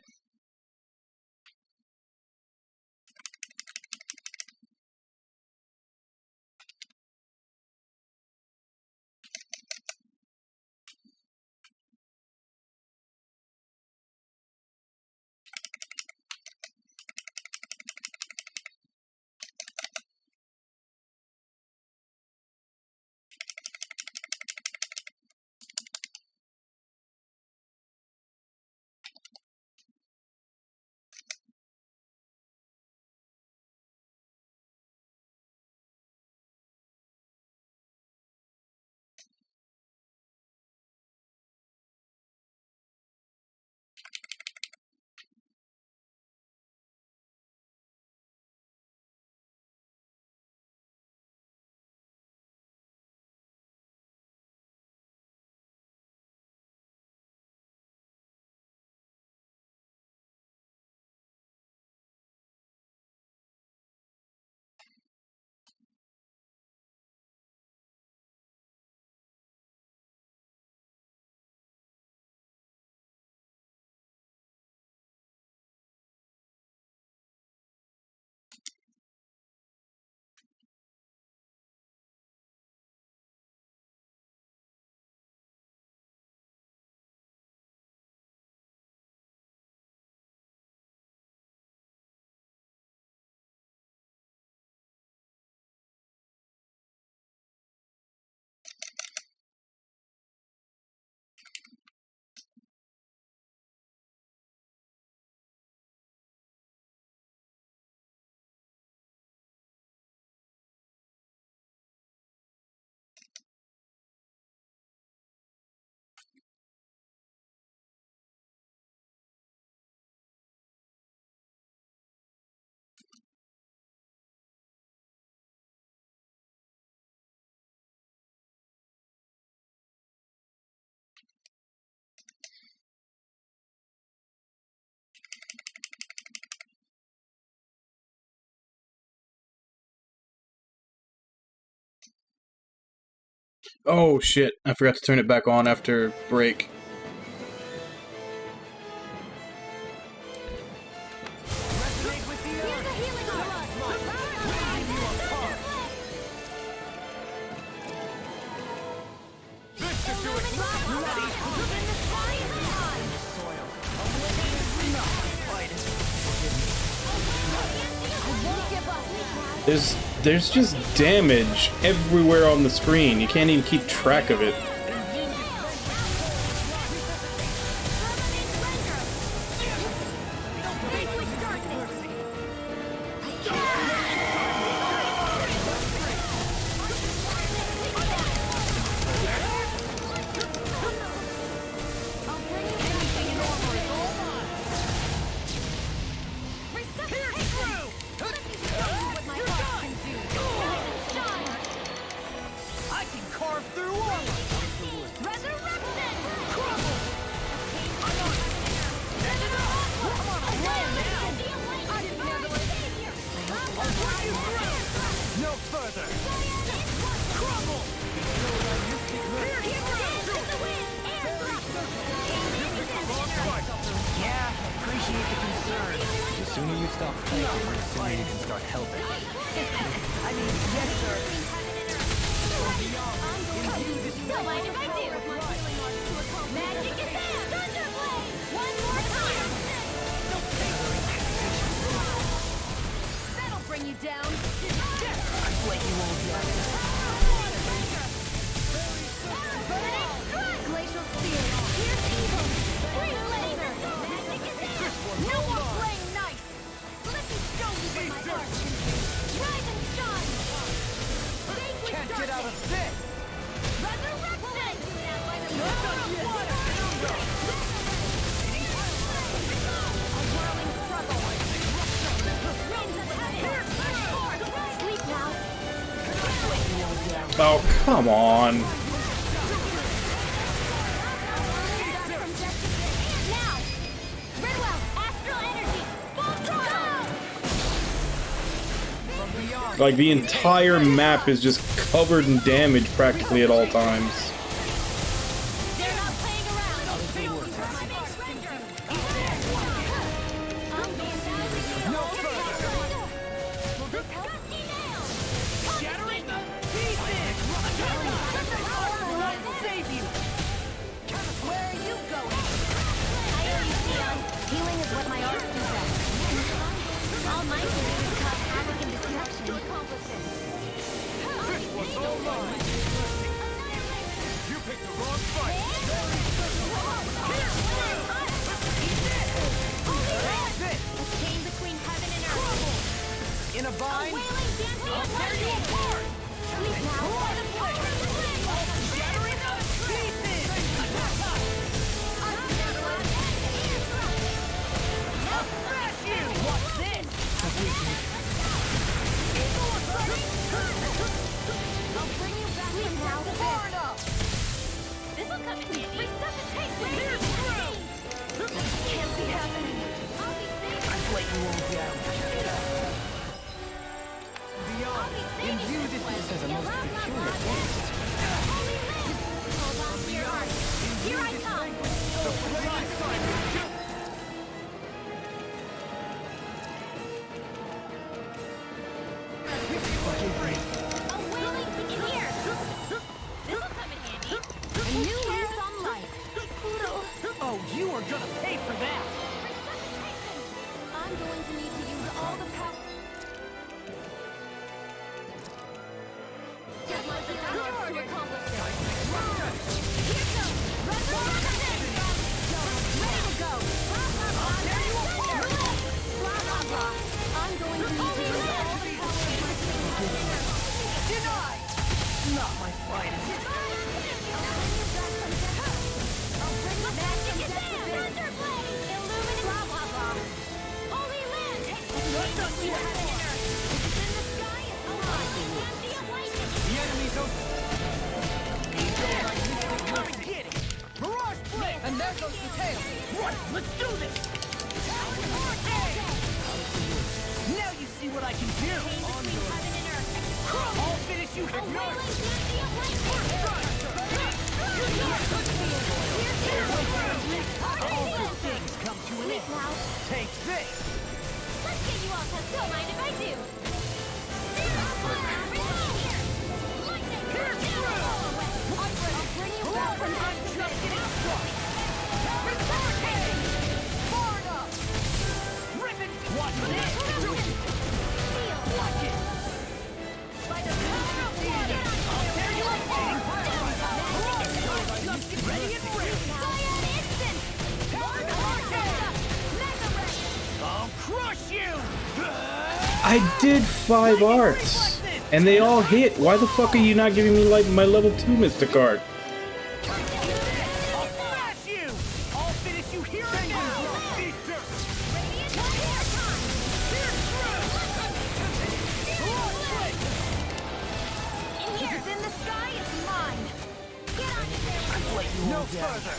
Oh shit, I forgot to turn it back on after break. Resonate with the earth. Leave you apart. This should do it. Ready. Soil. There's just damage everywhere on the screen. You can't even keep track of it. I can carve through armor. Resurrection! Crumble! I'm on it. I'm on a roll now. I can handle it. I'll put you through. No further. Crumble! Here he goes. Yeah, appreciate the concern. The sooner you stop fighting, the sooner you can start helping. I mean, yes, sir. Don't mind if I do. Magic is out. Thunderblade. One more time. That'll bring you down. Let you all down. Glacial Spear. Here's evil. Free laser. Magic is out. No more playing nice. Let me show you what my heart can do. Rise and shine. Can't get out of this. Resurrection. Sleep now. Oh, come on. Now! Redwell, astral energy! Full throttle! Like, the entire map is just covered in damage practically at all times. They're not playing around! Healing is what my arts do best. All mine can do is cause havoc and destruction. This was all mine. You picked the wrong fight. A chain between heaven and earth. In a vine, Wailing dancing I'll tear you apart. Sleep now. Shattering the pieces. I'll smash you. What's this? I'll bring you back from now to Far enough. This'll come in handy. Resuscitate me! Here's through. Can't be happening. I'll be safe. I've let you all down. Beyond. Imbue this as a most peculiar taste. Only live! Hold on to your heart. Here I come! The flaming sun. A wailing ticket here! This'll come in handy. A new lease on life. Oh, you are gonna pay for that. Resuscitation! I'm going to need to use all the power. Get my powers to accomplish this. Here goes! Resurrection! Ready to go! Blah, blah, blah. Tear you apart! Blah, blah, blah. I'm going to need to use all the power of my spirit. Denied. Not my finest. I'll bring you back from death to death. Illuminate. Blah, blah, blah. Holy land! What's up, you heaven and earth? It's in the sky. It's alive. The enemy's open. Come and get it. Mirage Blade. And there goes the tail. Right, let's do this. Now you see what I can do. I'll finish you. All good things come to an end. Take this. Let's get you all touched. Don't mind if I do. Here's through. I'll bring you back from death to death. Far enough. Ribbon. Watch this. Watch it. By the power of water. I'll tear you apart. Ready and ready. Cyan instant. I'll crush you. I did 5 arts, and they all hit. Why the fuck are you not giving me like my level 2 Mysticard? I'll smash you. I'll finish you here and now. Eat dirt. Here's through. If it's in the sky, it's mine. Get on it there. No further.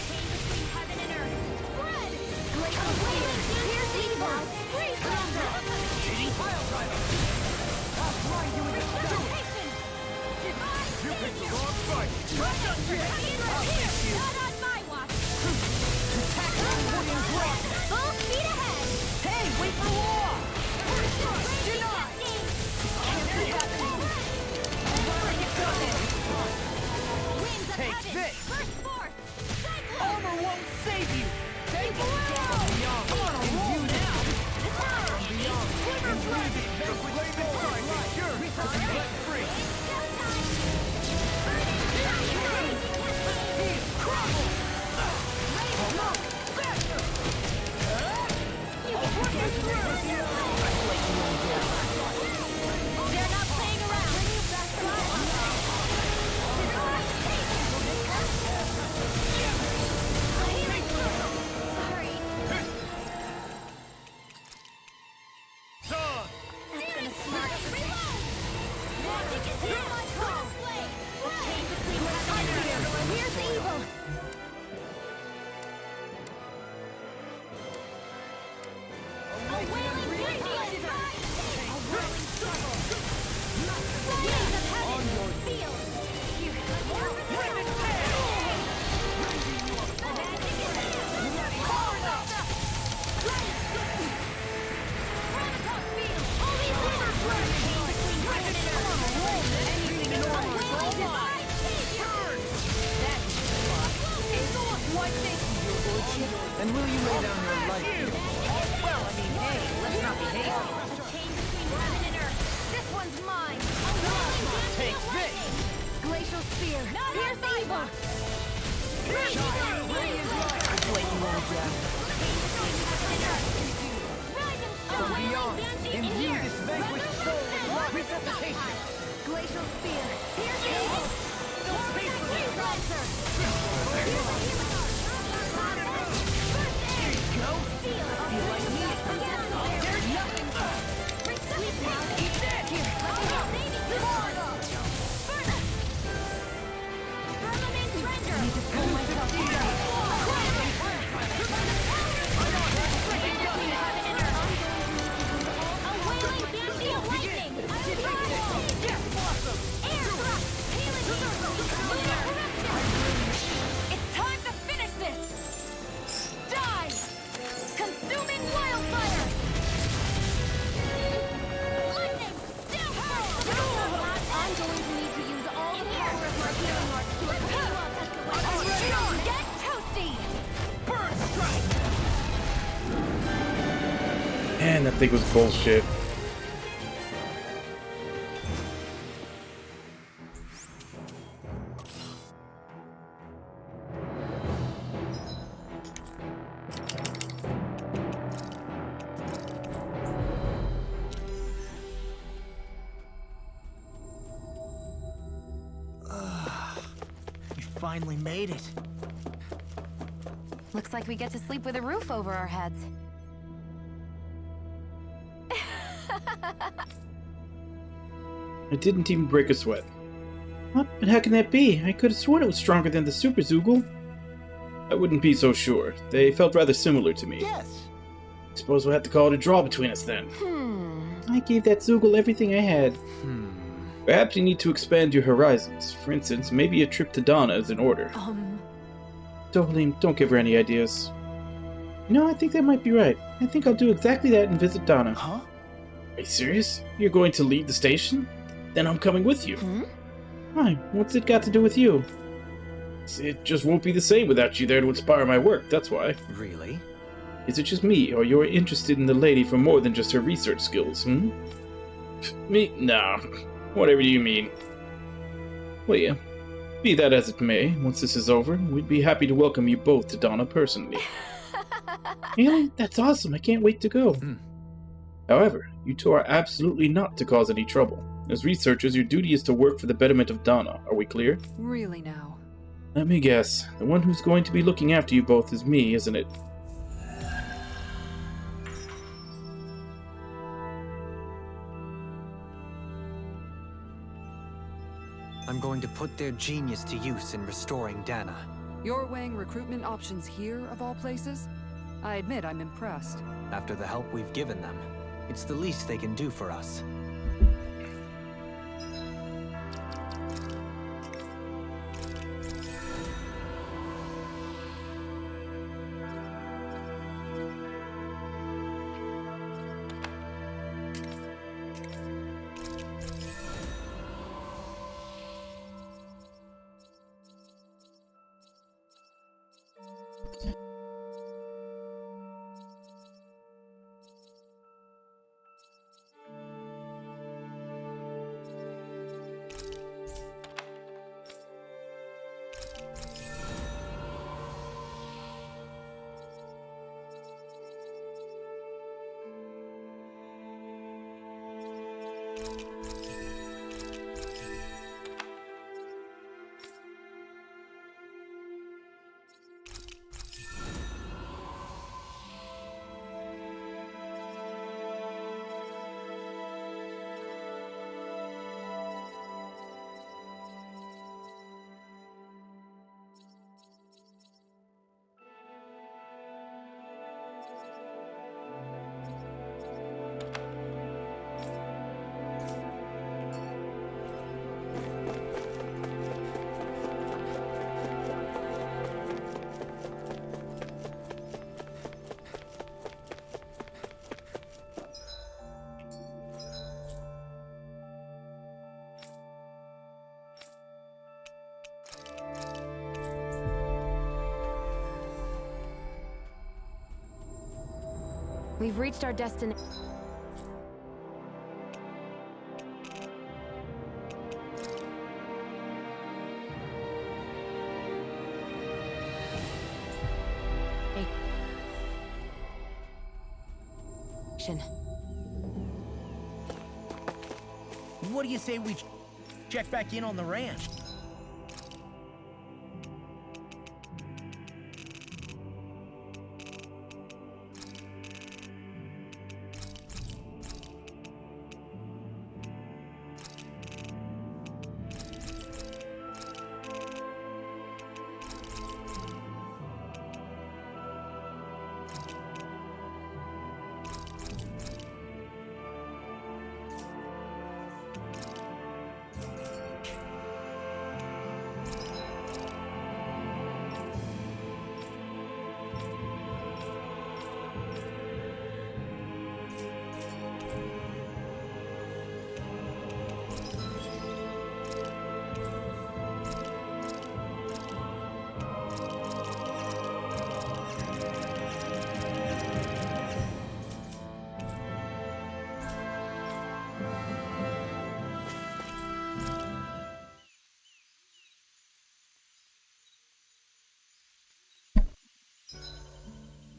Chain between heaven and earth. Spread. Great awakening. Here's evil. Free thunder. Cheating pile driver. I'll fly you in the sky. Resuscitation. Divine You picked the savior. wrong fight. Not on my watch. Full speed ahead. Hey, wait for war. Winds of Take heaven. this. Burst forth. Cyclone. Armor won't save you. Take it. Wow. I'm on a roll now. The flaming fire is yours. Let free. They're not playing around. Sorry. Done. That's gonna smart. Magic is here, my crossblade. A chain between heaven and earth. Here's evil. A wailing radiance. A whirling struggle. Flames of heaven. Feel. Here. Ribbon tail. Magic is here. Chronicles field. Holy river flood. Chain between heaven and earth. Anything in order. A wailing divine savior. Burn. That's From beyond, imbue this vanquished soul with love resuscitation. Glacial spear. It's time to finish this! Die! Consuming wildfire! Lightning! I'm going to need to use all the power of my healing arts to equip you up. Get toasty! Burn strike! Man, that thing was bullshit. We finally made it. Looks like we get to sleep with a roof over our heads. I didn't even break a sweat. What? But how can that be? I could have sworn it was stronger than the Super Zoogle. I wouldn't be so sure. They felt rather similar to me. Yes. Suppose we'll have to call it a draw between us then. I gave that Zoogle everything I had. Perhaps you need to expand your horizons. For instance, maybe a trip to Donna is in order. Dohalim, don't give her any ideas. No, I think that might be right. I think I'll do exactly that and visit Donna. Huh? Are you serious? You're going to leave the station? Then I'm coming with you. Why? What's it got to do with you? It just won't be the same without you there to inspire my work, that's why. Really? Is it just me, or you're interested in the lady for more than just her research skills, Me? Nah. Whatever you mean. Well, yeah. Be that as it may, once this is over, we'd be happy to welcome you both to Donna personally. Really? That's awesome. I can't wait to go. However, you two are absolutely not to cause any trouble. As researchers, your duty is to work for the betterment of Donna. Are we clear? Really now? Let me guess. The one who's going to be looking after you both is me, isn't it? I'm going to put their genius to use in restoring Dana. You're weighing recruitment options here, of all places? I admit I'm impressed. After the help we've given them, it's the least they can do for us. We've reached our destination. direction. What do you say we check back in on the ranch?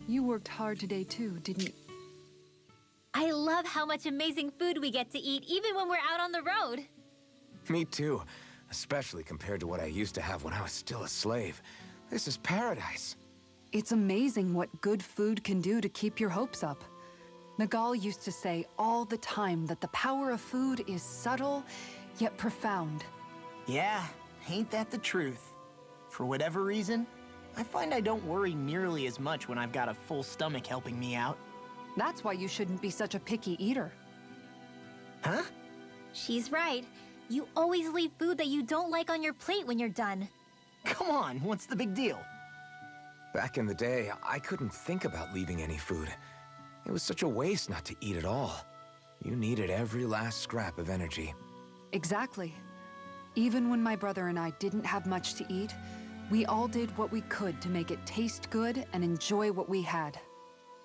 You worked hard today too, didn't you? I love how much amazing food we get to eat, even when we're out on the road. Me too. Especially compared to what I used to have when I was still a slave. This is paradise. It's amazing what good food can do to keep your hopes up. Nagal used to say all the time that the power of food is subtle, yet profound. Yeah, ain't that the truth? For whatever reason, I find I don't worry nearly as much when I've got a full stomach helping me out. That's why you shouldn't be such a picky eater. Huh? She's right. You always leave food that you don't like on your plate when you're done. Come on, what's the big deal? Back in the day, I couldn't think about leaving any food. It was such a waste not to eat at all. You needed every last scrap of energy. Exactly. Even when my brother and I didn't have much to eat, we all did what we could to make it taste good and enjoy what we had.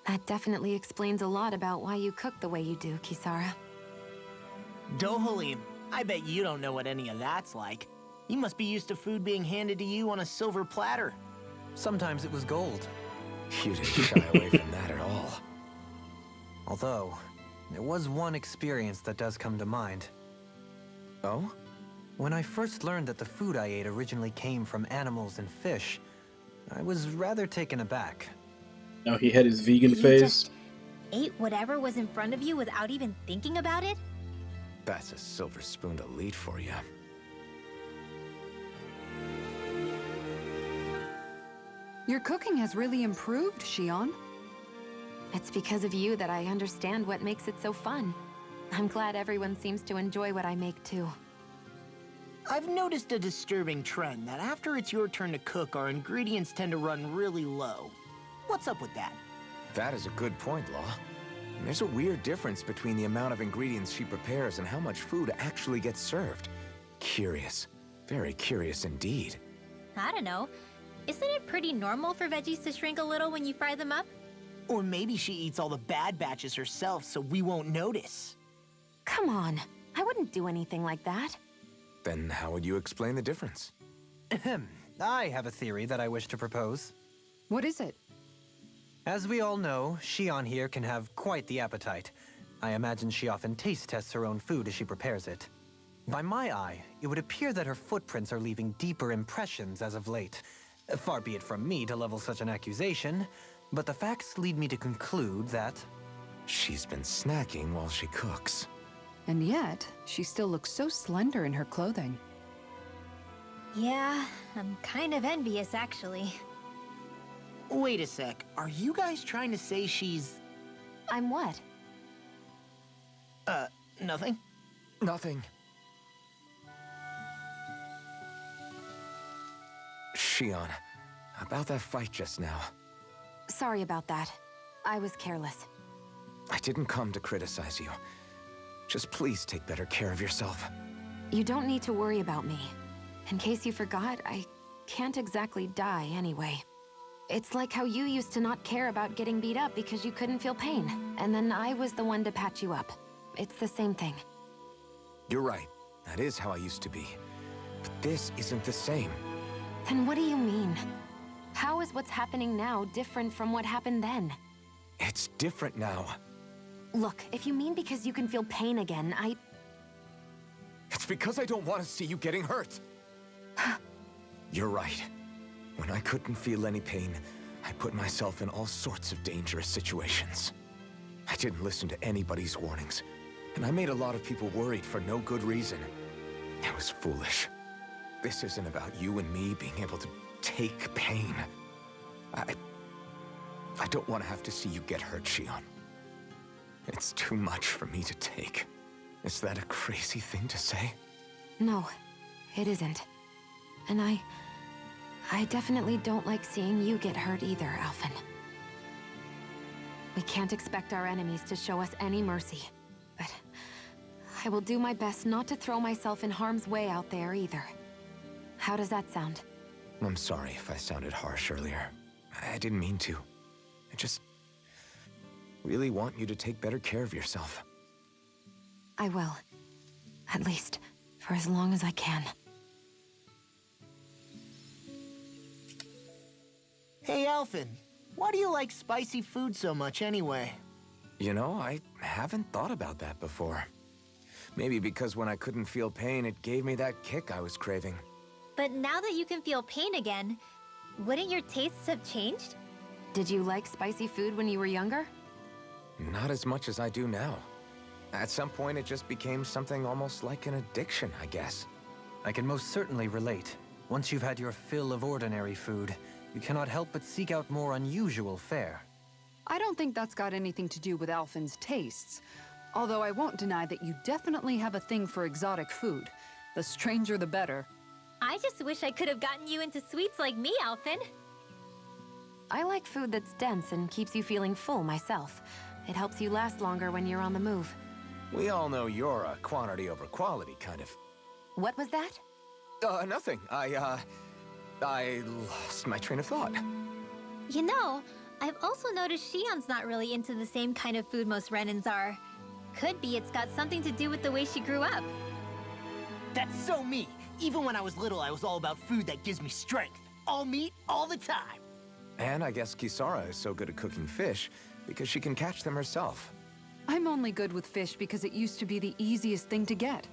That definitely explains a lot about why you cook the way you do, Kisara. Dohalim, I bet you don't know what any of that's like. You must be used to food being handed to you on a silver platter. Sometimes it was gold. You didn't shy away from that at all. Although, there was one experience that does come to mind. Oh? When I first learned that the food I ate originally came from animals and fish, I was rather taken aback. Now he had his vegan You phase. just ate whatever was in front of you without even thinking about it? That's a silver-spooned elite for you. Your cooking has really improved, Shion. It's because of you that I understand what makes it so fun. I'm glad everyone seems to enjoy what I make too. I've noticed a disturbing trend that after it's your turn to cook, our ingredients tend to run really low. What's up with that? That is a good point, Law. There's a weird difference between the amount of ingredients she prepares and how much food actually gets served. Curious. Very curious indeed. I don't know. Isn't it pretty normal for veggies to shrink a little when you fry them up? Or maybe she eats all the bad batches herself so we won't notice. Come on, I wouldn't do anything like that. Then how would you explain the difference? Ahem. I have a theory that I wish to propose. What is it? As we all know, Shion here can have quite the appetite. I imagine she often taste tests her own food as she prepares it. By my eye, it would appear that her footprints are leaving deeper impressions as of late. Far be it from me to level such an accusation, but the facts lead me to conclude that... She's been snacking while she cooks. And yet, she still looks so slender in her clothing. Yeah, I'm kind of envious actually. Wait a sec, are you guys trying to say she's... I'm what? Nothing? Nothing. Shion, about that fight just now. Sorry about that. I was careless. I didn't come to criticize you. Just please take better care of yourself. You don't need to worry about me. In case you forgot, I can't exactly die anyway. It's like how you used to not care about getting beat up because you couldn't feel pain, and then I was the one to patch you up. It's the same thing. You're right. That is how I used to be. But this isn't the same. Then what do you mean? How is what's happening now different from what happened then? It's different now. Look, if you mean because you can feel pain again, It's because I don't want to see you getting hurt. You're right. When I couldn't feel any pain, I put myself in all sorts of dangerous situations. I didn't listen to anybody's warnings, and I made a lot of people worried for no good reason. It was foolish. This isn't about you and me being able to take pain. I don't want to have to see you get hurt, Shion. It's too much for me to take. Is that a crazy thing to say? No, it isn't. And I definitely don't like seeing you get hurt either, Alphen. We can't expect our enemies to show us any mercy. But I will do my best not to throw myself in harm's way out there either. How does that sound? I'm sorry if I sounded harsh earlier. I didn't mean to. I just really want you to take better care of yourself. I will. At least, for as long as I can. Hey, Alphen. Why do you like spicy food so much anyway? You know, I haven't thought about that before. Maybe because when I couldn't feel pain, it gave me that kick I was craving. But now that you can feel pain again, wouldn't your tastes have changed? Did you like spicy food when you were younger? Not as much as I do now. At some point, it just became something almost like an addiction, I guess. I can most certainly relate. Once you've had your fill of ordinary food, you cannot help but seek out more unusual fare. I don't think that's got anything to do with Alphen's tastes. Although I won't deny that you definitely have a thing for exotic food. The stranger the better. I just wish I could have gotten you into sweets like me, Alphen. I like food that's dense and keeps you feeling full myself. It helps you last longer when you're on the move. We all know you're a quantity over quality kind of... What was that? Nothing. I lost my train of thought. You know, I've also noticed Shion's not really into the same kind of food most Renans are. Could be it's got something to do with the way she grew up. That's so me. Even when I was little, I was all about food that gives me strength. All meat, all the time. And I guess Kisara is so good at cooking fish because she can catch them herself. I'm only good with fish because it used to be the easiest thing to get.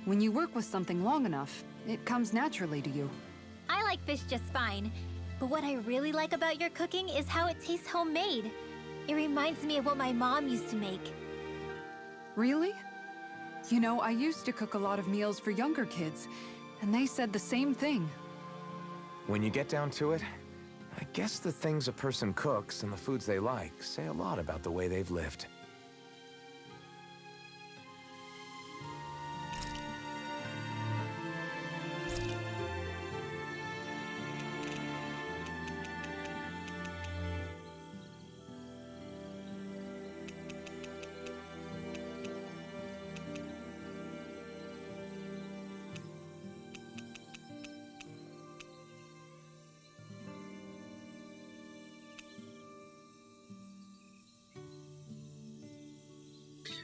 When you work with something long enough, it comes naturally to you. I like fish just fine, but what I really like about your cooking is how it tastes homemade. It reminds me of what my mom used to make. Really? You know, I used to cook a lot of meals for younger kids, and they said the same thing. When you get down to it, I guess the things a person cooks and the foods they like say a lot about the way they've lived.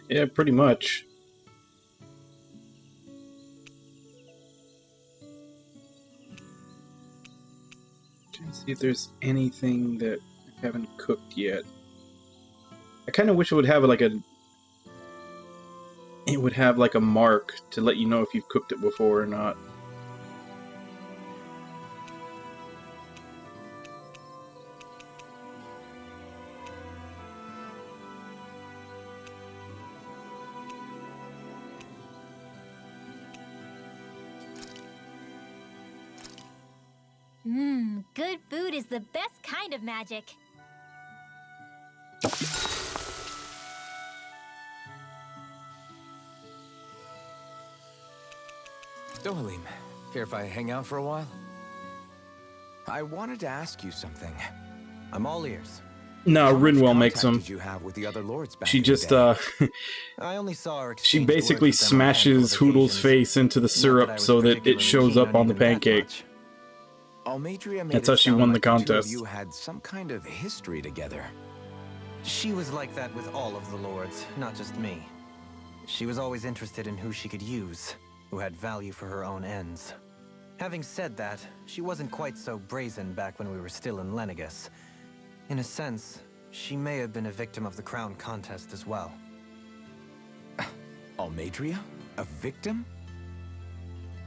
Yeah, pretty much. Trying to see if there's anything that I haven't cooked yet. I kind of wish it would have like a mark to let you know if you've cooked it before or not. Good food is the best kind of magic. Dohalim, care if I hang out for a while? I wanted to ask you something. I'm all ears. No, How much Rinwell makes contact them. Did you have with the other lords back She in the just, day? I only saw her she exchange basically words with them on a handful smashes of Hoodle's occasions. face into the Not that I syrup was so that it particularly shows keen up on the even that pancake. much. Almadria made That's it how she sound won the like two of contest. you had some kind of history together. She was like that with all of the lords, not just me. She was always interested in who she could use, who had value for her own ends. Having said that, she wasn't quite so brazen back when we were still in Lenegus. In a sense, she may have been a victim of the crown contest as well. Almadria? A victim?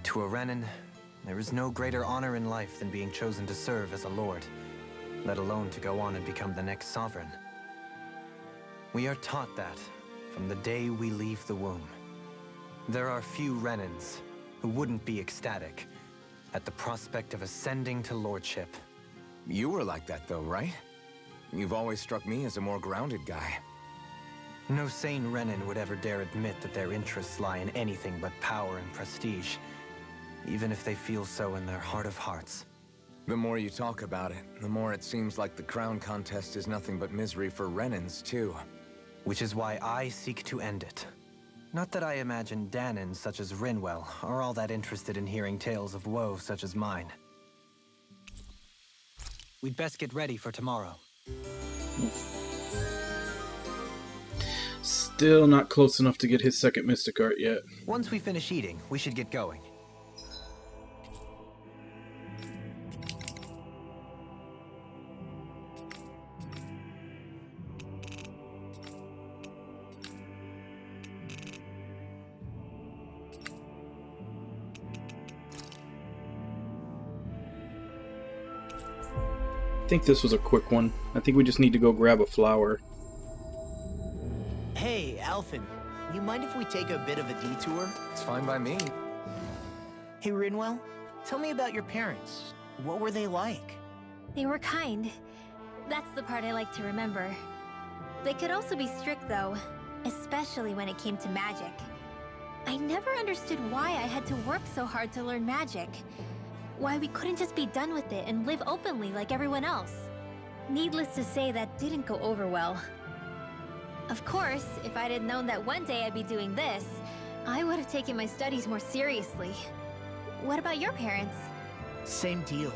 To a Renan, there is no greater honor in life than being chosen to serve as a lord, let alone to go on and become the next sovereign. We are taught that from the day we leave the womb. There are few Renans who wouldn't be ecstatic at the prospect of ascending to lordship. You were like that though, right? You've always struck me as a more grounded guy. No sane Renan would ever dare admit that their interests lie in anything but power and prestige, even if they feel so in their heart of hearts. The more you talk about it, the more it seems like the crown contest is nothing but misery for Renans, too. Which is why I seek to end it. Not that I imagine Danans such as Rinwell are all that interested in hearing tales of woe such as mine. We'd best get ready for tomorrow. Still not close enough to get his second Mystic Art yet. Once we finish eating, we should get going. I think this was a quick one. I think we just need to go grab a flower. Hey, Alphen, you mind if we take a bit of a detour? It's fine by me. Hey, Rinwell, tell me about your parents. What were they like? They were kind. That's the part I like to remember. They could also be strict, though, especially when it came to magic. I never understood why I had to work so hard to learn magic. Why we couldn't just be done with it and live openly like everyone else. Needless to say, that didn't go over well. Of course, if I'd had known that one day I'd be doing this, I would have taken my studies more seriously. What about your parents? Same deal.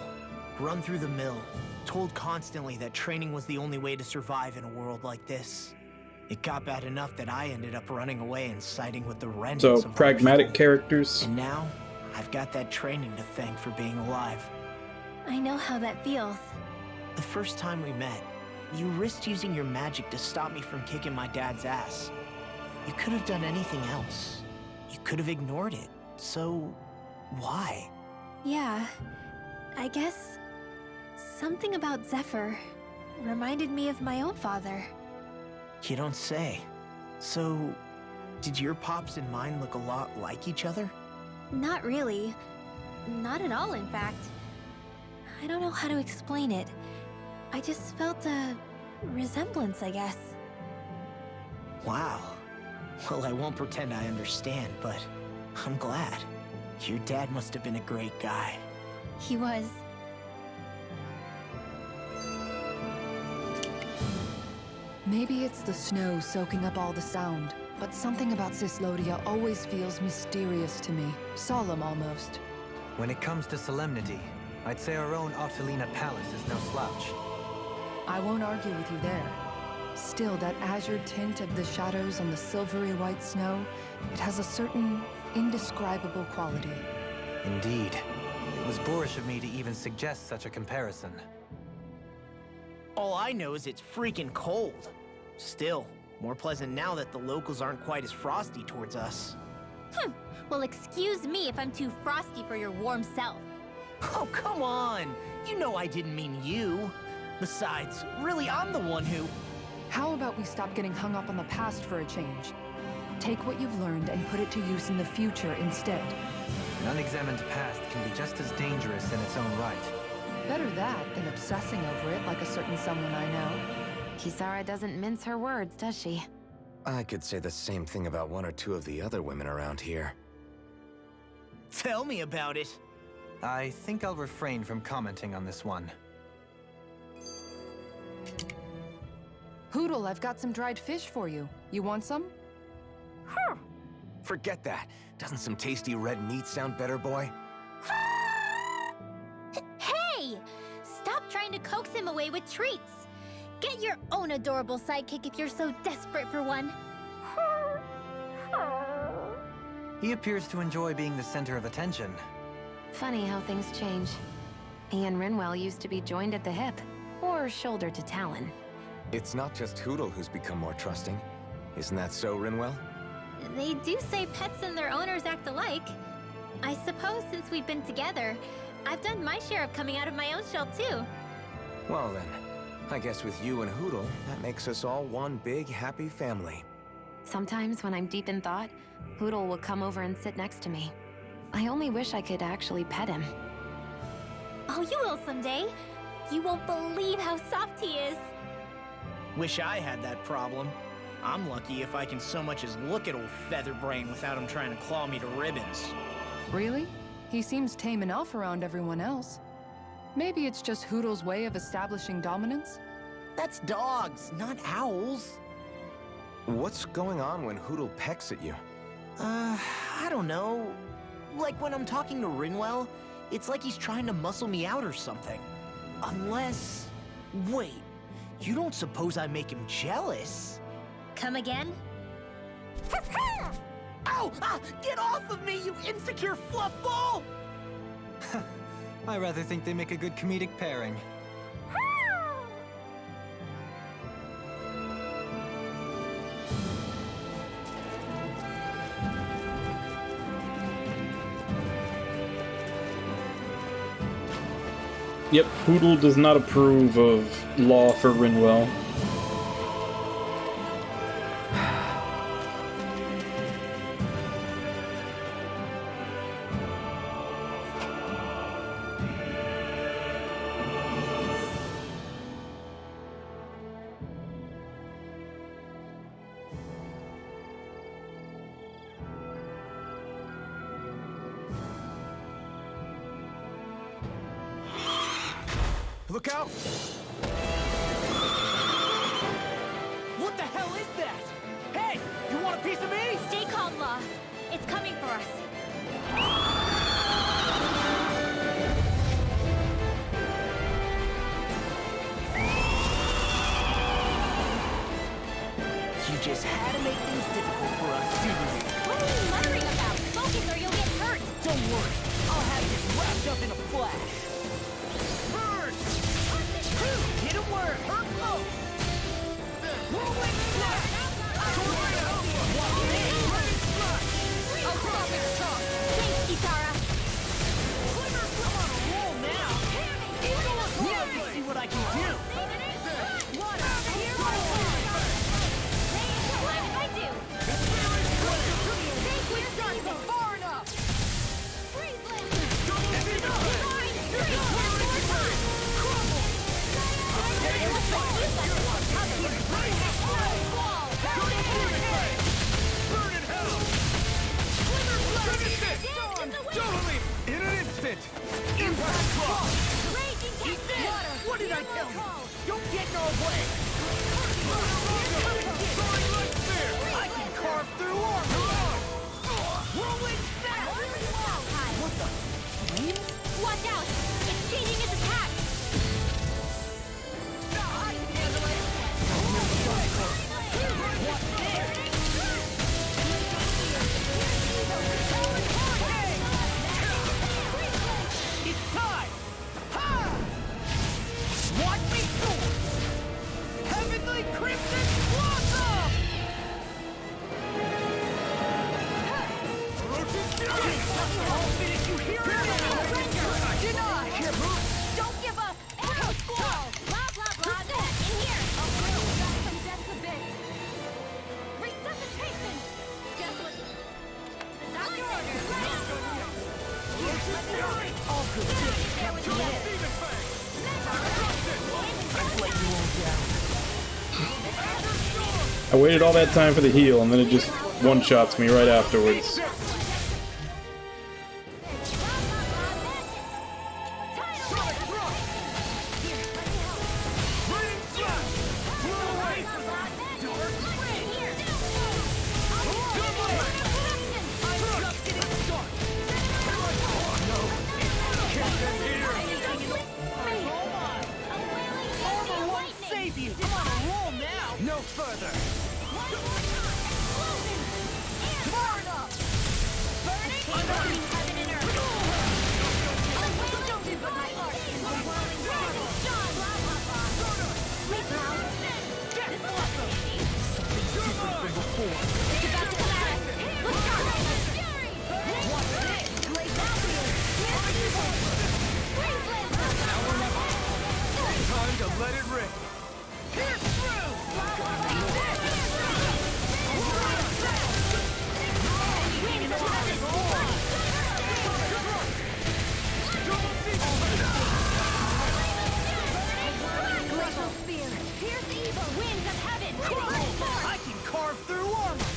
Run through the mill. Told constantly that training was the only way to survive in a world like this. It got bad enough that I ended up running away and siding with the Renans. So, of our pragmatic people. characters. And now, I've got that training to thank for being alive. I know how that feels. The first time we met, you risked using your magic to stop me from kicking my dad's ass. You could have done anything else. You could have ignored it. So, why? Yeah, I guess something about Zephyr reminded me of my own father. You don't say. So, did your pops and mine look a lot like each other? Not really. Not at all, in fact. I don't know how to explain it. I just felt a resemblance, I guess. Wow. Well, I won't pretend I understand, but I'm glad. Your dad must have been a great guy. He was. Maybe it's the snow soaking up all the sound, but something about Cyslodia always feels mysterious to me. Solemn, almost. When it comes to solemnity, I'd say our own Octalina Palace is no slouch. I won't argue with you there. Still, that azure tint of the shadows on the silvery white snow, it has a certain indescribable quality. Indeed. It was boorish of me to even suggest such a comparison. All I know is it's freaking cold. Still, more pleasant now that the locals aren't quite as frosty towards us. Well, excuse me if I'm too frosty for your warm self. Oh, come on! You know I didn't mean you. Besides, really, I'm the one who... How about we stop getting hung up on the past for a change? Take what you've learned and put it to use in the future instead. An unexamined past can be just as dangerous in its own right. Better that than obsessing over it like a certain someone I know. Kisara doesn't mince her words, does she? I could say the same thing about one or two of the other women around here. Tell me about it. I think I'll refrain from commenting on this one. Hootle, I've got some dried fish for you. You want some? Forget that. Doesn't some tasty red meat sound better, boy? Hey! Stop trying to coax him away with treats. Get your own adorable sidekick if you're so desperate for one. He appears to enjoy being the center of attention. Funny how things change. He and Rinwell used to be joined at the hip, or shoulder to talon. It's not just Hootle who's become more trusting. Isn't that so, Rinwell? They do say pets and their owners act alike. I suppose since we've been together, I've done my share of coming out of my own shell too. Well then, I guess with you and Hootle, that makes us all one big happy family. Sometimes when I'm deep in thought, Hootle will come over and sit next to me. I only wish I could actually pet him. Oh, you will someday. You won't believe how soft he is. Wish I had that problem. I'm lucky if I can so much as look at old Featherbrain without him trying to claw me to ribbons. Really? He seems tame enough around everyone else. Maybe it's just Hootle's way of establishing dominance? That's dogs, not owls. What's going on when Hootle pecks at you? I don't know. Like when I'm talking to Rinwell, it's like he's trying to muscle me out or something. Unless... Wait, you don't suppose I make him jealous? Come again? Ow! Ah, get off of me, you insecure fluffball! I rather think they make a good comedic pairing. Yep, Hootle does not approve of law for Rinwell. Look out! What the hell is that? Hey, you want a piece of me? Stay calm, Law. It's coming for us. You just had to make things difficult for us, didn't you? What are you muttering about? Focus or you'll get hurt. Don't worry, I'll have this wrapped up in a flash. Burn! Hit him where it hurt most! Whirlwind Slash! Tornado! Running Slash! Atomic Shock! Thanks, Kitara. Glimmer, come on a roll now! Now you see what I can do! What if I do? We've got them far enough! Freeze Land! Heavy enough! Line! Three! One more time! Burn in hell! Finish it! Totally! In an instant! Impact Claw! Eat this! What did I tell you? Don't get in our way! Sorry, right there! I can carve through armor! Whirlwind Snap! What the? Watch out! It's changing its attack! It's time! Ha! Watch me soar! Heavenly Crimson Blossom! I'll finish you here now! Deny! Here, move! Don't give up! Arrow squall! Blah, blah, blah, that in here! A real back from death's abyss! Resuscitation! Just what... That's your order! All good. There with the end! I waited all that time for the heal, and then it just one-shots me right afterwards. Armor won't save you! I'm on a roll now! No further! Far enough! to let it rip. Pierce through! Glacial Spear! Pierce evil! Winds of heaven! I can carve through armor!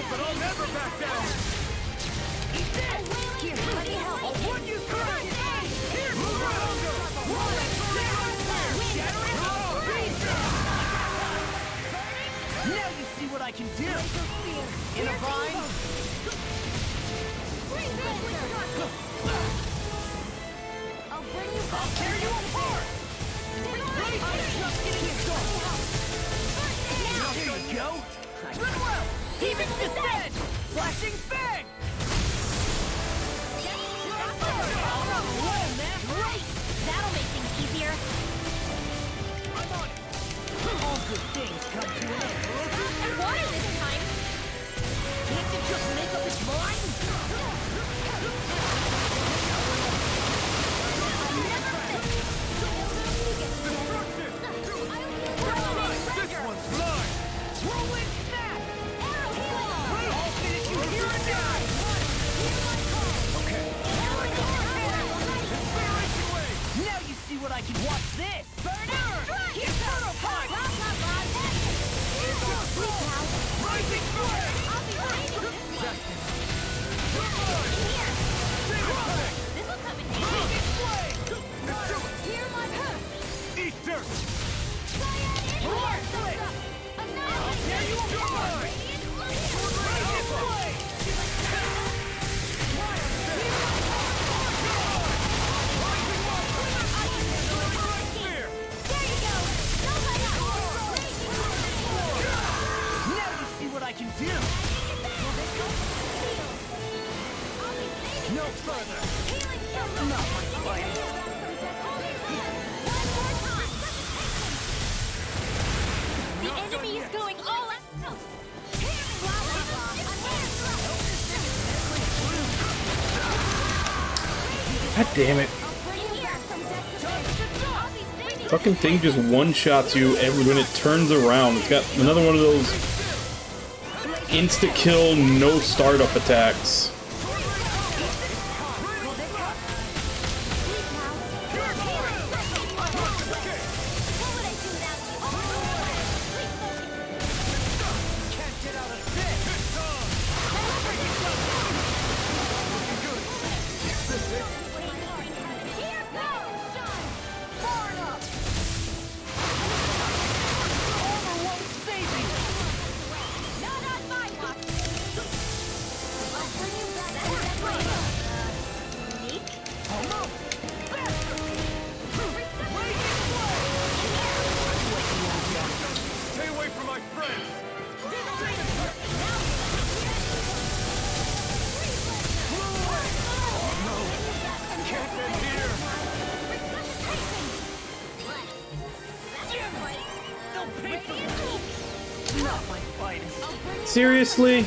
But I'll never back down! Eat this! Here, let me help. I'll put you through! Here's the rounder! Now you see what I can do! In a vine? I'll bring you I'll tear you apart! I'm just getting started! There you go! Goodwill! Even descent! Flashing fang! Great! That'll make things easier. I'm on it! All good things come to an end. And water this time. Can't you just make up its mind? This one's mine! Whirlwind snap! I'll finish you here and now! Okay. Inspiration wave! Now you see what I can watch this! Burner! Inferno pipe! Rising flame! This'll come in Rising flame! Here, my Eat dirt! I'll tear you apart! Rising flame! Spear! Now you see what I can do! No further! Not my fight! The enemy is going all out! God damn it. Fucking thing just one-shots you every when it turns around. It's got another one of those insta-kill, no startup attacks. Stay away from my friends! Can't end here! They'll pay for this! Not my finest! Seriously?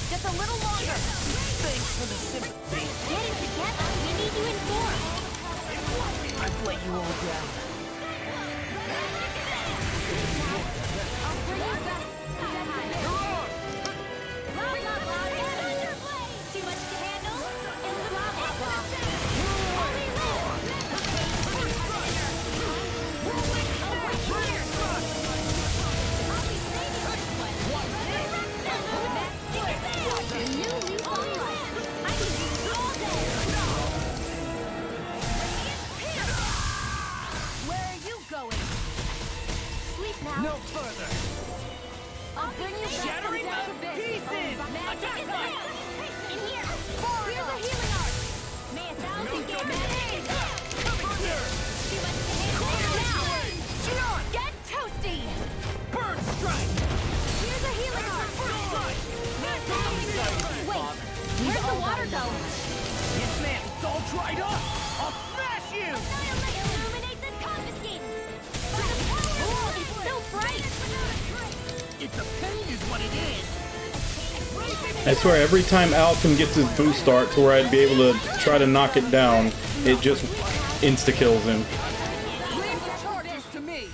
Just a little longer. Thanks for the sympathy. Get it together. We need you informed. I've let you all down. I'll bring you back. Blah, blah, blah. Too much to handle? And blah, blah, blah. Only live. Over here. I'll be saving this one. New online. I can do it all day. dried up! I'll smash you! Illuminate this confiscating! The power of is so bright! It's a pain is what it is! I swear, every time Alphen gets his boost start to where I'd be able to try to knock it down, it just insta-kills him. Leave the charges to me!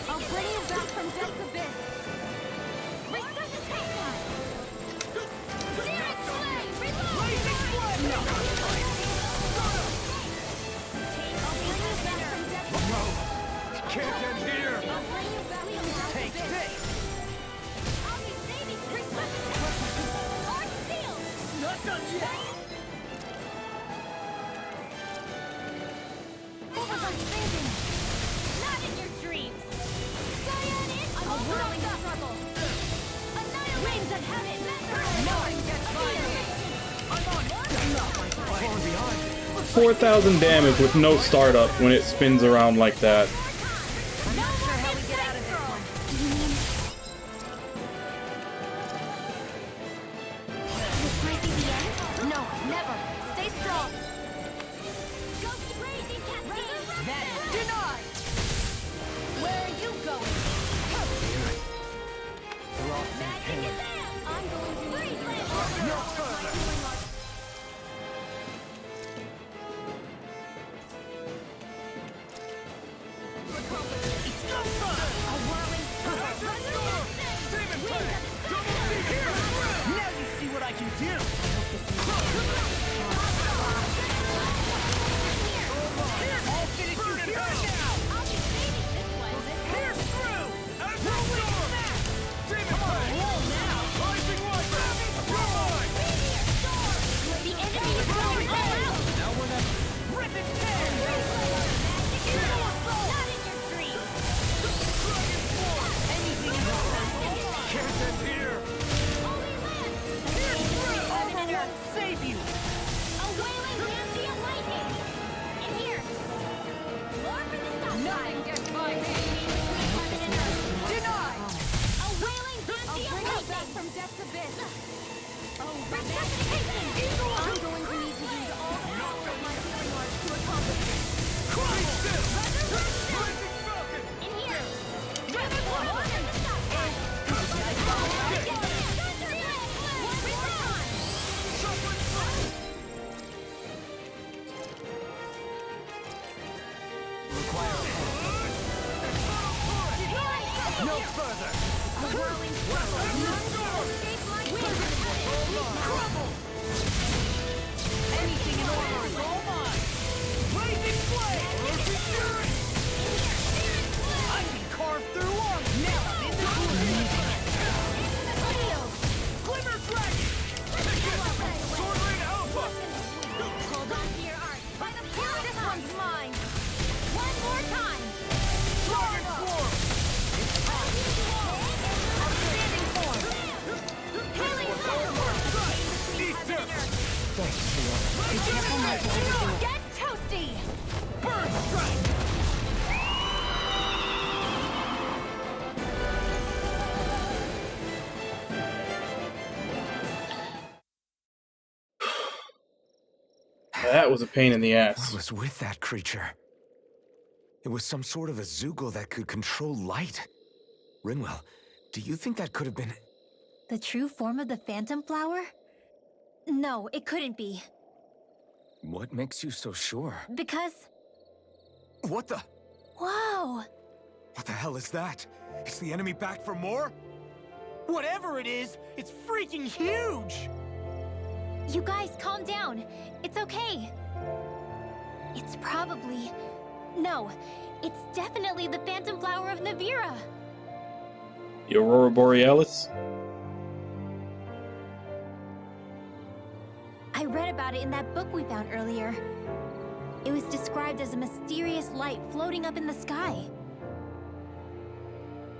I'll bring you back from Death's Abyss! Resuscitation! Demon Flame! Reload! I'll bring you back from Death's Abyss! Can't end here! I'll bring you back from Death's Take Abyss! this! I'll be saving Resuscitation! Arc Seal! Not done yet! What was I thinking? Not in your dreams! Cyan is a whirling struggle! Annihilate of heaven! Nothing gets by me! I'm on! Far behind! 4,000 damage with no startup when it spins around like that. I'm not sure how we get out of this one. This might be the end? No, never. Stay strong. Go crazy, Cascade! That's denied! Where are you going? They're off in Magic pain. is in! I'm going to need you to No further! It's no fun! A whirling Now you see what I can do! I'll finish you here now! I'll be saving this one. Pierce through! Rolling smash! Come on, roll now! Rising Rider! Rewind! The enemy is going all out! Now we're not... Rip and tear! Not in your dreams! Anything in the Can't end here! Only land! Pierce through! Armor won't save you! A wailing Nancy of lightning! In here! More for the stop Nothing gets by me. Denied! A wailing Nancy of lightning! From Death's Abyss. Resuscitation! I'm going to need to use all the power of my healing arts to accomplish this. Cry still! Resurrection! Rising Falcon! In here! Weapon one! More for the stop sign! One more time! No further! A whirling struggle! Escape my Crumble! Anything in order is all mine! Blazing flame! I can carve through armor! Now I'm in the Glimmer Dragon! Sword Rain Alpha! Hold on to your art. By the power this one's mine. One more time. Dragon Swarm! Outstanding form. Healing power. Ether! Get toasty. Burn Strike! That was a pain in the What ass. was with that creature? It was some sort of a Zoogle that could control light. Rinwell, do you think that could have been... The true form of the Phantom Flower? No, it couldn't be. What makes you so sure? Because... What the... Whoa! What the hell is that? Is the enemy back for more? Whatever it is, it's freaking huge! You guys, calm down. It's okay. It's probably... No, it's definitely the Phantom Flower of Navira. The Aurora Borealis? I read about it in that book we found earlier. It was described as a mysterious light floating up in the sky.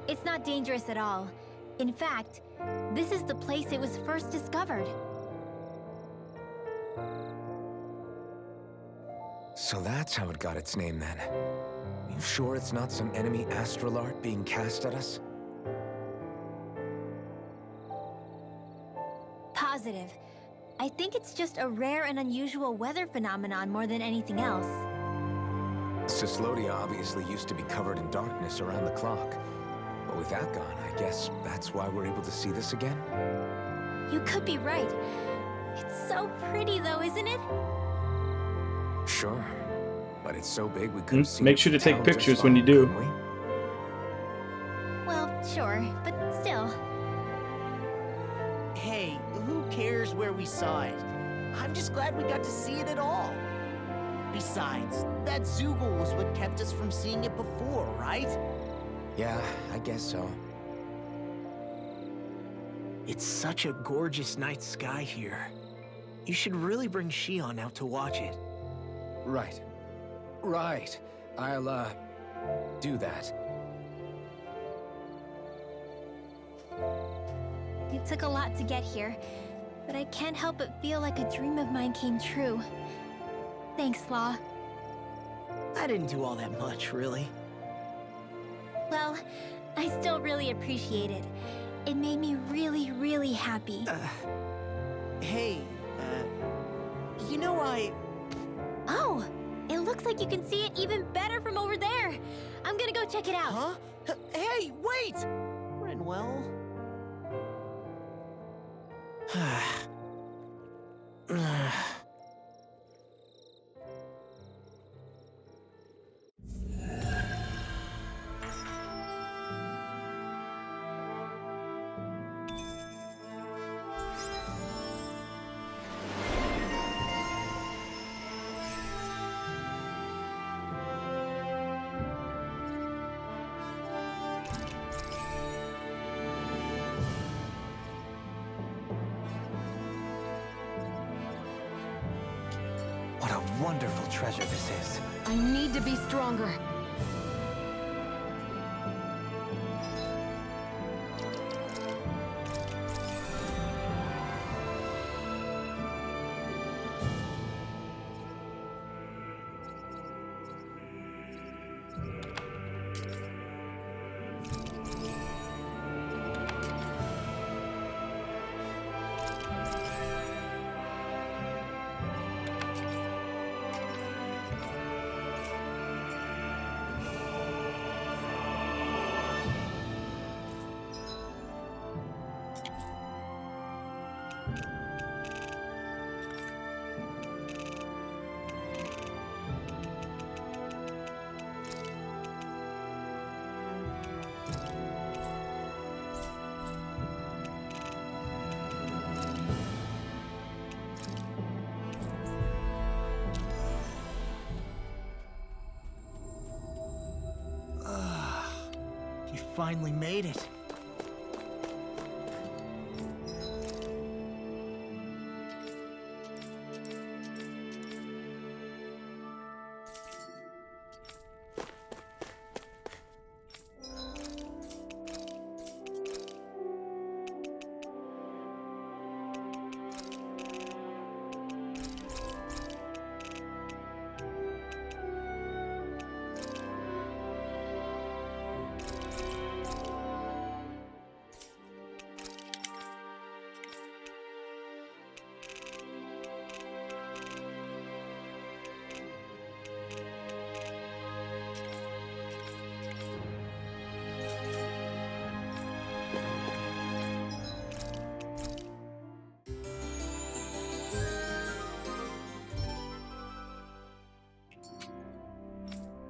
It's not dangerous at all. In fact, this is the place it was first discovered. So that's how it got its name then. You sure it's not some enemy astral art being cast at us? Positive. I think it's just a rare and unusual weather phenomenon more than anything else. Cyslodia obviously used to be covered in darkness around the clock. But with that gone, I guess that's why we're able to see this again? You could be right. It's so pretty though, isn't it? Sure. But it's so big we couldn't see Make it sure to from take town pictures just when you fine, do. couldn't we? Well, sure, but still. Hey, who cares where we saw it? I'm just glad we got to see it at all. Besides, that Zoogle was what kept us from seeing it before, right? Yeah, I guess so. It's such a gorgeous night sky here. You should really bring Shion out to watch it. Right. Right. I'll, do that. It took a lot to get here, but I can't help but feel like a dream of mine came true. Thanks, Law. I didn't do all that much, really. Well, I still really appreciate it. It made me really, really happy. Hey, you know Oh, it looks like you can see it even better from over there. I'm gonna go check it out. Huh? Hey, wait! Rinwell? What a wonderful treasure this is. I need to be stronger. You finally made it.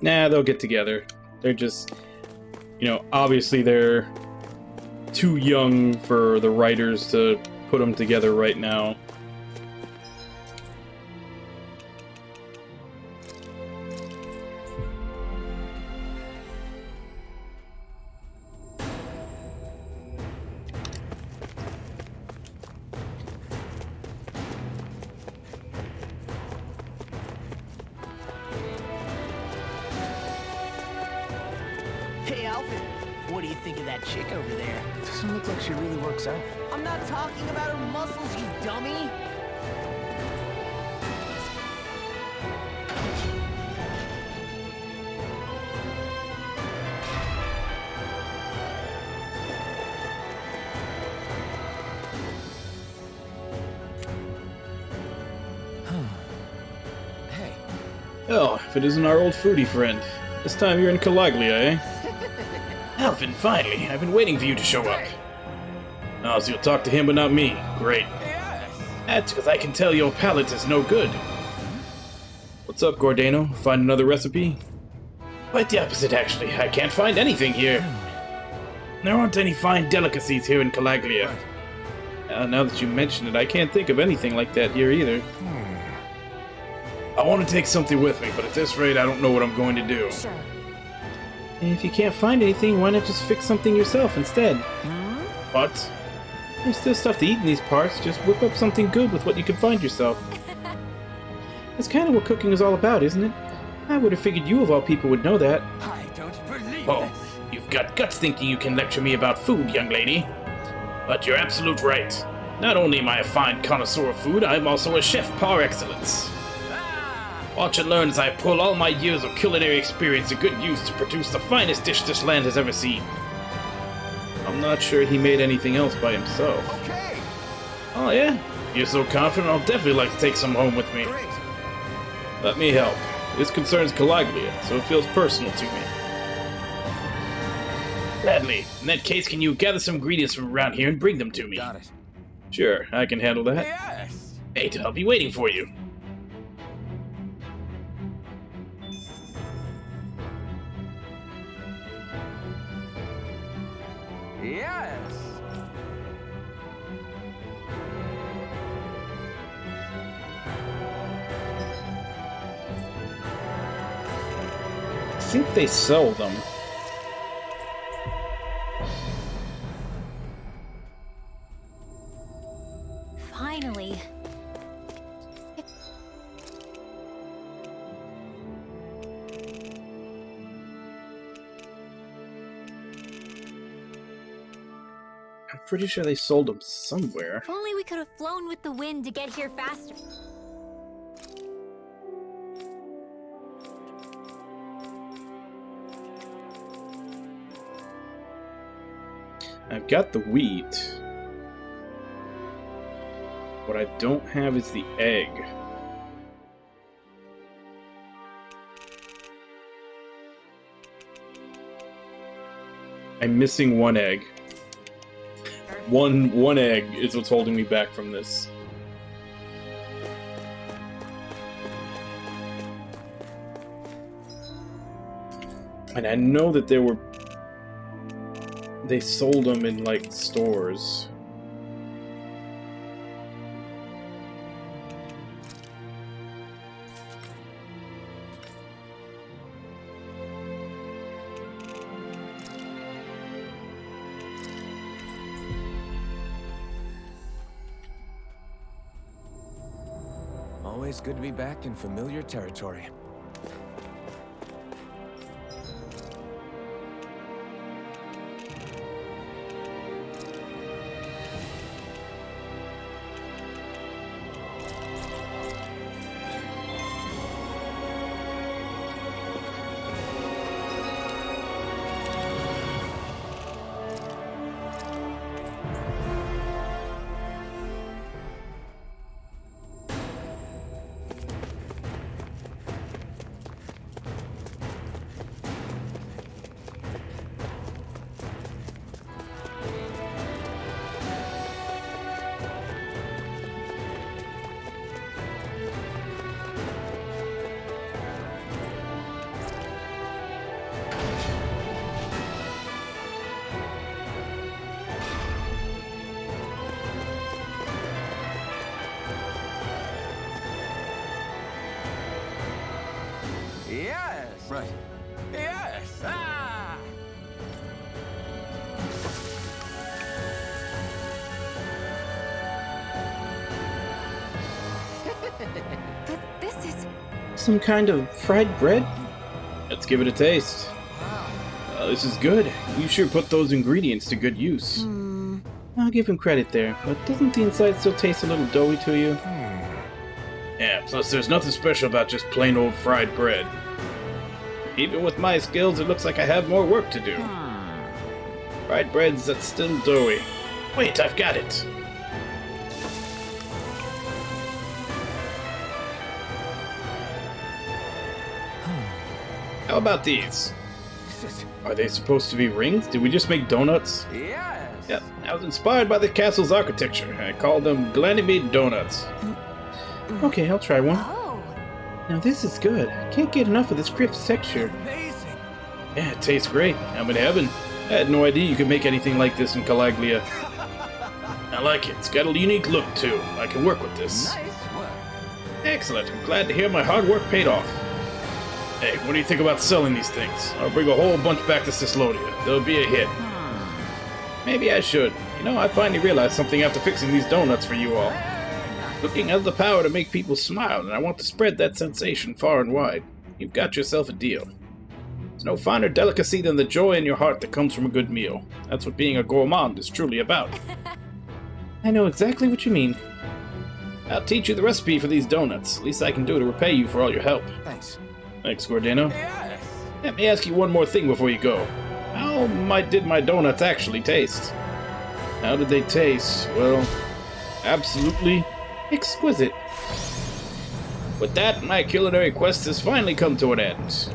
Nah, they'll get together. They're just, obviously they're too young for the writers to put them together right now. Hey, Alfred, what do you think of that chick over there? Doesn't look like she really works out. I'm not talking about her muscles, you dummy! Oh, if it isn't our old foodie friend. This time you're in Calaglia, eh? Alvin, finally. I've been waiting for you to show up. Oh, so you'll talk to him but not me. Great. That's because I can tell your palate is no good. What's up, Gordano? Find another recipe? Quite the opposite, actually. I can't find anything here. There aren't any fine delicacies here in Calaglia. Now that you mention it, I can't think of anything like that here either. I want to take something with me, but at this rate, I don't know what I'm going to do. Sure. And if you can't find anything, why not just fix something yourself instead? What? There's still stuff to eat in these parts. Just whip up something good with what you can find yourself. That's kind of what cooking is all about, isn't it? I would have figured you of all people would know that. I don't believe Oh, this. you've got guts thinking you can lecture me about food, young lady. But you're absolute right. Not only am I a fine connoisseur of food, I'm also a chef par excellence. Watch and learn as I pull all my years of culinary experience to good use to produce the finest dish this land has ever seen. I'm not sure he made anything else by himself. Okay, Oh yeah? If you're so confident, I'll definitely like to take some home with me. great. Let me help. This concerns Calaglia, so it feels personal to me. Gladly. In that case, can you gather some ingredients from around here and bring them to me? Got it. Sure, I can handle that. Yes. Hey, I'll be waiting for you. Yes. I think they sell them. Finally. I'm pretty sure they sold them somewhere. If only we could have flown with the wind to get here faster. I've got the wheat. What I don't have is the egg. I'm missing one egg. One egg is what's holding me back from this. And I know that they sold them in, like, stores. Always good to be back in familiar territory. Yes. Right. Yes. Ah. But this is... Some kind of fried bread? Let's give it a taste. This is good. You sure put those ingredients to good use. I'll give him credit there, but doesn't the inside still taste a little doughy to you? Yeah, plus there's nothing special about just plain old fried bread. Even with my skills, it looks like I have more work to do. Fried breads that's still doughy. Wait, I've got it. How about these? Are they supposed to be rings? Did we just make donuts? Yes. Yep, I was inspired by the castle's architecture. I called them Ganymede Donuts. Okay, I'll try one. Oh, Now this is good. I can't get enough of this crisp texture. Amazing. Yeah, it tastes great. I'm in heaven. I had no idea you could make anything like this in Calaglia. I like it. It's got a unique look too. I can work with this. Nice work. Excellent. I'm glad to hear my hard work paid off. Hey, what do you think about selling these things? I'll bring a whole bunch back to Cyslodia. They'll be a hit. Maybe I should. You know, I finally realized something after fixing these donuts for you all. Cooking has the power to make people smile, and I want to spread that sensation far and wide. You've got yourself a deal. There's no finer delicacy than the joy in your heart that comes from a good meal. That's what being a gourmand is truly about. I know exactly what you mean. I'll teach you the recipe for these donuts. Least I can do to repay you for all your help. Thanks. Thanks, Gordano. Yes. Let me ask you one more thing before you go. How did my donuts actually taste? How did they taste? Well, absolutely exquisite. With that, my culinary quest has finally come to an end.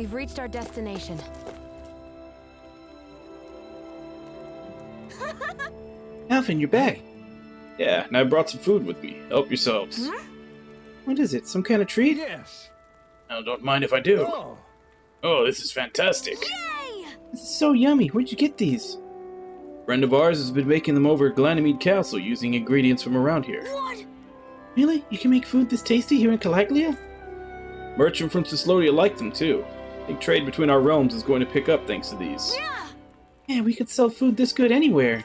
we've reached our destination. Alvin, you're back. Yeah, and I brought some food with me. Help yourselves. What is it? Some kind of treat? Yes. Now, don't mind if I do. Oh. Oh, this is fantastic. Yay! This is so yummy. Where'd you get these? A friend of ours has been making them over at Ganymede Castle using ingredients from around here. What? Really? You can make food this tasty here in Calaglia? Merchant from Cyslodia liked them too. Big trade between our realms is going to pick up thanks to these. Yeah! Yeah, we could sell food this good anywhere.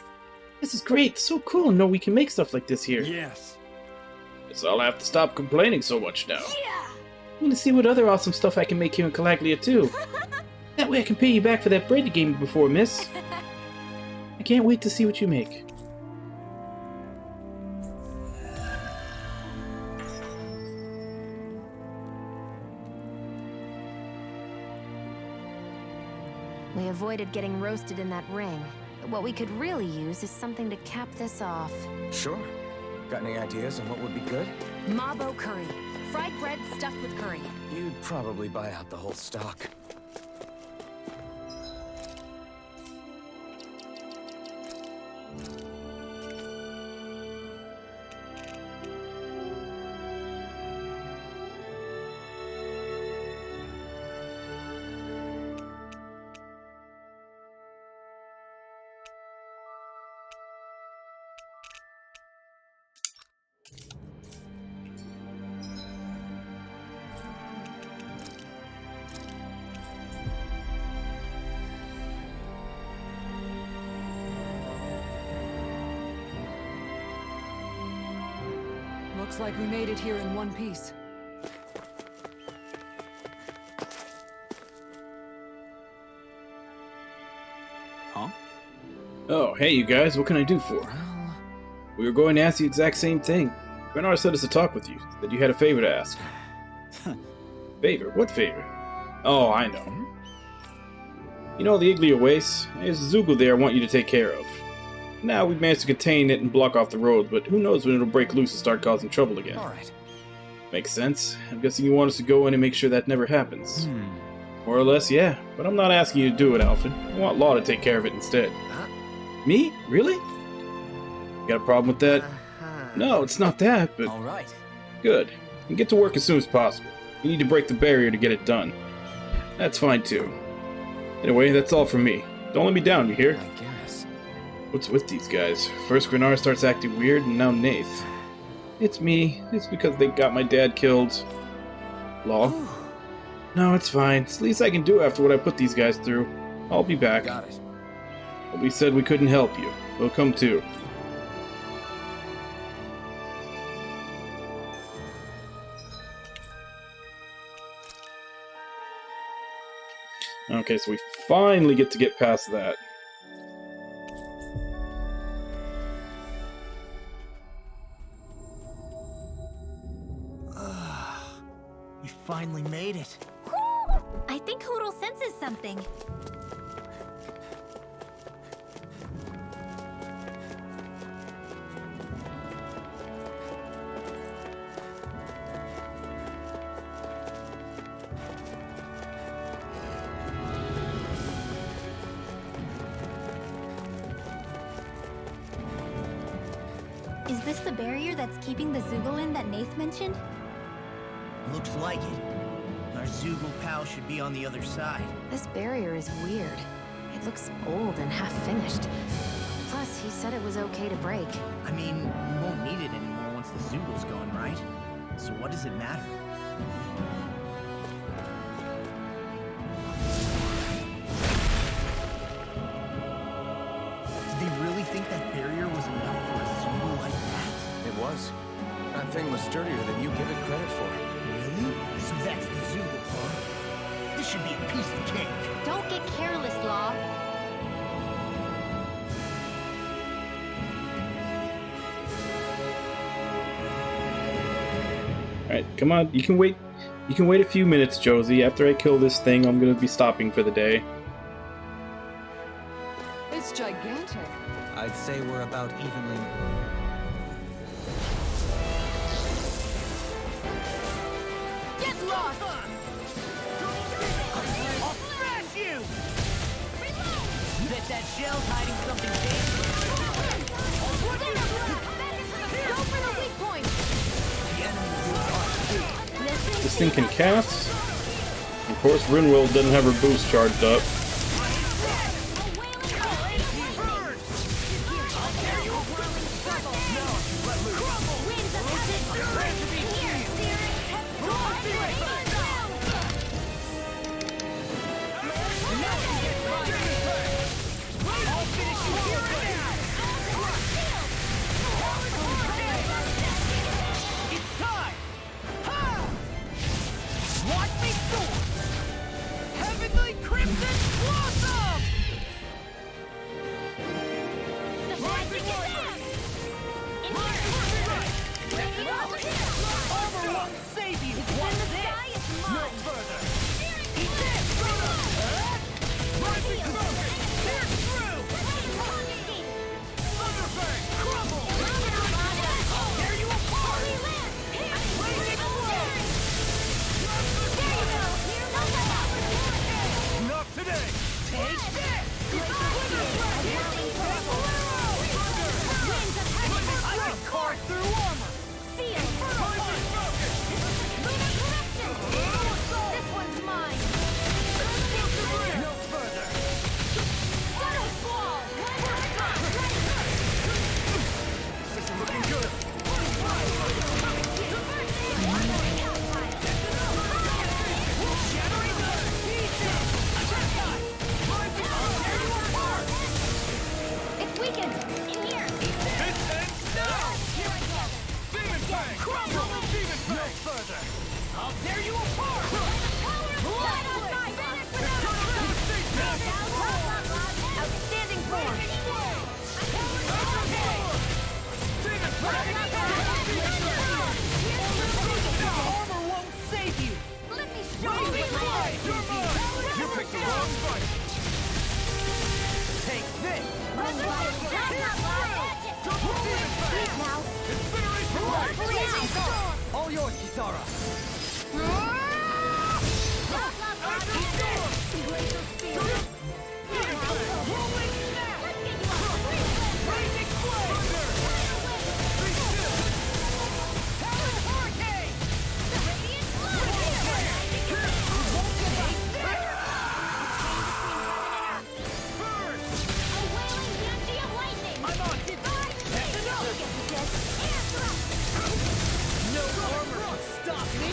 This is great. So cool to know we can make stuff like this here. Yes. Guess I'll have to stop complaining so much now. Yeah! I'm gonna see what other awesome stuff I can make here in Calaglia too. That way I can pay you back for that bread you gave me before, miss. I can't wait to see what you make. We avoided getting roasted in that ring. But what we could really use is something to cap this off. Sure. Got any ideas on what would be good? Mabo curry. Fried bread stuffed with curry. You'd probably buy out the whole stock. Looks like we made it here in one piece. Huh? Oh, hey you guys, what can I do for? Well, We were going to ask the exact same thing. Bernard said us to talk with you, that you had a favor to ask. Favor? What favor? Oh, I know. You know the Iglia Waste? There's a Zoogle there I want you to take care of. Now we've managed to contain it and block off the roads, but who knows when it'll break loose and start causing trouble again. alright. Makes sense. I'm guessing you want us to go in and make sure that never happens. More or less, yeah. But I'm not asking you to do it, Alfred. I want Law to take care of it instead. Huh? Me? Really? You got a problem with that? No, it's not that, but... Alright. Good. And get to work as soon as possible. You need to break the barrier to get it done. That's fine, too. Anyway, that's all from me. Don't let me down, you hear? I guess. What's with these guys? First Grenard starts acting weird, and now Nath. It's me. It's because they got my dad killed. Law? No, it's fine. It's the least I can do after what I put these guys through. I'll be back. Got it. But we said we couldn't help you. We'll come too. Okay, so we finally get past that. We finally made it. I think Hootle senses something. Is this the barrier that's keeping the Zoogle in that Nath mentioned? Looks like it. Our Zoogle pal should be on the other side. This barrier is weird. It looks old and half-finished. Plus, he said it was okay to break. I mean, we won't need it anymore once the Zoogle's gone, right? So what does it matter? Did they really think that barrier was enough for a Zoogle like that? It was. That thing was sturdier than you give it credit for. Really? So that's the Zoogle, huh? This should be a piece of cake. Don't get careless, Law. Alright, come on, you can wait a few minutes, Josie. After I kill this thing, I'm gonna be stopping for the day. It's gigantic. I'd say we're about evenly. Get lost! I'll smash you! Bet that shell's hiding something dangerous. Go for the weak point! This thing can cast. Of course, Rinwell doesn't have her boost charged up. It's time! Ha! Watch me soar! Heavenly Crimson Blossom! The magic is out! Armor won't save you! What's this? No further! Eat this! Rising focus! Pierce through! Thunderfang! Crumble! Tear you apart! Blazing Blade! Not today! Take this! I can carve through armor! Rising focus! This one's mine! No further! Shadow Squall! This is looking good! Shattering pieces! It's weakened! In here! This ends now! Demon Fang! Crumble! Demon Fang! No further! I'll tear you apart! Outstanding form! Demon Fang! Armor won't save you! Let me show you Blazing what my Blade! You're mine! You picked the wrong fight! Take this! Incineration Blade! All yours, Kisara! Rolling Snap! Raging Blade! Be still! Talon Hurricane! Burn! I'm on! That's enough! No armor can stop me!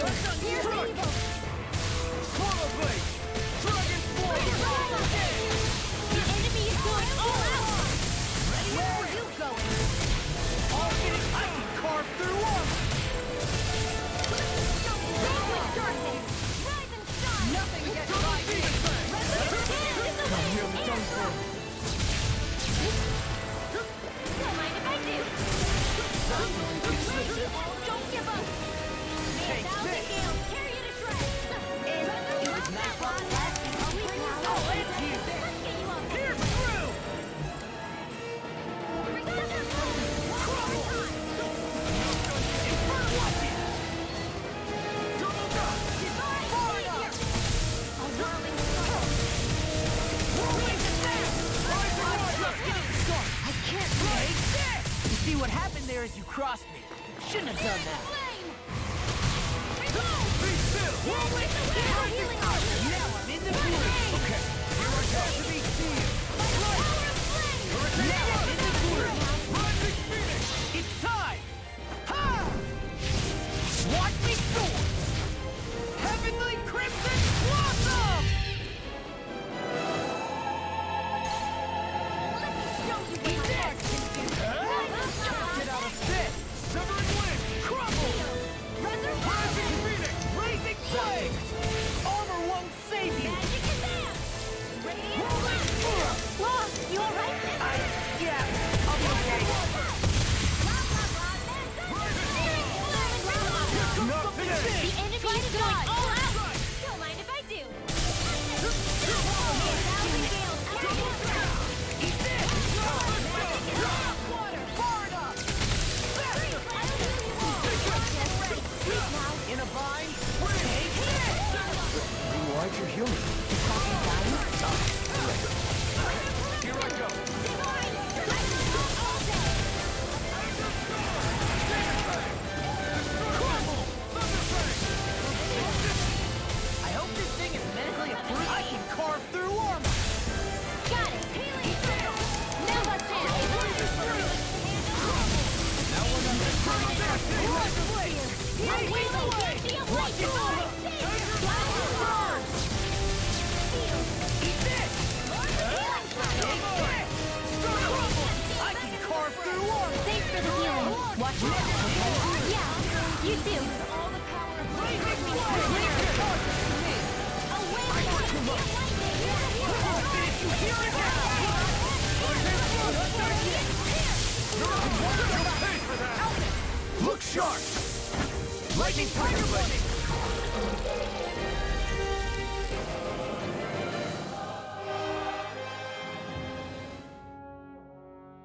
Here's evil! Swallow Blade! Dragon Force! The enemy is going all out! Where are you going? All getting I can carve through armor! Rise and shine! Nothing gets by me! I'm nearly done for. Don't mind if I do! Don't give up! May a thousand gales carry you to shreds! It was not fun last time. I'll end you! Pierce through! Inferno watch it! Double dot! A whirling storm! Whirling snap! I'm just getting started! I can't take this! You see what happened there is you crossed me. Shouldn't have done that. Be still! Whirling snap! Now I'm in the blue! Okay, here I go to be seen! Now I'm in the blue! Rising Phoenix! It's time! Ha! Watch me soar! Heavenly Crimson Blossom! Eat this! Get out of this! Severing Wind! Crumble! Rising Phoenix! Blazing Flame! Armor won't save you! You alright? Yeah, I'll be okay. Nothing The enemy is going all out! Don't mind if I do! May a thousand gales carry you to shreds! Eat this! Water! Far enough! In a bind? Take this! Reward your human. Here I go! Crumble! I hope this thing is medically approved. I can carve through armor! Got it! Healing! Now let's Now we're not gonna turn on that thing! Right away! Right away! Watch it! Burn! Eat this! I can carve through armor! Thanks for the healing. Watch out. Yeah, you too. All the power of Blazing Flame! I want to look! Did you hear it now? You'll pay for that! Look sharp! Lightning Tiger Blade!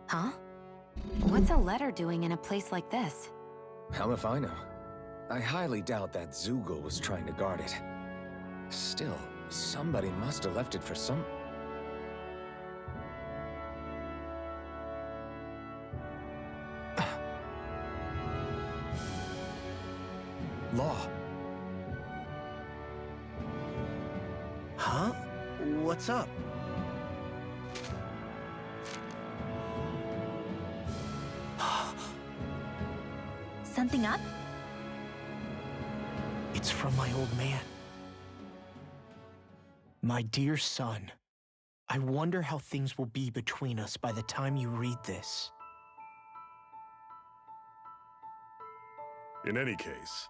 Huh? What's a letter doing in a place like this? Hell if I know. I highly doubt that Zoogle was trying to guard it. Still, somebody must have left it for some... Law. Huh? What's up? Something up? It's from my old man. My dear son, I wonder how things will be between us by the time you read this. In any case,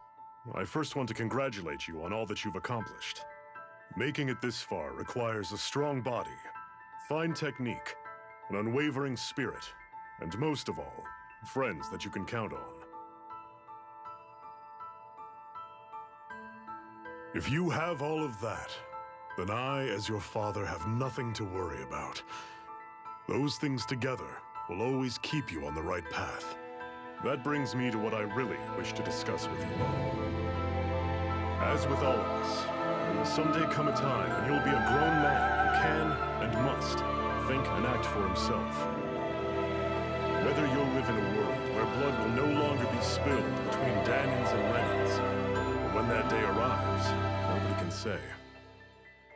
I first want to congratulate you on all that you've accomplished. Making it this far requires a strong body, fine technique, an unwavering spirit, and most of all, friends that you can count on. If you have all of that, then I, as your father, have nothing to worry about. Those things together will always keep you on the right path. That brings me to what I really wish to discuss with you. As with all of us, there will someday come a time when you'll be a grown man who can and must think and act for himself. Whether you'll live in a world where blood will no longer be spilled between Danins and Renins, when that day arrives, nobody can say.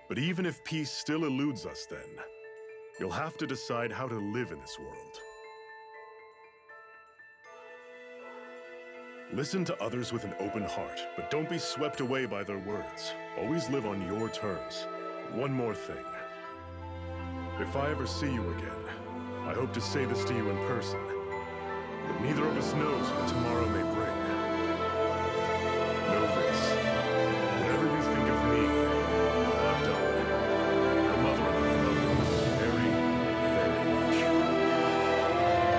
But even if peace still eludes us then, you'll have to decide how to live in this world. Listen to others with an open heart, but don't be swept away by their words. Always live on your terms. One more thing. If I ever see you again, I hope to say this to you in person. But neither of us knows what tomorrow may bring. Know this. Whatever you think of me, I've done. Your mother and I love you very, very much.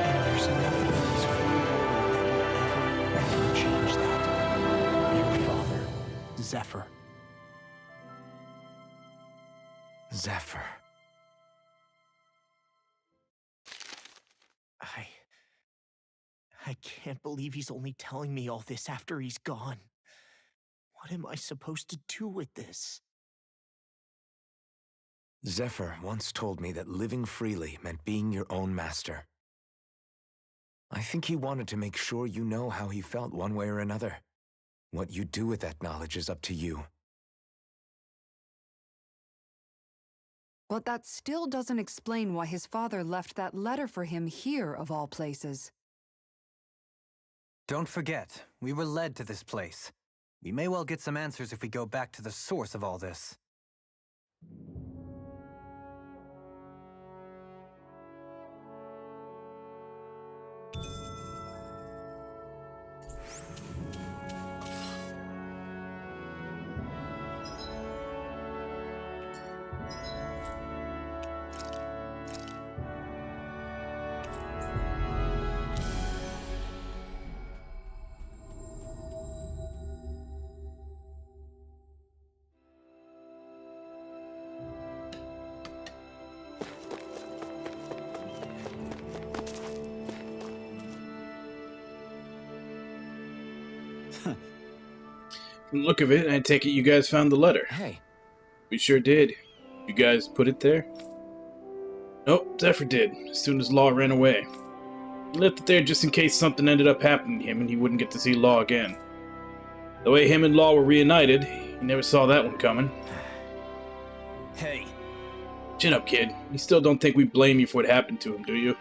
And there's nothing in this whole world that will ever change that. Your father, Zephyr. Zephyr. I can't believe he's only telling me all this after he's gone. What am I supposed to do with this? Zephyr once told me that living freely meant being your own master. I think he wanted to make sure you know how he felt one way or another. What you do with that knowledge is up to you. But that still doesn't explain why his father left that letter for him here, of all places. Don't forget, we were led to this place. We may well get some answers if we go back to the source of all this. From the look of it, I take it you guys found the letter. Hey. We sure did. You guys put it there? Nope, Zephyr did, as soon as Law ran away. He left it there just in case something ended up happening to him and he wouldn't get to see Law again. The way him and Law were reunited, he never saw that one coming. Hey. Chin up, kid. You still don't think we blame you for what happened to him, do you?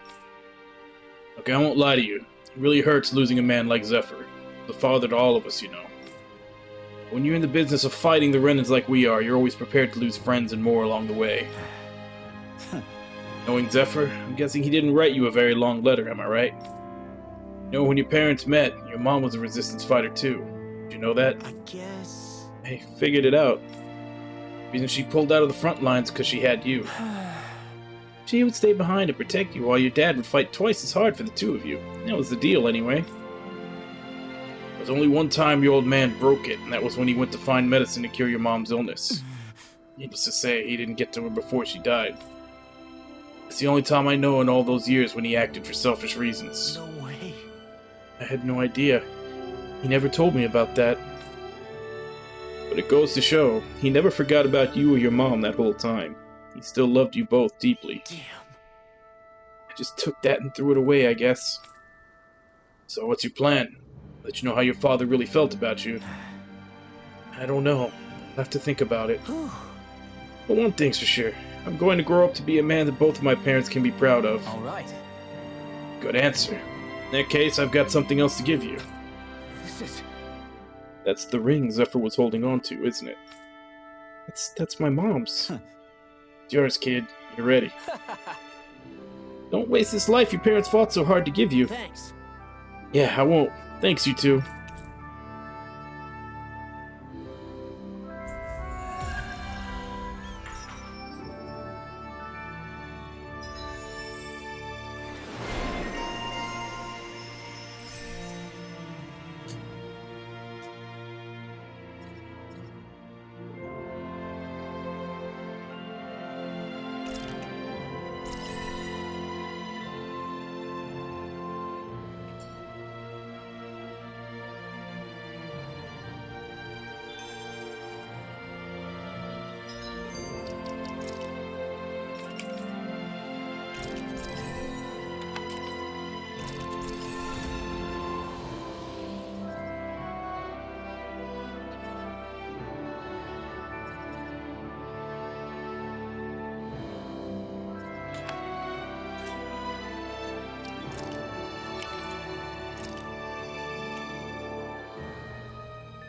Look, I won't lie to you. It really hurts losing a man like Zephyr. The father to all of us, you know. When you're in the business of fighting the Renans like we are, you're always prepared to lose friends and more along the way. Knowing Zephyr, I'm guessing he didn't write you a very long letter, am I right? You know, when your parents met, your mom was a resistance fighter too. Did you know that? I guess... I figured it out. The reason she pulled out of the front lines because she had you. She would stay behind to protect you while your dad would fight twice as hard for the two of you. That was the deal anyway. There's only one time your old man broke it, and that was when he went to find medicine to cure your mom's illness. Needless to say, he didn't get to her before she died. It's the only time I know in all those years when he acted for selfish reasons. No way. I had no idea. He never told me about that. But it goes to show, he never forgot about you or your mom that whole time. He still loved you both deeply. Damn. I just took that and threw it away, I guess. So what's your plan? Let you know how your father really felt about you. I don't know. I'll have to think about it. But one thing's for sure. I'm going to grow up to be a man that both of my parents can be proud of. All right. Good answer. In that case, I've got something else to give you. This is... That's the ring Zephyr was holding on to, isn't it? That's my mom's. It's yours, kid. You're ready. Don't waste this life your parents fought so hard to give you. Thanks. Yeah, I won't. Thanks, you two.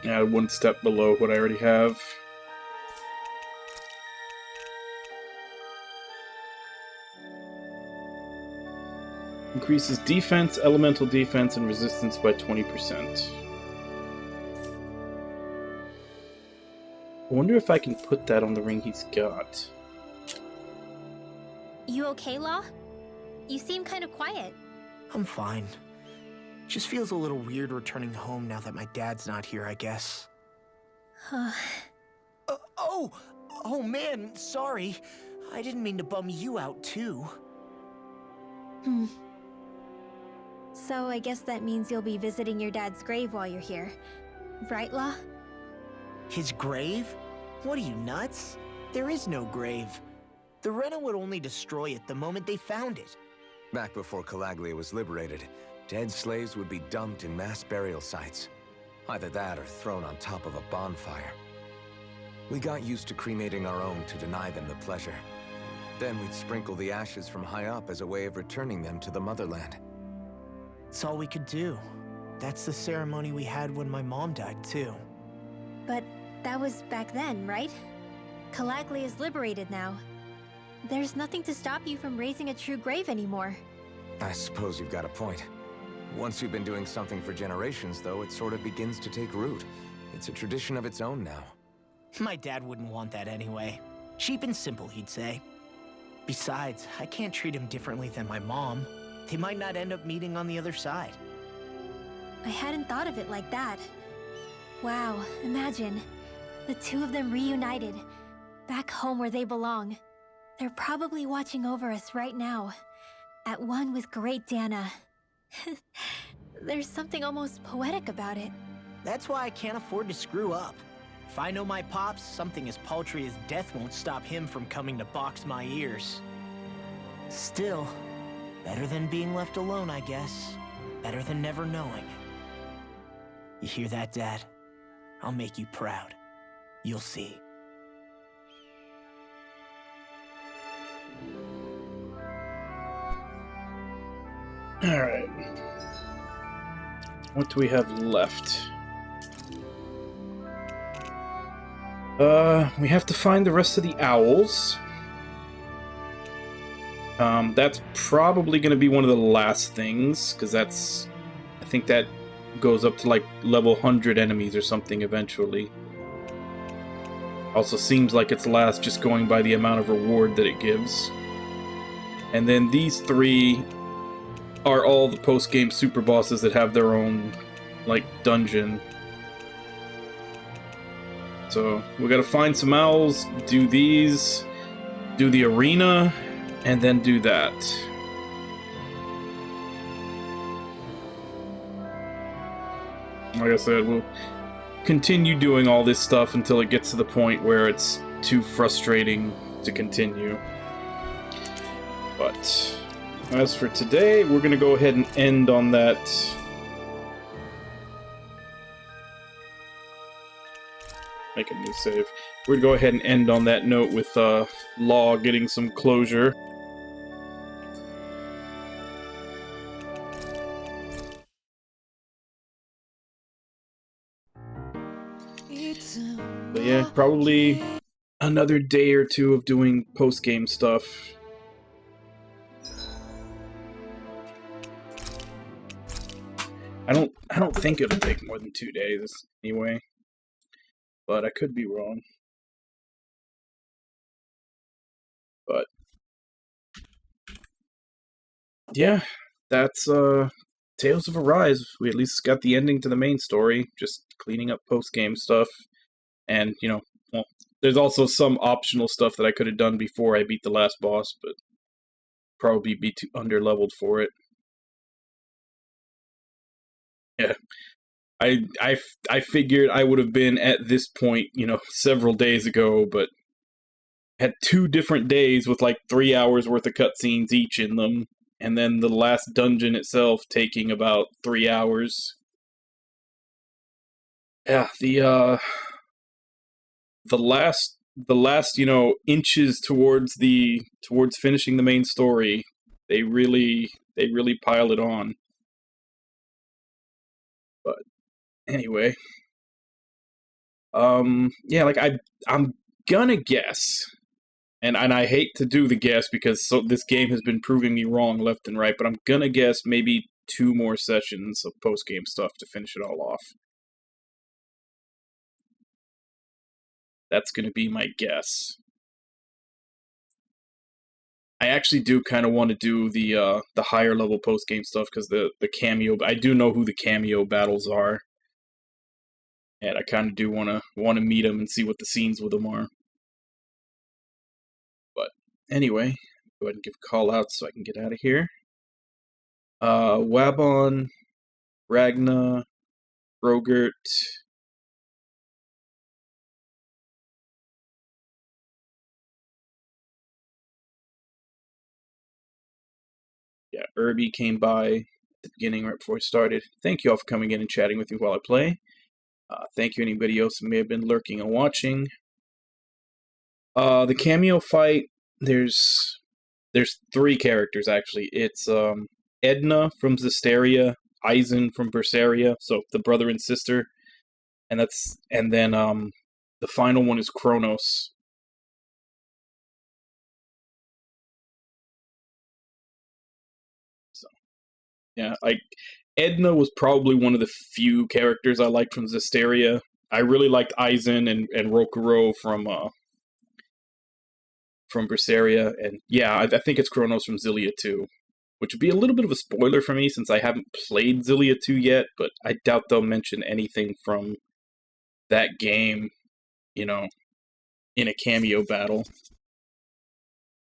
Yeah, one step below what I already have. Increases defense, elemental defense, and resistance by 20%. I wonder if I can put that on the ring he's got. You okay, Law? You seem kind of quiet. I'm fine. Just feels a little weird returning home now that my dad's not here, I guess. Oh man, sorry. I didn't mean to bum you out too. So I guess that means you'll be visiting your dad's grave while you're here. Right, Law? His grave? What are you, nuts? There is no grave. The Rena would only destroy it the moment they found it. Back before Calaglia was liberated, dead slaves would be dumped in mass burial sites. Either that or thrown on top of a bonfire. We got used to cremating our own to deny them the pleasure. Then we'd sprinkle the ashes from high up as a way of returning them to the motherland. It's all we could do. That's the ceremony we had when my mom died, too. But that was back then, right? Calaglia is liberated now. There's nothing to stop you from raising a true grave anymore. I suppose you've got a point. Once you've been doing something for generations, though, it sort of begins to take root. It's a tradition of its own now. My dad wouldn't want that anyway. Cheap and simple, he'd say. Besides, I can't treat him differently than my mom. They might not end up meeting on the other side. I hadn't thought of it like that. Wow, imagine. The two of them reunited, back home where they belong. They're probably watching over us right now, at one with Great Dana. There's something almost poetic about it. That's why I can't afford to screw up. If I know my pops, something as paltry as death won't stop him from coming to box my ears. Still, better than being left alone, I guess. Better than never knowing. You hear that, Dad? I'll make you proud. You'll see. Alright. What do we have left? We have to find the rest of the owls. That's probably going to be one of the last things, because that's... I think that goes up to, like, level 100 enemies or something eventually. Also seems like it's last just going by the amount of reward that it gives. And then these three are all the post-game super bosses that have their own, like, dungeon. So, we gotta find some owls, do these, do the arena, and then do that. Like I said, we'll continue doing all this stuff until it gets to the point where it's too frustrating to continue. But as for today, we're going to go ahead and end on that. Make a new save. We're going to go ahead and end on that note with Law getting some closure. But yeah, probably another day or two of doing post-game stuff. I don't think it'll take more than 2 days anyway. But I could be wrong. But yeah, that's Tales of Arise. We at least got the ending to the main story, just cleaning up post-game stuff. And, you know, well, there's also some optional stuff that I could have done before I beat the last boss, but probably be too under-leveled for it. Yeah. I figured I would have been at this point, you know, several days ago, but had 2 different days with like 3 hours worth of cutscenes each in them, and then the last dungeon itself taking about 3 hours. Yeah, the last, you know, inches towards finishing the main story, they really pile it on. But anyway, Yeah, like I'm gonna guess, and I hate to do the guess because this game has been proving me wrong left and right, but I'm gonna guess maybe 2 more sessions of post-game stuff to finish it all off. That's gonna be my guess. I actually do kind of want to do the higher level post-game stuff because the cameo, I do know who the cameo battles are. And I kind of do want to meet them and see what the scenes with them are. But anyway, go ahead and give a call out so I can get out of here. Wabon, Ragna, Rogert. Yeah, Irby came by at the beginning right before I started. Thank you all for coming in and chatting with me while I play. Thank you anybody else who may have been lurking and watching. The cameo fight, there's 3 characters actually. It's Edna from Zestiria, Aizen from Berseria, so the brother and sister, and then the final one is Kronos. So yeah, Edna was probably one of the few characters I liked from Zestiria. I really liked Aizen and Rokuro from Berseria, and yeah, I think it's Kronos from Xillia 2, which would be a little bit of a spoiler for me since I haven't played Xillia 2 yet, but I doubt they'll mention anything from that game, in a cameo battle.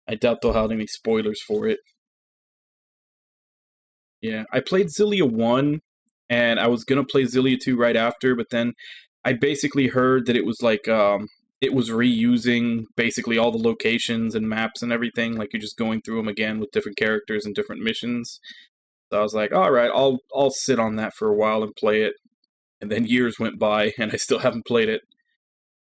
I doubt they'll have any spoilers for it. Yeah, I played Xillia 1, and I was gonna play Xillia 2 right after, but then I basically heard that it was like, it was reusing basically all the locations and maps and everything, like you're just going through them again with different characters and different missions. So I was like, alright, I'll sit on that for a while and play it. And then years went by, and I still haven't played it.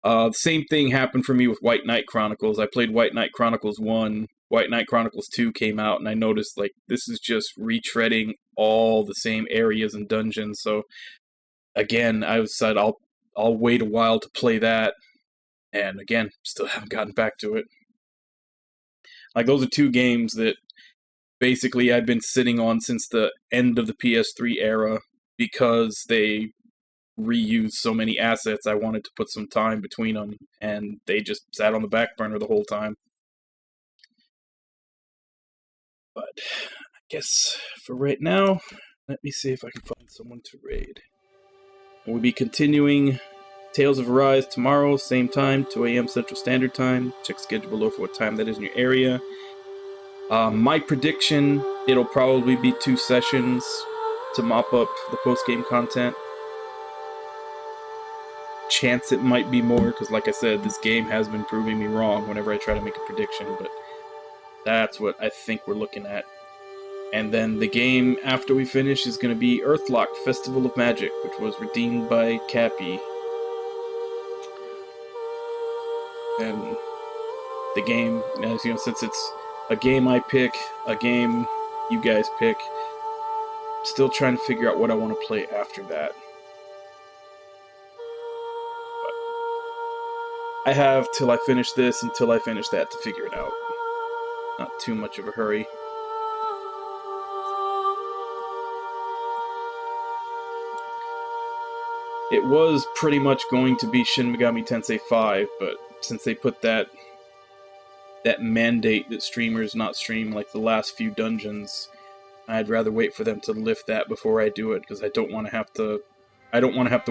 The same thing happened for me with White Knight Chronicles. I played White Knight Chronicles 1, White Knight Chronicles 2 came out, and I noticed, like, this is just retreading all the same areas and dungeons, so again, I decided I'll wait a while to play that, and again, still haven't gotten back to it. Like, those are 2 games that basically I've been sitting on since the end of the PS3 era, because they reused so many assets. I wanted to put some time between them, and they just sat on the back burner the whole time. But I guess for right now, let me see if I can find someone to raid. We'll be continuing Tales of Arise tomorrow, same time, 2 a.m. Central Standard Time. Check schedule below for what time that is in your area. My prediction, it'll probably be 2 sessions to mop up the post-game content. Chance it might be more, because like I said, this game has been proving me wrong whenever I try to make a prediction, but that's what I think we're looking at. And then the game after we finish is going to be Earthlock Festival of Magic, which was redeemed by Cappy. And the game, as you know, since it's a game I pick, a game you guys pick, still trying to figure out what I want to play after that. But I have till I finish this and till I finish that to figure it out. Not too much of a hurry. It was pretty much going to be Shin Megami Tensei 5, but since they put that mandate that streamers not stream like the last few dungeons, I'd rather wait for them to lift that before I do it, because I don't want to have to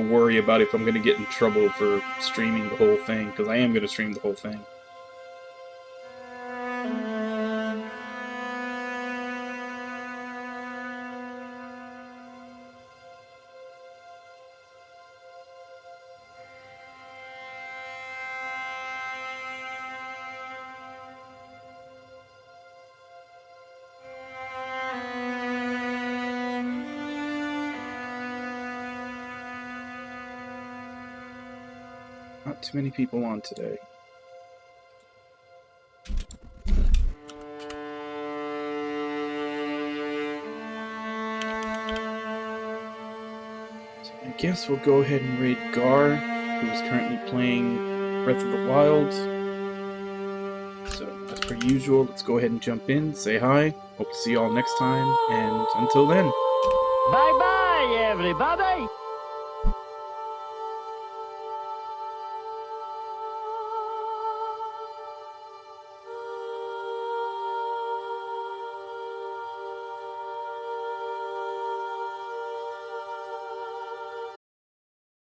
worry about if I'm going to get in trouble for streaming the whole thing, because I am going to stream the whole thing. Not too many people on today. So I guess we'll go ahead and raid Gar. who is currently playing Breath of the Wild. So, as per usual, let's go ahead and jump in, say hi. Hope to see you all next time, and until then. Bye-bye, everybody!